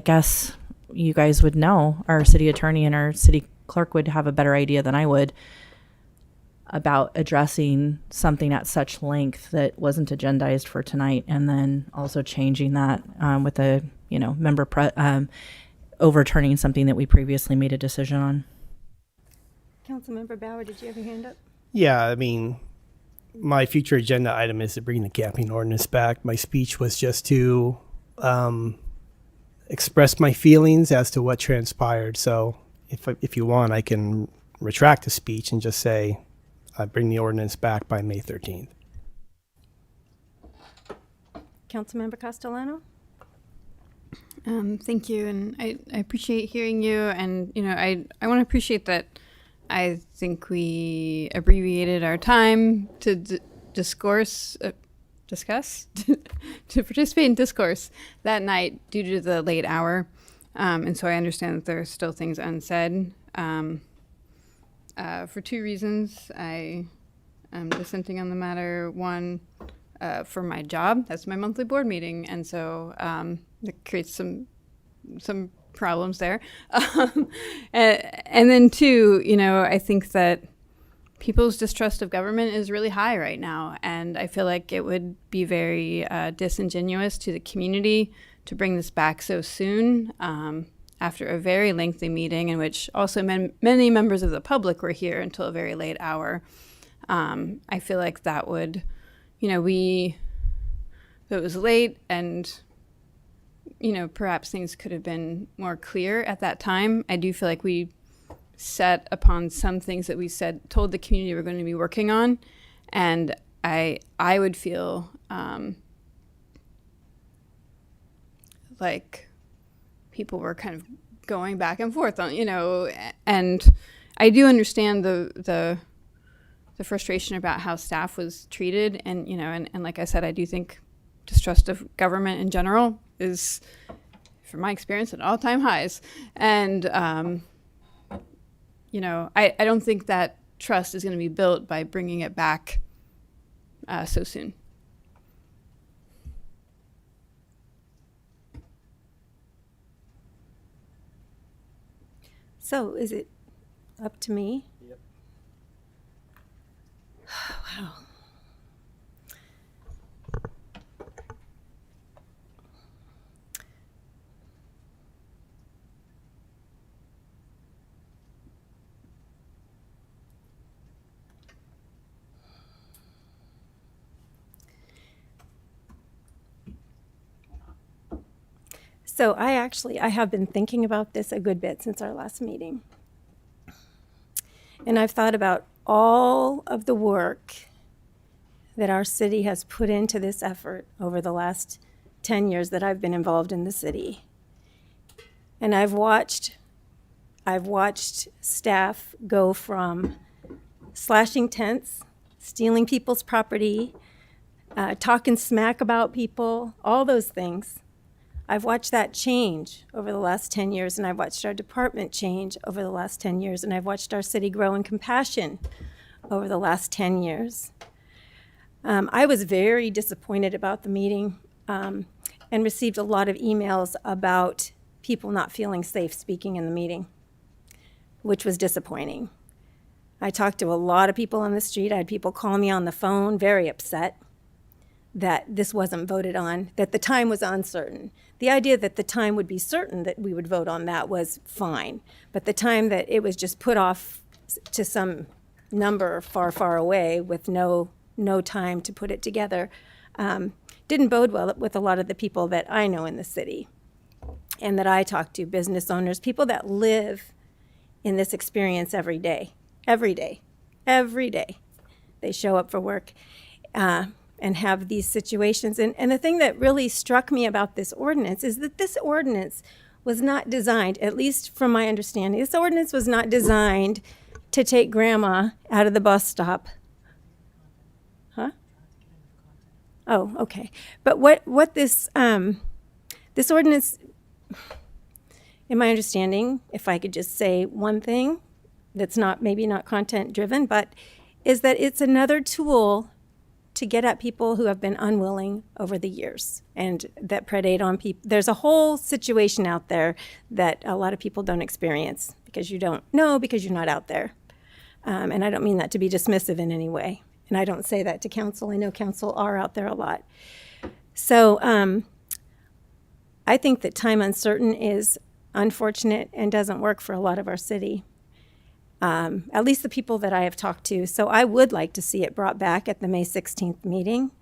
guess you guys would know, our city attorney and our city clerk would have a better idea than I would about addressing something at such length that wasn't agendized for tonight, and then also changing that with a member overturning something that we previously made a decision on. Councilmember Bauer, did you have your hand up? Yeah, I mean, my future agenda item is to bring the camping ordinance back. My speech was just to express my feelings as to what transpired. So if you want, I can retract the speech and just say I bring the ordinance back by May 13th. Councilmember Castellano? Thank you, and I appreciate hearing you, and I want to appreciate that. I think we abbreviated our time to discuss, to participate in discourse that night due to the late hour, and so I understand that there are still things unsaid. For 2 reasons, I am dissenting on the matter. One, for my job, that's my monthly board meeting, and so it creates some problems there. And then 2, I think that people's distrust of government is really high right now, and I feel like it would be very disingenuous to the community to bring this back so soon, after a very lengthy meeting in which also many members of the public were here until a very late hour. I feel like that would, if it was late and perhaps things could have been more clear at that time. I do feel like we set upon some things that we told the community we're going to be working on, and I would feel like people were kind of going back and forth on, and I do understand the frustration about how staff was treated, and and like I said, I do think distrust of government in general is, from my experience, at all-time highs, and I don't think that trust is going to be built by bringing it back so soon. So is it up to me? Yep. Wow. So I have been thinking about this a good bit since our last meeting. And I've thought about all of the work that our city has put into this effort over the last 10 years that I've been involved in the city. And I've watched staff go from slashing tents, stealing people's property, talking smack about people, all those things. I've watched that change over the last 10 years, and I've watched our department change over the last 10 years, and I've watched our city grow in compassion over the last 10 years. I was very disappointed about the meeting and received a lot of emails about people not feeling safe speaking in the meeting, which was disappointing. I talked to a lot of people on the street. I had people call me on the phone, very upset that this wasn't voted on, that the time was uncertain. The idea that the time would be certain that we would vote on that was fine, but the time that it was just put off to some number far, far away with no time to put it together didn't bode well with a lot of the people that I know in the city and that I talk to, business owners, people that live in this experience every day. They show up for work and have these situations. And the thing that really struck me about this ordinance is that this ordinance was not designed, at least from my understanding, this ordinance was not designed to take grandma out of the bus stop. Huh? Oh, okay. But what this ordinance, in my understanding, if I could just say one thing that's maybe not content driven, but is that it's another tool to get at people who have been unwilling over the years and that predate on people. There's a whole situation out there that a lot of people don't experience because you don't know, because you're not out there. And I don't mean that to be dismissive in any way. And I don't say that to council. I know council are out there a lot. So I think that time uncertain is unfortunate and doesn't work for a lot of our city. At least the people that I have talked to. So I would like to see it brought back at the May 16th meeting,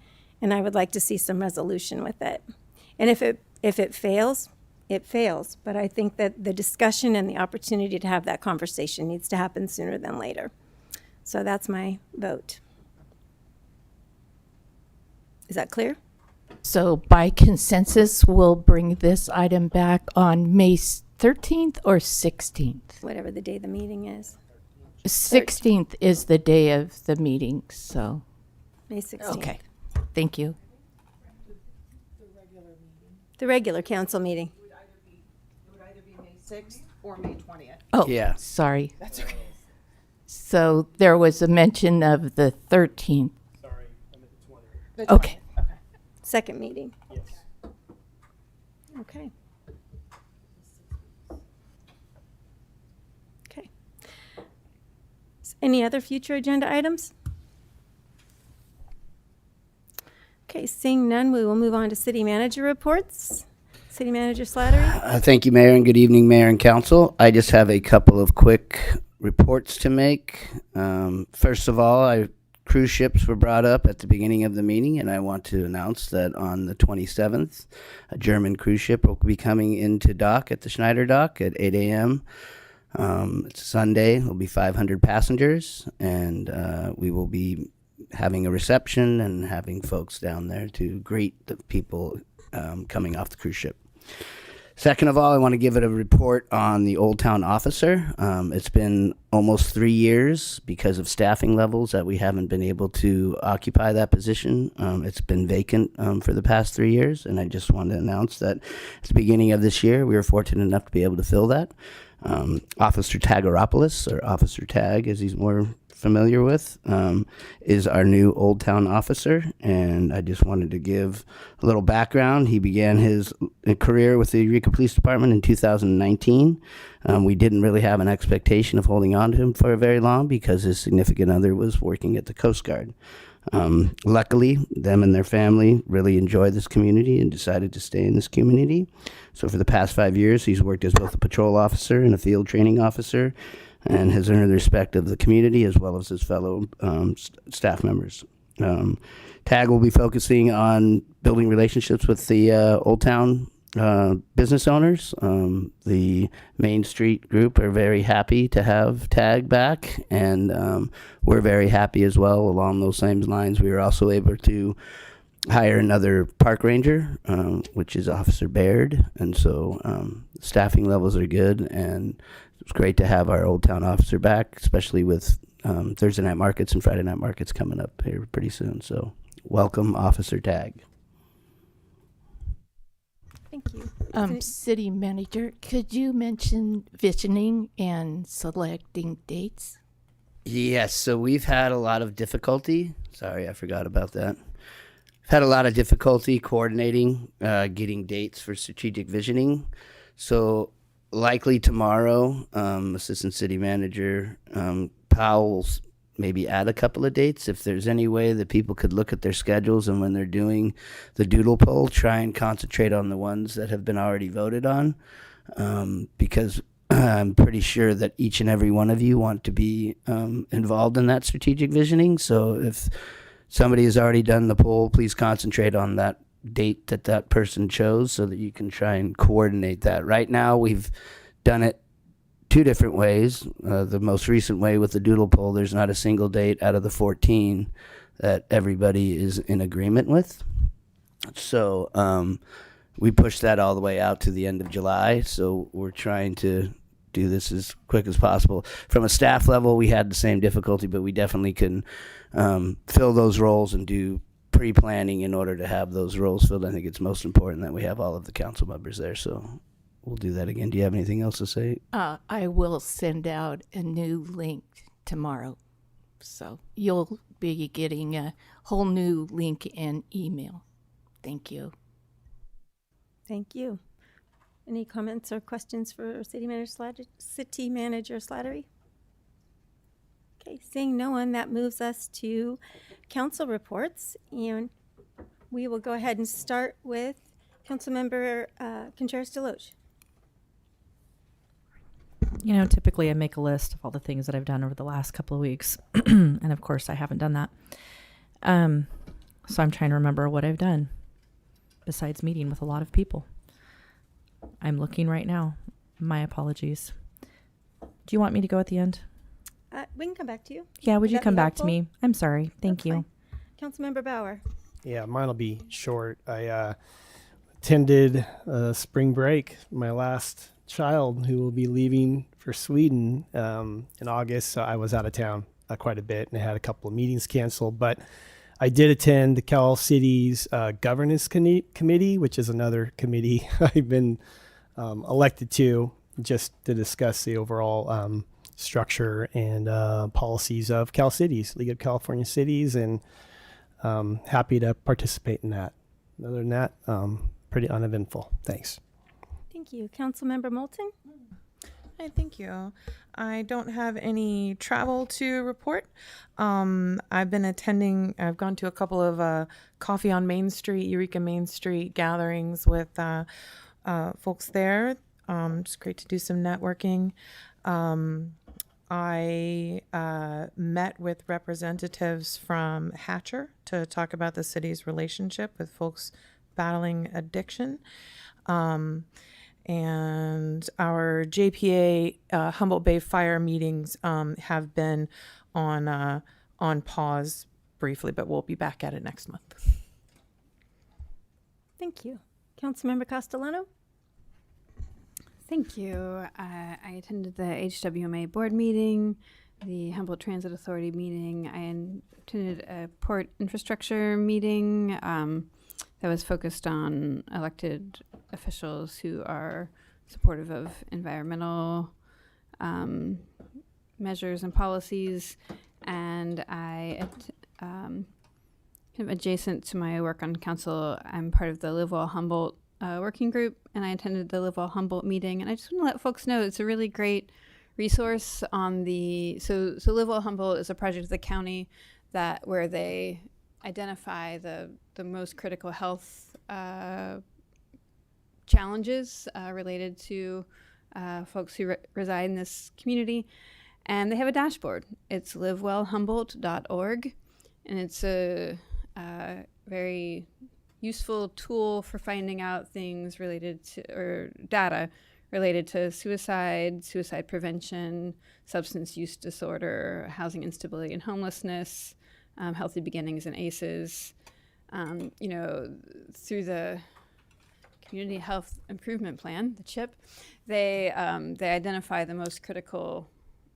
and I would like to see some resolution with it. And if it fails, it fails. But I think that the discussion and the opportunity to have that conversation needs to happen sooner than later. So that's my vote. Is that clear? So by consensus, we'll bring this item back on May 13th or 16th? Whatever the day the meeting is. 16th is the day of the meeting, so. May 16th. Okay, thank you. The regular council meeting. It would either be May 6th or May 20th. Oh, Yeah. sorry. That's okay. So there was a mention of the 13th. Sorry, I'm at the 20th. The 20th. Okay. Okay. Second meeting. Yes. Okay. Okay. Any other future agenda items? Okay, seeing none, we will move on to city manager reports. City Manager Slattery. Thank you, Mayor, and good evening, Mayor and Council. I just have a couple of quick reports to make. First of all, cruise ships were brought up at the beginning of the meeting, and I want to announce that on the 27th, a German cruise ship will be coming into dock at the Schneider Dock at 8 a.m. It's Sunday. There'll be 500 passengers, and we will be having a reception and having folks down there to greet the people coming off the cruise ship. Second of all, I want to give it a report on the Old Town officer. It's been almost 3 years because of staffing levels that we haven't been able to occupy that position. It's been vacant for the past 3 years, and I just wanted to announce that at the beginning of this year, we were fortunate enough to be able to fill that. Officer Tagaropoulos, or Officer Tag, as he's more familiar with, is our new Old Town officer, and I just wanted to give a little background. He began his career with the Eureka Police Department in 2019. We didn't really have an expectation of holding on to him for very long because his significant other was working at the Coast Guard. Luckily, them and their family really enjoy this community and decided to stay in this community. So for the past 5 years, he's worked as both a patrol officer and a field training officer, and has earned the respect of the community as well as his fellow staff members. TAG will be focusing on building relationships with the Old Town business owners. The Main Street group are very happy to have TAG back, and we're very happy as well. Along those same lines, we were also able to hire another park ranger, which is Officer Baird, and so staffing levels are good, and it's great to have our Old Town officer back, especially with Thursday night markets and Friday night markets coming up here pretty soon. So welcome, Officer Tag. Thank you. City Manager, could you mention visioning and selecting dates? Yes, so we've had a lot of difficulty. Sorry, I forgot about that. We've had a lot of difficulty coordinating, getting dates for strategic visioning. So likely tomorrow, Assistant City Manager Powell will maybe add a couple of dates. If there's any way that people could look at their schedules and when they're doing the doodle poll, try and concentrate on the ones that have been already voted on, because I'm pretty sure that each and every one of you want to be involved in that strategic visioning. So if somebody has already done the poll, please concentrate on that date that that person chose so that you can try and coordinate that. Right now, we've done it 2 different ways. The most recent way with the doodle poll, there's not a single date out of the 14 that everybody is in agreement with. So we pushed that all the way out to the end of July. So we're trying to do this as quick as possible. From a staff level, we had the same difficulty, but we definitely can fill those roles and do pre-planning in order to have those roles filled. I think it's most important that we have all of the council members there. So we'll do that again. Do you have anything else to say? I will send out a new link tomorrow. So you'll be getting a whole new link and email. Thank you. Thank you. Any comments or questions for City Manager Slattery? Okay, seeing no one, that moves us to council reports, and we will go ahead and start with Councilmember Contreras-DeLoach. You know, typically I make a list of all the things that I've done over the last couple of weeks. And of course I haven't done that. So I'm trying to remember what I've done besides meeting with a lot of people. I'm looking right now. My apologies. Do you want me to go at the end? We can come back to you. Yeah, would you come back to me? I'm sorry. Thank you. Councilmember Bauer. Yeah, mine will be short. I attended spring break. My last child, who will be leaving for Sweden in August, so I was out of town quite a bit, and I had a couple of meetings canceled. But I did attend the Cal City's Governance Committee, which is another committee I've been elected to, just to discuss the overall structure and policies of Cal Cities, League of California Cities, and happy to participate in that. Other than that, pretty uneventful. Thanks. Thank you. Councilmember Moulton? Hi, thank you. I don't have any travel to report. I've gone to a couple of Coffee on Main Street, Eureka Main Street gatherings with folks there. It's great to do some networking. I met with representatives from Hatcher to talk about the city's relationship with folks battling addiction. And our JPA Humboldt Bay Fire meetings have been on pause briefly, but we'll be back at it next month. Thank you. Councilmember Castellano? Thank you. I attended the HWMA board meeting, the Humboldt Transit Authority meeting. I attended a port infrastructure meeting that was focused on elected officials who are supportive of environmental measures and policies. And kind of adjacent to my work on council, I'm part of the Live Well Humboldt working group, and I attended the Live Well Humboldt meeting. And I just want to let folks know it's a really great resource on the so Live Well Humboldt is a project of the county where they identify the most critical health challenges related to folks who reside in this community, and they have a dashboard. It's livewellhumboldt.org, and it's a very useful tool for finding out things related to, or data related to suicide prevention, substance use disorder, housing instability and homelessness, healthy beginnings and ACEs. Through the Community Health Improvement Plan, the CHIP, they identify the most critical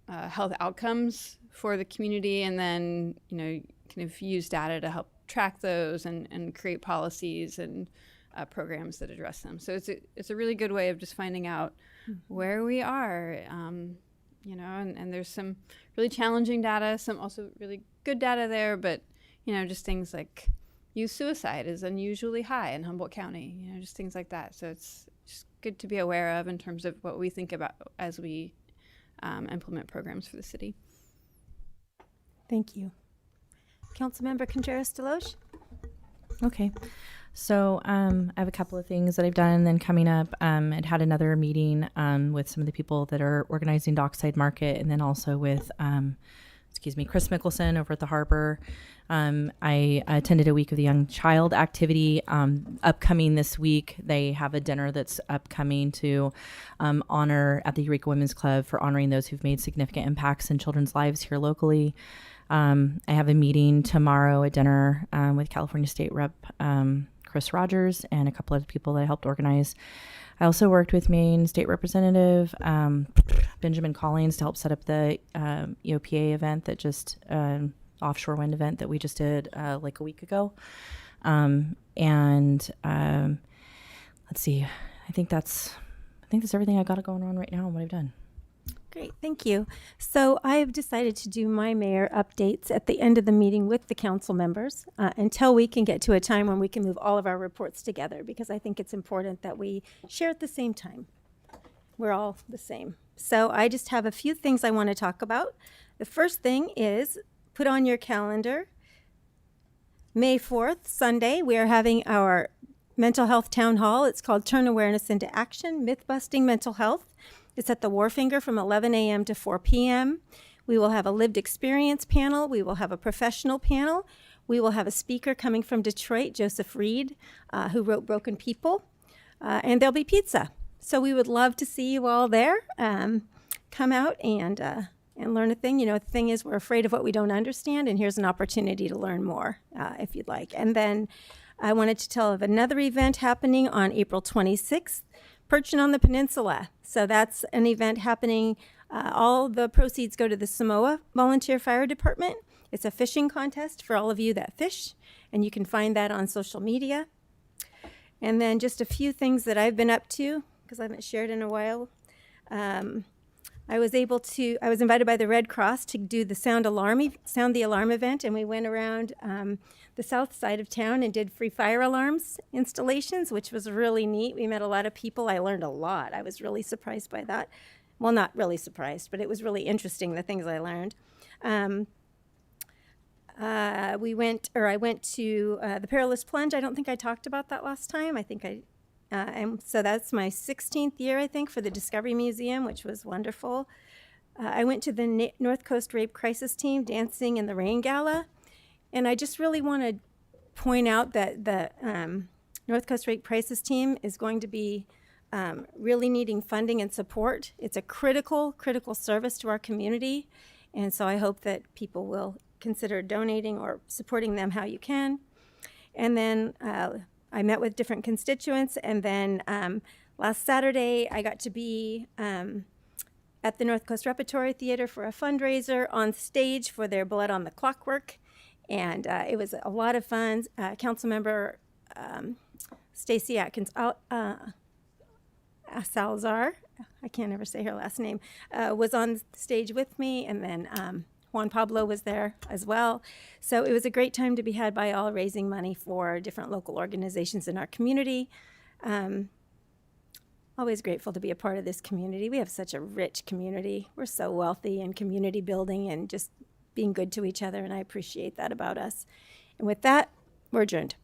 health outcomes for the community, and then kind of use data to help track those and create policies and programs that address them. So it's a really good way of just finding out where we are, and there's some really challenging data, some also really good data there, but just things like youth suicide is unusually high in Humboldt County, just things like that. So it's just good to be aware of in terms of what we think about as we implement programs for the city. Thank you. Councilmember Contreras-DeLoach. Okay. So I have a couple of things that I've done, and then coming up, I'd had another meeting with some of the people that are organizing Dockside Market, and then also with, Chris Mickelson over at the Harbor. I attended a week of the Young Child activity. Upcoming this week, they have a dinner that's upcoming to honor at the Eureka Women's Club for honoring those who've made significant impacts in children's lives here locally. I have a meeting tomorrow at dinner with California State Rep Chris Rogers and a couple of people that I helped organize. I also worked with Maine State Representative Benjamin Collins to help set up the EOPA event that just offshore wind event that we just did like a week ago. Let's see, I think that's everything I got going on right now and what I've done. Great, thank you. So I have decided to do my mayor updates at the end of the meeting with the council members until we can get to a time when we can move all of our reports together, because I think it's important that we share at the same time. We're all the same. So I just have a few things I want to talk about. The first thing is, put on your calendar, May 4th, Sunday, we are having our mental health town hall. It's called Turn Awareness into Action, Myth-Busting Mental Health. It's at the Wharfinger from 11 a.m. to 4 p.m. We will have a lived experience panel. We will have a professional panel. We will have a speaker coming from Detroit, Joseph Reed, who wrote Broken People. And there'll be pizza. So we would love to see you all there. Come out and learn a thing. The thing is, we're afraid of what we don't understand, and here's an opportunity to learn more if you'd like. And then I wanted to tell of another event happening on April 26th, Perching on the Peninsula. So that's an event happening. All the proceeds go to the Samoa Volunteer Fire Department. It's a fishing contest for all of you that fish, and you can find that on social media. And then just a few things that I've been up to, because I haven't shared in a while. I was invited by the Red Cross to do the Sound the Alarm event, and we went around the south side of town and did free fire alarms installations, which was really neat. We met a lot of people. I learned a lot. I was really surprised by that. Well, not really surprised, but it was really interesting, the things I learned. I went to the Perilous Plunge. I don't think I talked about that last time. I think so that's my 16th year, I think, for the Discovery Museum, which was wonderful. I went to the North Coast Rape Crisis Team Dancing in the Rain Gala. And I just really want to point out that the North Coast Rape Crisis Team is going to be really needing funding and support. It's a critical service to our community. And so I hope that people will consider donating or supporting them how you can. And then I met with different constituents. And then Last Saturday, I got to be at the North Coast Repertory Theater for a fundraiser on stage for their Blood on the Clockwork. And it was a lot of fun. Councilmember Stacy Atkins Salazar, I can't ever say her last name, was on stage with me, and then Juan Pablo was there as well. So it was a great time to be had by all, raising money for different local organizations in our community. Always grateful to be a part of this community. We have such a rich community. We're so wealthy in community building and just being good to each other, and I appreciate that about us. And with that, we're adjourned.